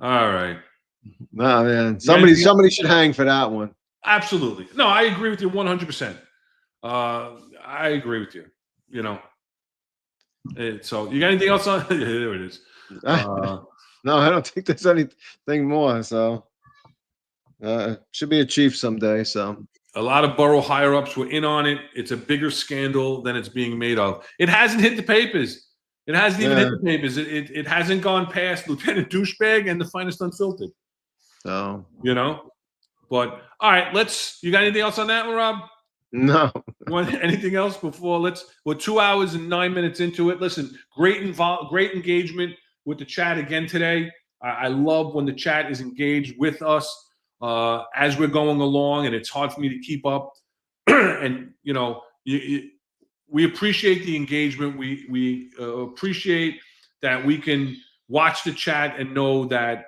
right.
Nah, man. Somebody should hang for that one.
Absolutely. No, I agree with you 100%. I agree with you. You know. So you got anything else on? Yeah, there it is.
No, I don't think there's anything more. So should be a chief someday. So
a lot of borough higher ups were in on it. It's a bigger scandal than it's being made of. It hasn't hit the papers. It hasn't even hit the papers. It hasn't gone past Lieutenant Douchebag and the Finest Unfiltered.
So
you know. But all right, you got anything else on that one, Rob?
No.
Anything else before we're 2 hours and 9 minutes into it. Listen, great engagement with the chat again today. I love when the chat is engaged with us as we're going along, and it's hard for me to keep up and we appreciate the engagement. We appreciate that we can watch the chat and know that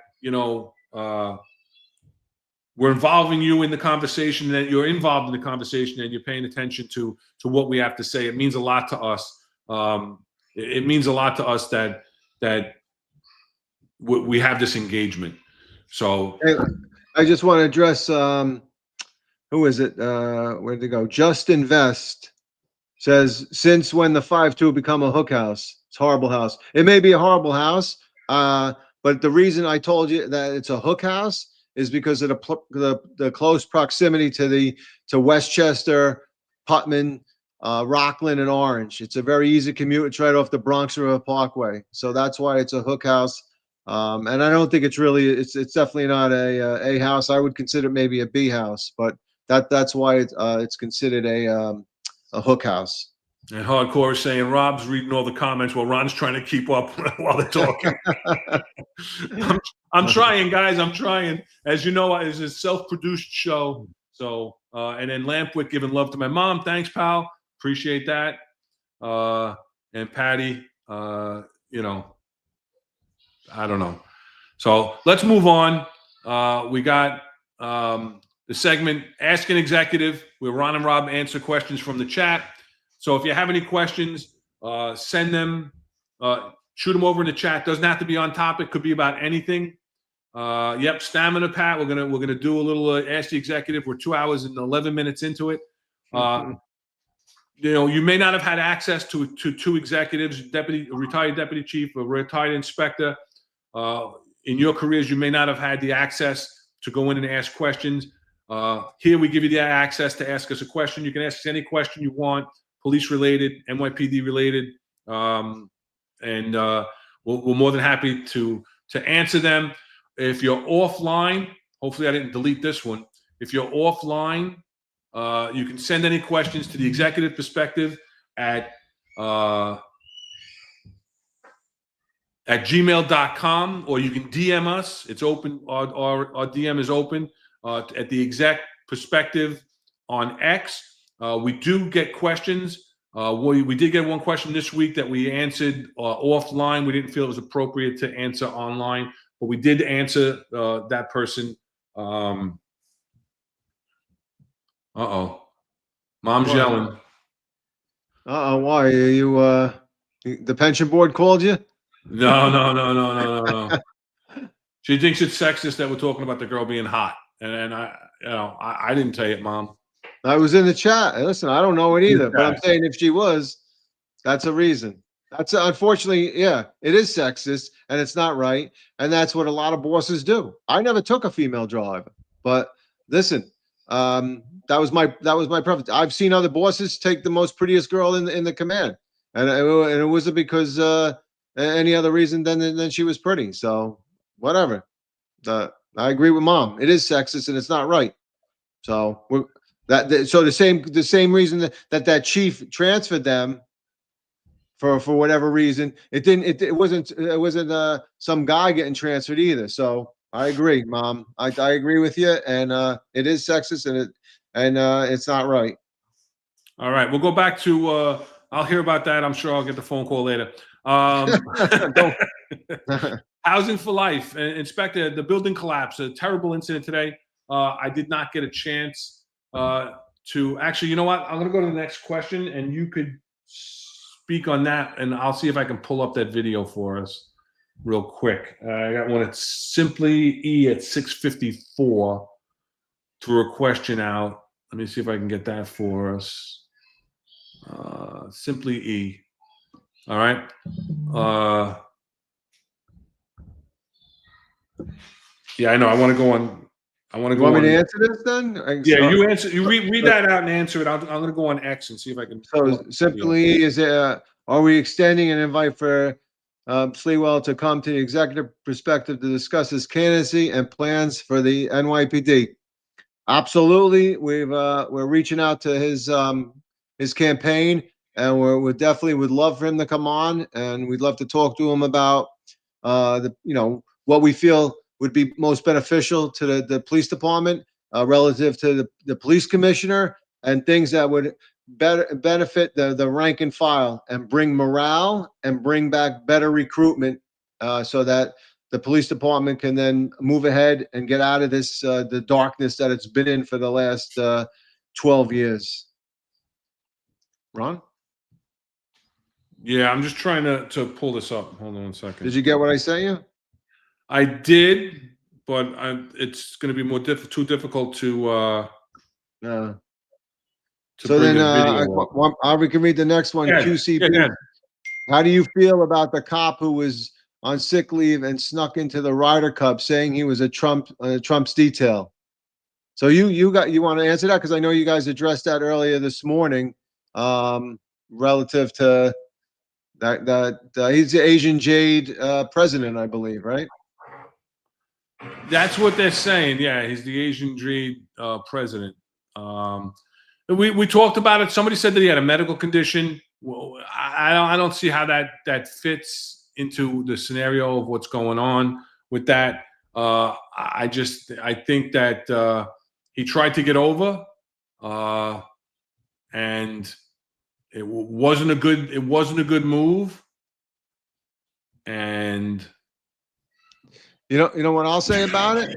we're involving you in the conversation, that you're involved in the conversation, and you're paying attention to what we have to say. It means a lot to us. It means a lot to us that we have this engagement. So
I just want to address who is it? Where'd they go? Just Invest says, since when the 5-2 become a hook house? It's a horrible house. It may be a horrible house, but the reason I told you that it's a hook house is because of the close proximity to Westchester, Putnam, Rockland, and Orange. It's a very easy commute. It's right off the Bronx River Parkway, so that's why it's a hook house. And I don't think it's definitely not a house. I would consider it maybe a B house, but that's why it's considered a hook house.
And Hardcore is saying Rob's reading all the comments while Ron's trying to keep up while they're talking. I'm trying, guys. I'm trying. As you know, it's a self-produced show. So, and then Lampwick giving love to my mom. Thanks, pal. Appreciate that. And Patty, I don't know. So let's move on. We got the segment Ask an Executive, where Ron and Rob answer questions from the chat. So if you have any questions, send them, shoot them over in the chat. Doesn't have to be on topic. Could be about anything. Yep, Stamina Pat. We're gonna do a little Ask the Executive. We're 2 hours and 11 minutes into it. You may not have had access to two executives, retired deputy chief, a retired inspector. In your careers, you may not have had the access to go in and ask questions. Here we give you the access to ask us a question. You can ask us any question you want. Police related, NYPD related, and we're more than happy to answer them. If you're offline, hopefully I didn't delete this one. If you're offline, you can send any questions to the executive perspective at gmail.com, or you can DM us. It's open. Our DM is open at the exec perspective on X. We do get questions. We did get one question this week that we answered offline. We didn't feel it was appropriate to answer online, but we did answer that person. Mom's yelling.
Why are you? The pension board called you?
No. She thinks it's sexist that we're talking about the girl being hot, and I didn't tell you, Mom.
I was in the chat. Listen, I don't know it either, but I'm saying if she was, that's a reason. That's unfortunately, yeah, it is sexist and it's not right. And that's what a lot of bosses do. I never took a female driver, but listen, that was my preference. I've seen other bosses take the most prettiest girl in the command, and it wasn't because any other reason than she was pretty. So whatever. I agree with Mom. It is sexist and it's not right. So so the same reason that chief transferred them for whatever reason, it wasn't some guy getting transferred either. So I agree, Mom. I agree with you, and it is sexist and it's not right.
All right, we'll go back to. I'll hear about that. I'm sure I'll get the phone call later. Housing for Life, Inspector. The building collapse. A terrible incident today. I did not get a chance to actually. You know what? I'm going to go to the next question, and you could speak on that, and I'll see if I can pull up that video for us real quick. I got one at Simply E at 6:54. Threw a question out. Let me see if I can get that for us. Simply E. All right. Yeah, I know. I want to go on.
You want me to answer this then?
Yeah, you answer. You read that out and answer it. I'm going to go on X and see if I can.
So Simply is are we extending an invite for Sliwa to come to the executive perspective to discuss his candidacy and plans for the NYPD? Absolutely. We're reaching out to his campaign, and we definitely would love for him to come on, and we'd love to talk to him about what we feel would be most beneficial to the police department relative to the police commissioner and things that would benefit the rank and file and bring morale and bring back better recruitment, so that the police department can then move ahead and get out of this the darkness that it's been in for the last 12 years. Ron?
Yeah, I'm just trying to pull this up. Hold on 1 second.
Did you get what I sent you?
I did, but it's going to be too difficult to
So
bring
then
the video up.
we can read the next one.
Yeah,
QCP.
yeah.
How do you feel about the cop who was on sick leave and snuck into the Ryder Cup saying he was a Trump's detail? So you want to answer that, because I know you guys addressed that earlier this morning, relative to that he's the Asian Jade president, I believe, right?
That's what they're saying. Yeah, he's the Asian Jade president. We talked about it. Somebody said that he had a medical condition. Well, I don't see how that fits into the scenario of what's going on with that. I think that he tried to get over, and it wasn't a good move. And
you know what I'll say about it?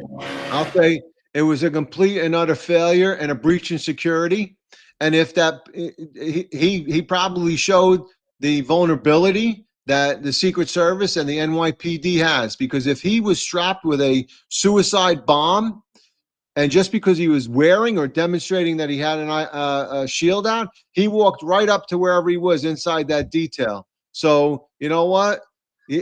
I'll say it was a complete and utter failure and a breach in security. And if that he probably showed the vulnerability that the Secret Service and the NYPD has, because if he was strapped with a suicide bomb, and just because he was wearing or demonstrating that he had a shield out, he walked right up to wherever he was inside that detail. So you know what?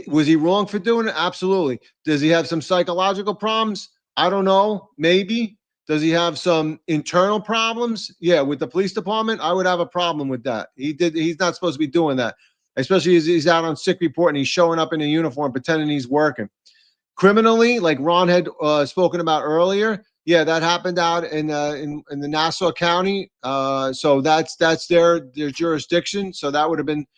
Was he wrong for doing it? Absolutely. Does he have some psychological problems? I don't know. Maybe. Does he have some internal problems? Yeah, with the police department, I would have a problem with that. He's not supposed to be doing that, especially as he's out on sick report and he's showing up in a uniform pretending he's working. Criminally, like Ron had spoken about earlier, yeah, that happened out in the Nassau County. So that's their jurisdiction. So that would have been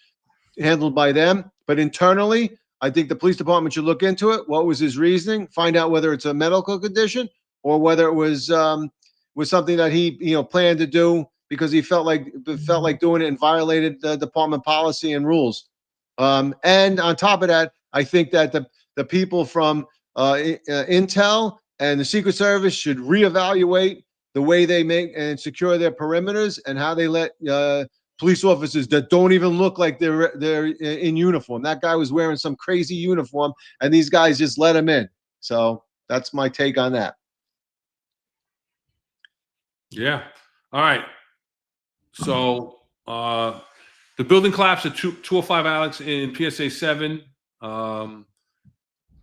handled by them. But internally, I think the police department should look into it. What was his reasoning? Find out whether it's a medical condition or whether it was something that he planned to do because he felt like doing it and violated the department policy and rules. And on top of that, I think that the people from Intel and the Secret Service should reevaluate the way they make and secure their perimeters and how they let police officers that don't even look like they're in uniform. That guy was wearing some crazy uniform, and these guys just let him in. So that's my take on that.
Yeah. All right. So the building collapsed at 205 Alex in PSA 7,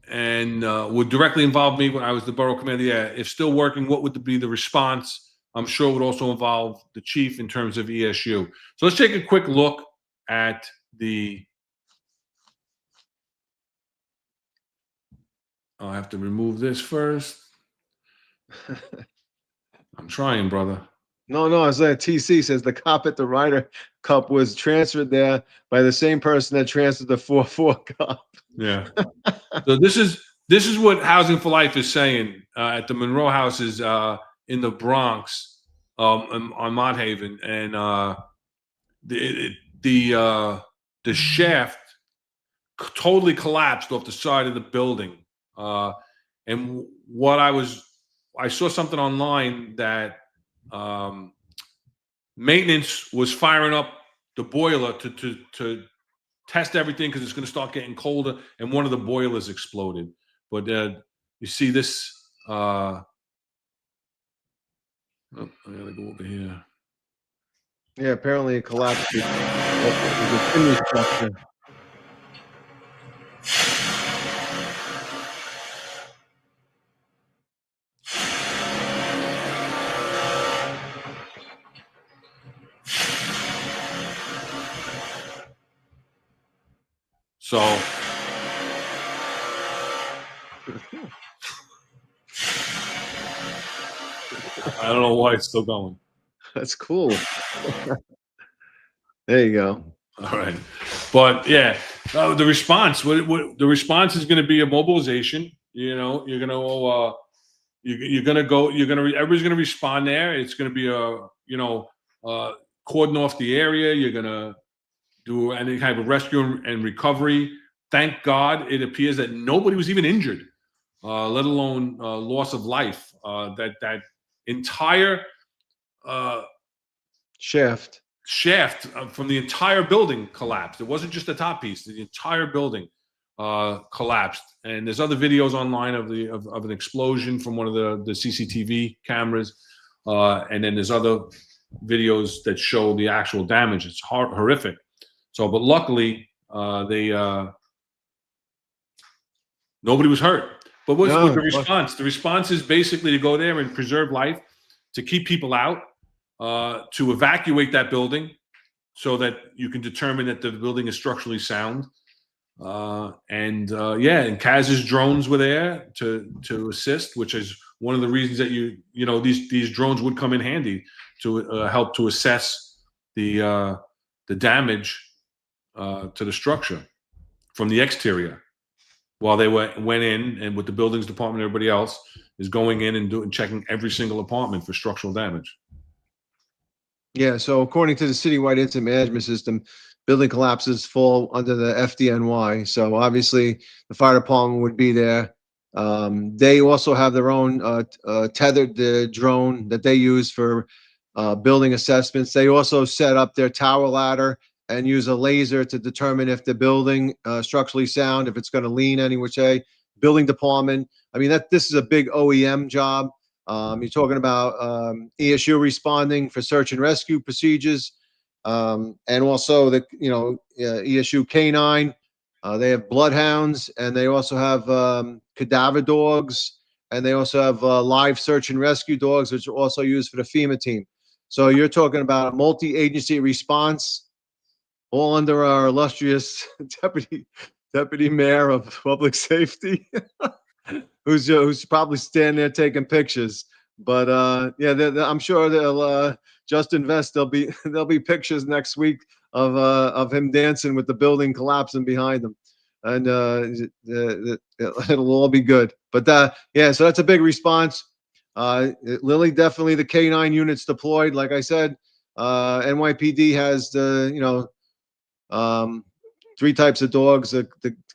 and would directly involve me when I was the borough commander. Yeah. If still working, what would be the response? I'm sure it would also involve the chief in terms of ESU. So let's take a quick look at the. I have to remove this first. I'm trying, brother.
No, it's like TC says the cop at the Ryder Cup was transferred there by the same person that transferred the 4-4 Cup.
Yeah. So this is what Housing for Life is saying at the Monroe houses in the Bronx on Mott Haven, and the shaft totally collapsed off the side of the building. And what I saw something online that maintenance was firing up the boiler to test everything because it's going to start getting colder, and one of the boilers exploded. But you see this. I gotta go over here.
Yeah, apparently it collapsed. It was a chimney structure.
So I don't know why it's still going.
That's cool. There you go.
All right, but yeah, the response. What the response is going to be a mobilization. You know, you're going to everybody's going to respond there. It's going to be cordon off the area. You're going to do any kind of rescue and recovery. Thank God it appears that nobody was even injured, let alone loss of life. That entire
shaft
from the entire building collapsed. It wasn't just the top piece; the entire building collapsed. And there's other videos online of an explosion from one of the CCTV cameras, and then there's other videos that show the actual damage. It's horrific. So, but luckily, nobody was hurt. But what's the response? The response is basically to go there and preserve life, to keep people out, to evacuate that building so that you can determine that the building is structurally sound. And Kaz's drones were there to assist, which is one of the reasons that these drones would come in handy to help to assess the damage to the structure from the exterior, while they went in, and with the buildings department and everybody else is going in and checking every single apartment for structural damage.
Yeah, so according to the citywide incident management system, building collapses fall under the FDNY. So obviously the fire department would be there. They also have their own tethered drone that they use for building assessments. They also set up their tower ladder and use a laser to determine if the building structurally sound, if it's going to lean any which way. Building department. I mean, this is a big OEM job. You're talking about ESU responding for search and rescue procedures, and also the ESU K9. They have bloodhounds, and they also have cadaver dogs, and they also have live search and rescue dogs, which are also used for the FEMA team. So you're talking about a multi-agency response, all under our illustrious deputy mayor of public safety, who's probably standing there taking pictures. But I'm sure they'll just invest. There'll be pictures next week of him dancing with the building collapsing behind him, and it'll all be good. But so that's a big response. Lily, definitely the K9 units deployed. Like I said, NYPD has three types of dogs: the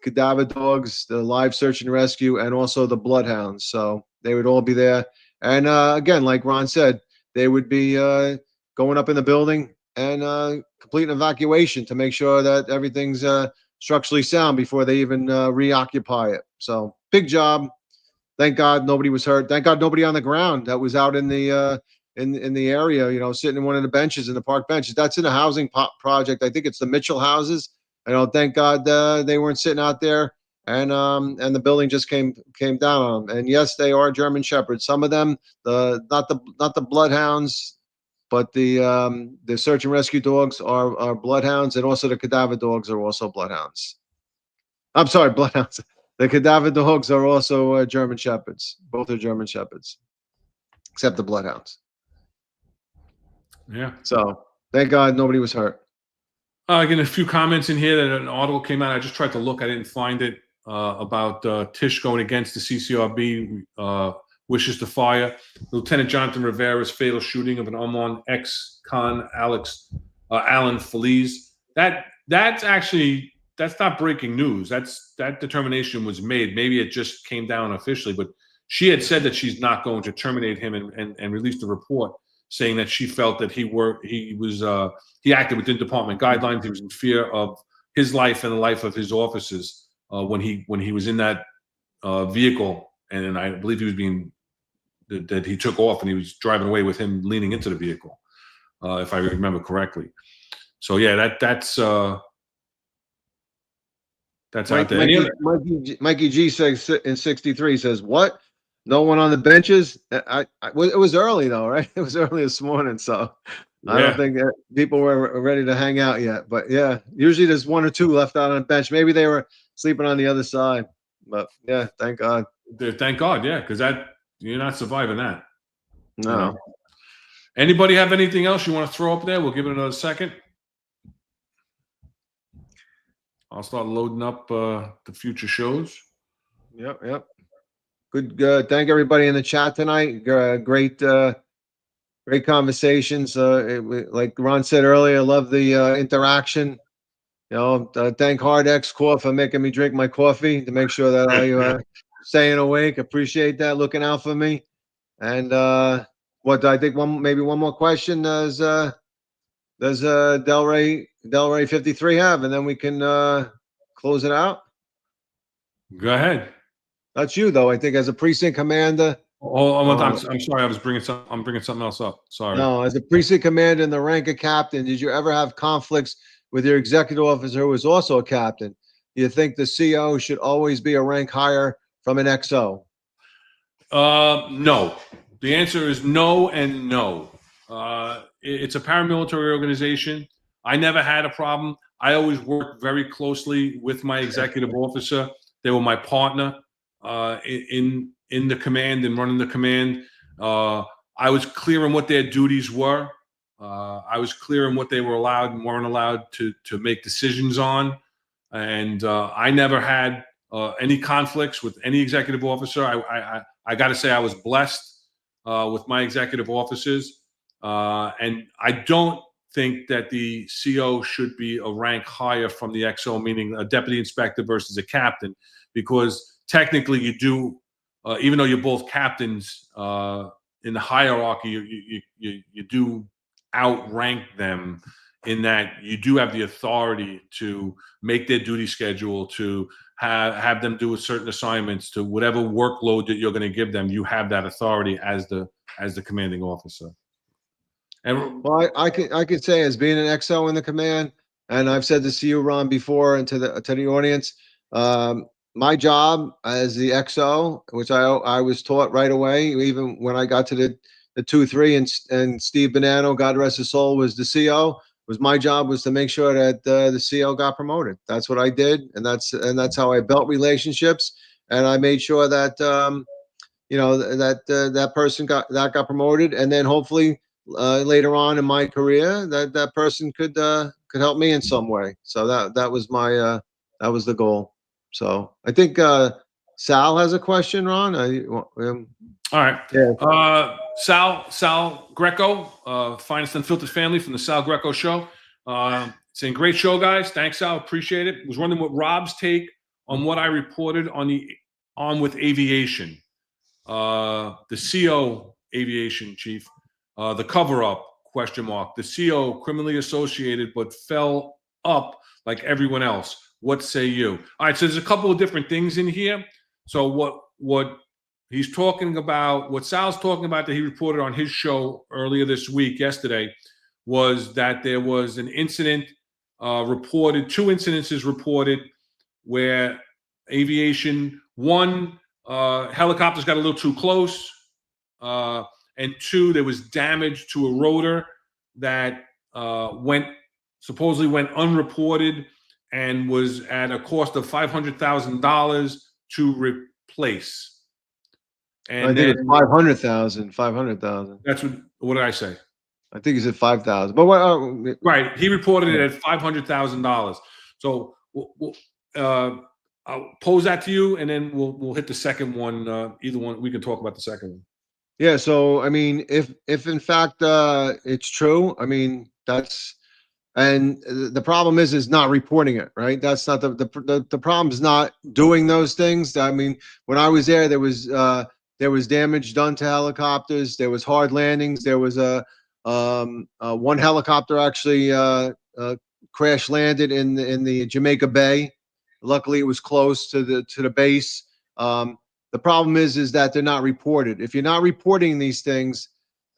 cadaver dogs, the live search and rescue, and also the bloodhounds. So they would all be there. And again, like Ron said, they would be going up in the building and complete an evacuation to make sure that everything's structurally sound before they even reoccupy it. So big job. Thank God nobody was hurt. Thank God nobody on the ground that was out in the area, sitting in one of the benches in the park benches. That's in a housing project. I think it's the Mitchell houses. Thank God they weren't sitting out there, and the building just came down on them. And yes, they are German Shepherds. Some of them, not the bloodhounds, but the search and rescue dogs are bloodhounds, and also the cadaver dogs are also bloodhounds. I'm sorry, bloodhounds. The cadaver dogs are also German Shepherds. Both are German Shepherds, except the bloodhounds.
Yeah.
So thank God nobody was hurt.
Again, a few comments in here that an article came out. I just tried to look. I didn't find it, about Tisch going against the CCRB, wishes to fire Lieutenant Jonathan Rivera's fatal shooting of an unarmed ex-con Alan Feliz. That's not breaking news. That determination was made. Maybe it just came down officially, but she had said that she's not going to terminate him and released a report saying that she felt that he acted within department guidelines. He was in fear of his life and the life of his officers when he was in that vehicle, and I believe that he took off and he was driving away with him leaning into the vehicle, if I remember correctly. So yeah, that's out there.
Mikey G says in 63 says, what? No one on the benches? It was early though, right? It was early this morning, so I don't think people were ready to hang out yet. But yeah, usually there's one or two left out on the bench. Maybe they were sleeping on the other side. But yeah, thank God.
Thank God, yeah, because you're not surviving that.
No.
Anybody have anything else you want to throw up there? We'll give it another second. I'll start loading up the future shows.
Yep. Good. Thank everybody in the chat tonight. Great Great conversations. Like Ron said earlier, I love the interaction. Thank Hard-X Corp for making me drink my coffee to make sure that I staying awake. Appreciate that, looking out for me. And what I think maybe one more question does Delray 53 have, and then we can close it out.
Go ahead.
That's you though. I think as a precinct commander.
I'm sorry. I'm bringing something else up. Sorry.
No, as a precinct commander in the rank of captain, did you ever have conflicts with your executive officer who was also a captain? Do you think the CO should always be a rank higher from an XO?
No. The answer is no and no. It's a paramilitary organization. I never had a problem. I always worked very closely with my executive officer. They were my partner in the command and running the command. I was clear on what their duties were. I was clear on what they were allowed and weren't allowed to make decisions on. And I never had any conflicts with any executive officer. I got to say I was blessed with my executive officers. And I don't think that the CO should be a rank higher from the XO, meaning a deputy inspector versus a captain, because technically you do, even though you're both captains in the hierarchy, you do outrank them in that you do have the authority to make their duty schedule, to have them do certain assignments, to whatever workload that you're going to give them. You have that authority as the commanding officer. And
well, I could say as being an XO in the command, and I've said this to you, Ron, before, and to the audience. My job as the XO, which I was taught right away, even when I got to the 2-3, and Steve Bonanno, God rest his soul, was the CO. My job was to make sure that the CO got promoted. That's what I did, and that's how I built relationships, and I made sure that that person got promoted, and then hopefully later on in my career that person could help me in some way. So that was that was the goal. So I think Sal has a question, Ron.
all right.
Yeah.
Sal Greco, Finest Unfiltered Family from the Sal Greco Show. Saying great show, guys. Thanks, Sal. Appreciate it. Was wondering what Rob's take on what I reported on with aviation. The CO aviation chief, the cover-up, ? The CO criminally associated but fell up like everyone else. What say you? All right, so there's a couple of different things in here. So what he's talking about, what Sal's talking about that he reported on his show earlier this week, yesterday, was that there was an incident reported, two incidences reported where aviation, one, helicopters got a little too close, and two, there was damage to a rotor that supposedly went unreported and was at a cost of $500,000 to replace. And
I think it's 500,000. 500,000.
That's what did I say?
I think he said 5,000. But what?
Right, he reported it at $500,000. So I'll pose that to you, and then we'll hit the second one. Either one, we can talk about the second one.
Yeah. So I mean, if in fact it's true, I mean and the problem is not reporting it, right? That's not the problem is not doing those things. I mean, when I was there was damage done to helicopters. There was hard landings. There was one helicopter actually crash landed in the Jamaica Bay. Luckily, it was close to the base. The problem is that they're not reported. If you're not reporting these things,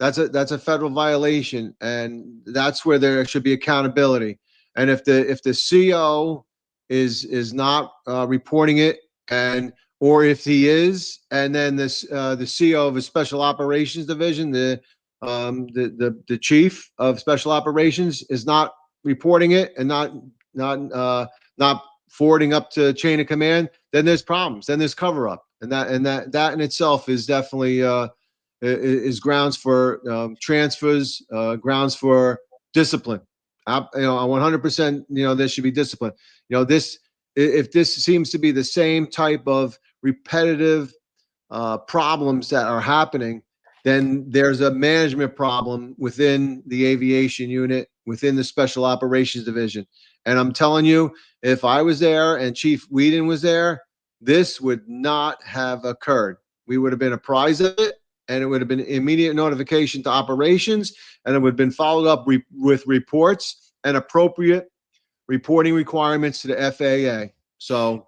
that's a federal violation, and that's where there should be accountability. And if the CO is not reporting it, or if he is, and then the CO of a special operations division, the chief of special operations is not reporting it and not forwarding up to chain of command, then there's problems. Then there's cover up, and that in itself is definitely is grounds for transfers, grounds for discipline. 100%. There should be discipline. If this seems to be the same type of repetitive problems that are happening, then there's a management problem within the aviation unit, within the Special Operations Division. And I'm telling you, if I was there and Chief Whedon was there, this would not have occurred. We would have been apprised of it, and it would have been immediate notification to operations, and it would have been followed up with reports and appropriate reporting requirements to the FAA. So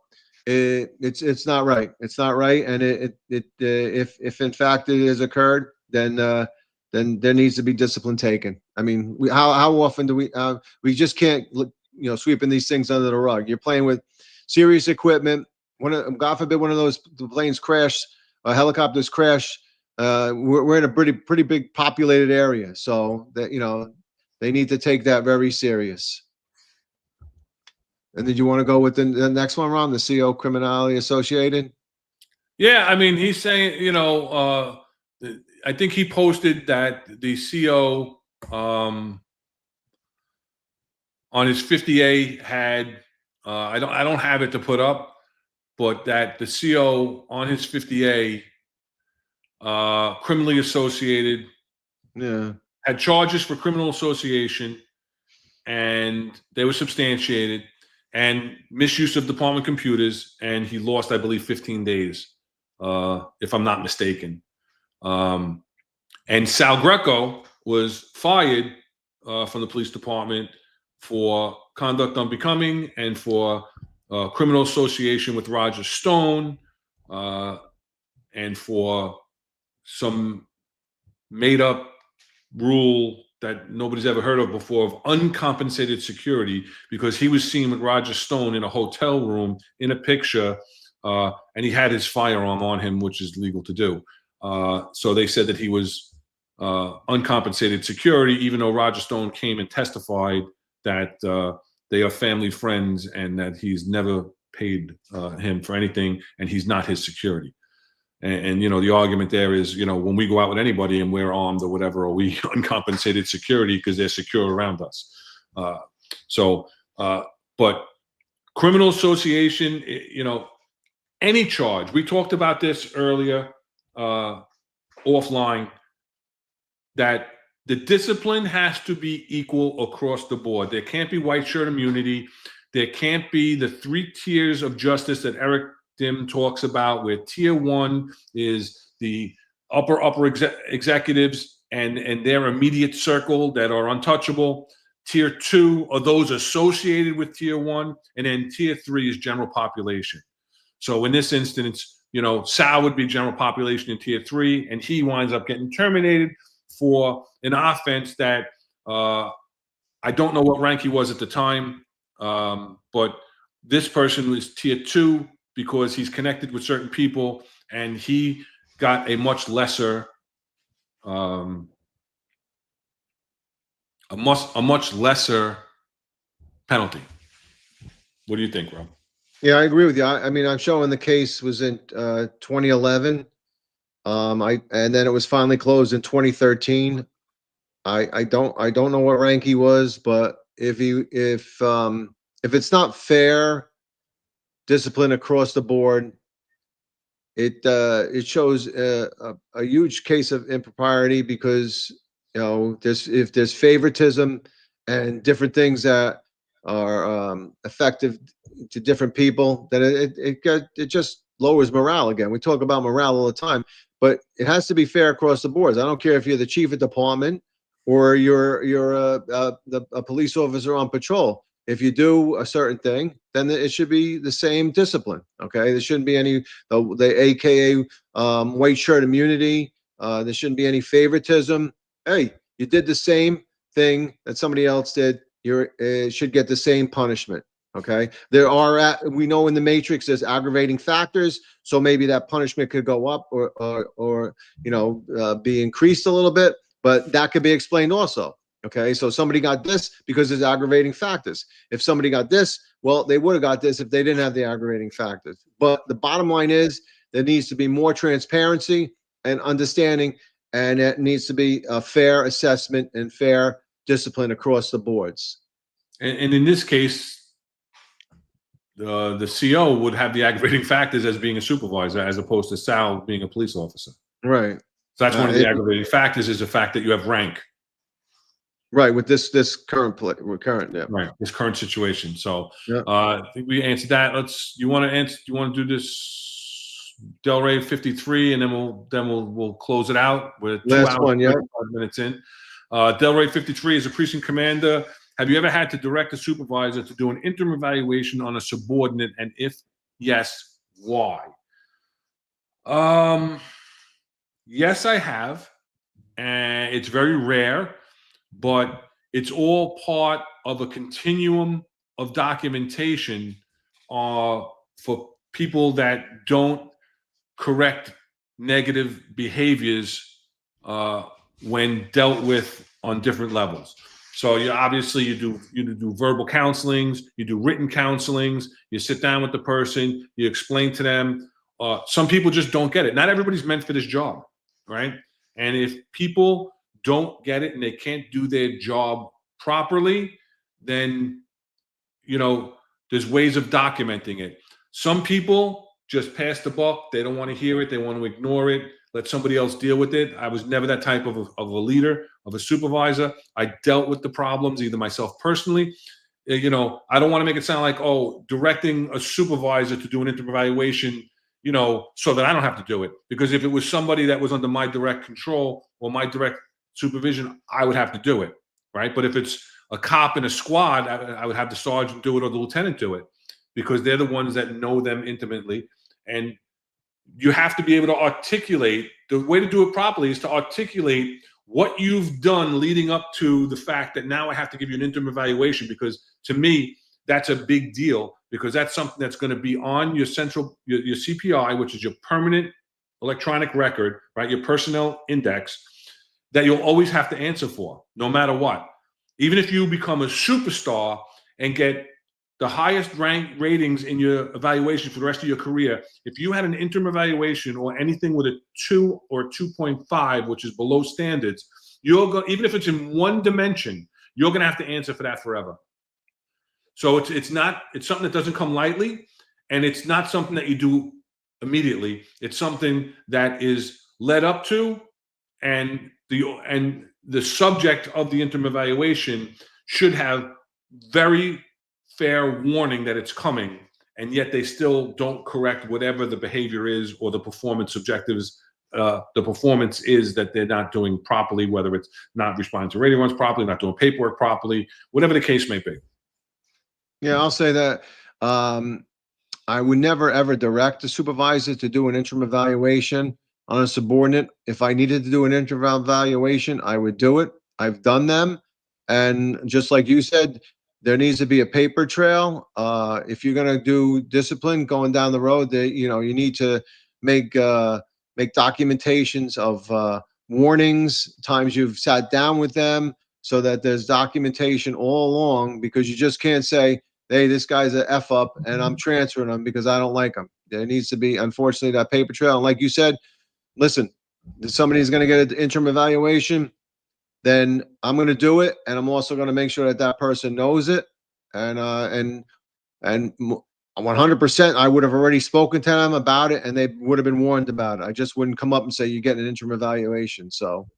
it's not right. It's not right. And if in fact it has occurred, then there needs to be discipline taken. I mean, how often do we just can't sweeping these things under the rug? You're playing with serious equipment. God forbid one of those planes crash, helicopters crash. We're in a pretty big populated area, so that they need to take that very serious. And did you want to go with the next one, Ron? The CO criminality associated?
Yeah, I mean, he's saying, I think he posted that the CO on his 50A had, I don't have it to put up, but that the CO on his 50A, criminally associated, had charges for criminal association, and they were substantiated, and misuse of department computers, and he lost, I believe, 15 days, if I'm not mistaken. And Sal Greco was fired from the police department for conduct unbecoming and for criminal association with Roger Stone, and for some made-up rule that nobody's ever heard of before of uncompensated security, because he was seen with Roger Stone in a hotel room in a picture, and he had his firearm on him, which is legal to do. So they said that he was uncompensated security, even though Roger Stone came and testified that they are family friends and that he's never paid him for anything, and he's not his security. And the argument there is, when we go out with anybody and we're armed or whatever, are we uncompensated security because they're secure around us? But criminal association, any charge. We talked about this earlier offline, that the discipline has to be equal across the board. There can't be white shirt immunity. There can't be the 3 tiers of justice that Eric Dim talks about, where tier 1 is the upper executives and their immediate circle that are untouchable. Tier 2 are those associated with tier 1, and then tier 3 is general population. So in this instance, Sal would be general population in tier 3, and he winds up getting terminated for an offense that I don't know what rank he was at the time, but this person was tier 2 because he's connected with certain people, and he got a much lesser, a much lesser penalty. What do you think, Rob?
Yeah, I agree with you. I mean, I'm showing the case was in 2011, and then it was finally closed in 2013. I don't know what rank he was, but if it's not fair discipline across the board, it shows a huge case of impropriety, because if there's favoritism and different things that are effective to different people, then it just lowers morale. Again, we talk about morale all the time, but it has to be fair across the boards. I don't care if you're the chief of department or you're a police officer on patrol. If you do a certain thing, then it should be the same discipline. Okay, there shouldn't be any the AKA white shirt immunity. There shouldn't be any favoritism. Hey, you did the same thing that somebody else did. You should get the same punishment. Okay, we know in the matrix there's aggravating factors, so maybe that punishment could go up or be increased a little bit, but that could be explained also. Okay, so somebody got this because there's aggravating factors. If somebody got this, well, they would have got this if they didn't have the aggravating factors. But the bottom line is there needs to be more transparency and understanding, and it needs to be a fair assessment and fair discipline across the boards.
And in this case, the CO would have the aggravating factors as being a supervisor, as opposed to Sal being a police officer.
Right.
So that's one of the aggravating factors, is the fact that you have rank.
Right, with this current, yeah.
Right, this current situation. So
Yeah.
I think we answered that. You want to do this Delray 53, and then we'll close it out. We're 2
Last
hours,
one, yeah.
35 minutes in. Delray 53 is a precinct commander. Have you ever had to direct a supervisor to do an interim evaluation on a subordinate, and if yes, why? Yes, I have, and it's very rare, but it's all part of a continuum of documentation for people that don't correct negative behaviors when dealt with on different levels. So you do verbal counselings, you do written counselings, you sit down with the person, you explain to them. Some people just don't get it. Not everybody's meant for this job, right? And if people don't get it and they can't do their job properly, then, there's ways of documenting it. Some people just pass the buck. They don't want to hear it. They want to ignore it. Let somebody else deal with it. I was never that type of a leader, of a supervisor. I dealt with the problems either myself personally. I don't want to make it sound like, directing a supervisor to do an interim evaluation, so that I don't have to do it. Because if it was somebody that was under my direct control or my direct supervision, I would have to do it, right? But if it's a cop in a squad, I would have the sergeant do it or the lieutenant do it, because they're the ones that know them intimately. And you have to be able to articulate. The way to do it properly is to articulate what you've done leading up to the fact that now I have to give you an interim evaluation, because to me, that's a big deal, because that's something that's going to be on your your CPI, which is your permanent electronic record, right? Your personnel index, that you'll always have to answer for, no matter what. Even if you become a superstar and get the highest rank ratings in your evaluation for the rest of your career, if you had an interim evaluation or anything with a 2 or 2.5, which is below standards, even if it's in one dimension, you're going to have to answer for that forever. So it's something that doesn't come lightly, and it's not something that you do immediately. It's something that is led up to, and the subject of the interim evaluation should have very fair warning that it's coming, and yet they still don't correct whatever the behavior is or the performance objectives. The performance is that they're not doing properly, whether it's not responding to radio runs properly, not doing paperwork properly, whatever the case may be.
Yeah, I'll say that I would never, ever direct a supervisor to do an interim evaluation on a subordinate. If I needed to do an interim evaluation, I would do it. I've done them. And just like you said, there needs to be a paper trail. If you're going to do discipline going down the road, you need to make documentations of warnings, times you've sat down with them, so that there's documentation all along, because you just can't say, hey, this guy's an F up and I'm transferring him because I don't like him. There needs to be, unfortunately, that paper trail. And like you said, listen, if somebody's going to get an interim evaluation, then I'm going to do it, and I'm also going to make sure that that person knows it. And 100%, I would have already spoken to them about it, and they would have been warned about it. I just wouldn't come up and say you get an interim evaluation. So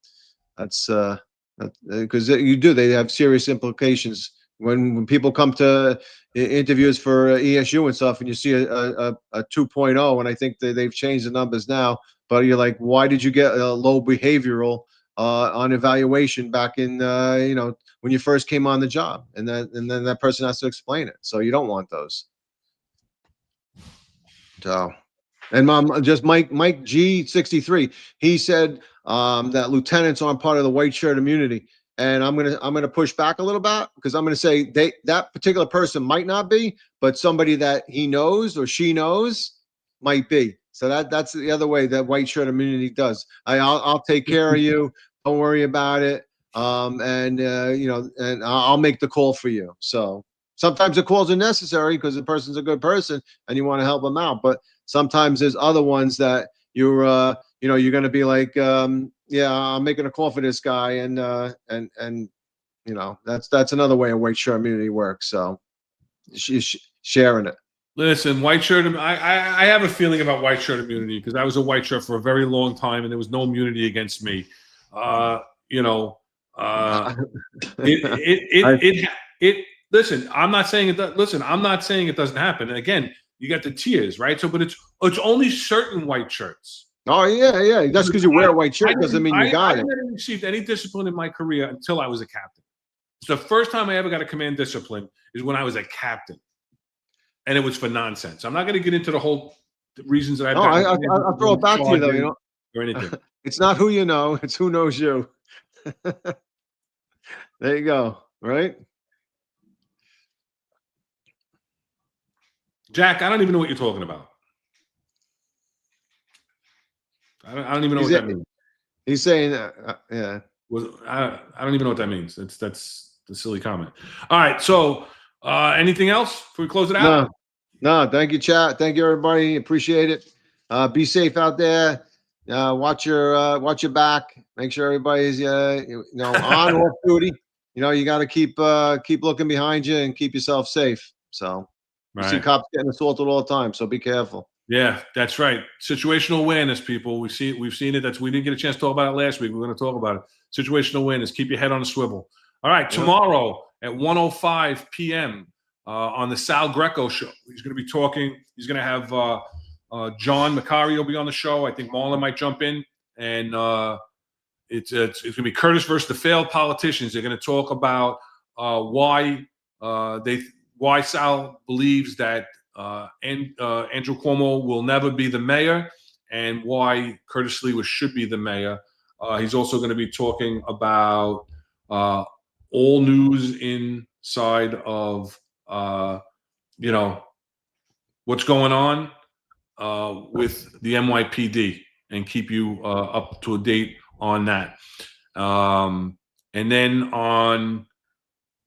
that's because they have serious implications when people come to interviews for ESU and stuff, and you see a 2.0, and I think they've changed the numbers now. But you're like, why did you get a low behavioral on evaluation back in when you first came on the job? And then that person has to explain it. So you don't want those. So, and Mike G63, he said that lieutenants aren't part of the white shirt immunity. And I'm gonna push back a little bit, because I'm gonna say that particular person might not be, but somebody that he knows or she knows might be. So that's the other way that white shirt immunity does. I'll take care of you. Don't worry about it. And I'll make the call for you. So sometimes the calls are necessary because the person's a good person and you want to help them out. But sometimes there's other ones that you're going to be like, yeah, I'm making a call for this guy, and that's another way a white shirt immunity works. So she's sharing it.
Listen, white shirt. I have a feeling about white shirt immunity because I was a white shirt for a very long time, and there was no immunity against me. Listen, I'm not saying it. Listen, I'm not saying it doesn't happen. And again, you got the tiers, right? So, but it's only certain white shirts.
Oh yeah. That's because you wear a white shirt doesn't mean you got it.
I never received any discipline in my career until I was a captain. So the first time I ever got a command discipline is when I was a captain, and it was for nonsense. I'm not going to get into the whole reasons that
I'll throw it back to you though. You know,
or anything.
It's not who you know; it's who knows you. There you go. Right,
Jack. I don't even know what you're talking about. I don't even know what that means.
He's saying, yeah.
I don't even know what that means. That's the silly comment. All right. So, anything else before we close it out?
No. Thank you, chat. Thank you, everybody. Appreciate it. Be safe out there. Watch your back. Make sure everybody's on off duty. You got to keep looking behind you and keep yourself safe. So, you see cops getting assaulted all the time. So be careful.
Yeah, that's right. Situational awareness, people. We've seen it. We didn't get a chance to talk about it last week. We're going to talk about it. Situational awareness. Keep your head on a swivel. All right. Tomorrow at 1:05 p.m. On the Sal Greco show, he's going to be talking. He's going to have John Macari will be on the show. I think Marlon might jump in, and it's going to be Curtis versus the failed politicians. They're going to talk about why Sal believes that Andrew Cuomo will never be the mayor, and why Curtis Sliwa should be the mayor. He's also going to be talking about all news inside of what's going on with the NYPD, and keep you up to date on that. And then on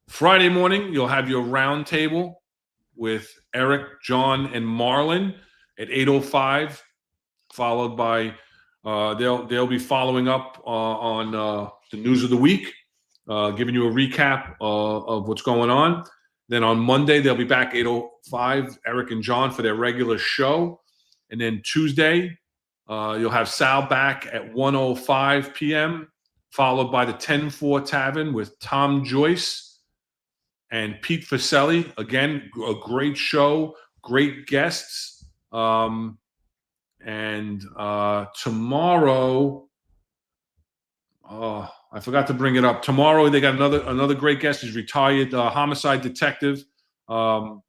Friday morning, you'll have your round table with Eric, John, and Marlon at 8:05, followed by they'll be following up on the news of the week, giving you a recap of what's going on. Then on Monday, they'll be back 8:05, Eric and John, for their regular show. And then Tuesday, you'll have Sal back at 1:05 p.m., followed by the 10-4 Tavern with Tom Joyce and Pete Faselli. Again, a great show, great guests. And tomorrow, I forgot to bring it up. Tomorrow they got another great guest. He's retired homicide detective from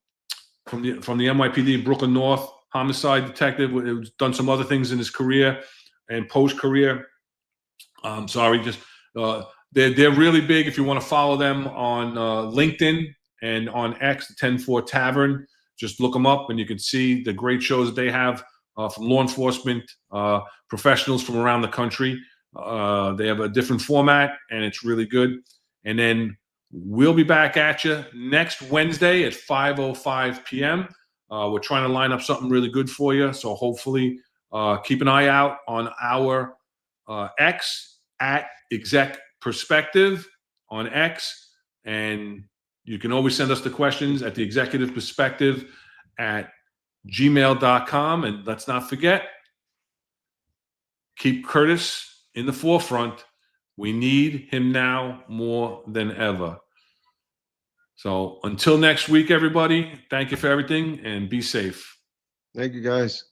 the NYPD Brooklyn North. Homicide detective. Who's done some other things in his career and post career. They're really big. If you want to follow them on LinkedIn and on X, the 10-4 Tavern, just look them up and you can see the great shows that they have from law enforcement professionals from around the country. They have a different format and it's really good. And then we'll be back at you next Wednesday at 5:05 p.m. We're trying to line up something really good for you. So hopefully keep an eye out on our X at Exec Perspective on X, and you can always send us the questions at the executive perspective at gmail.com. And let's not forget, keep Curtis in the forefront. We need him now more than ever. So until next week, everybody, thank you for everything and be safe.
Thank you, guys.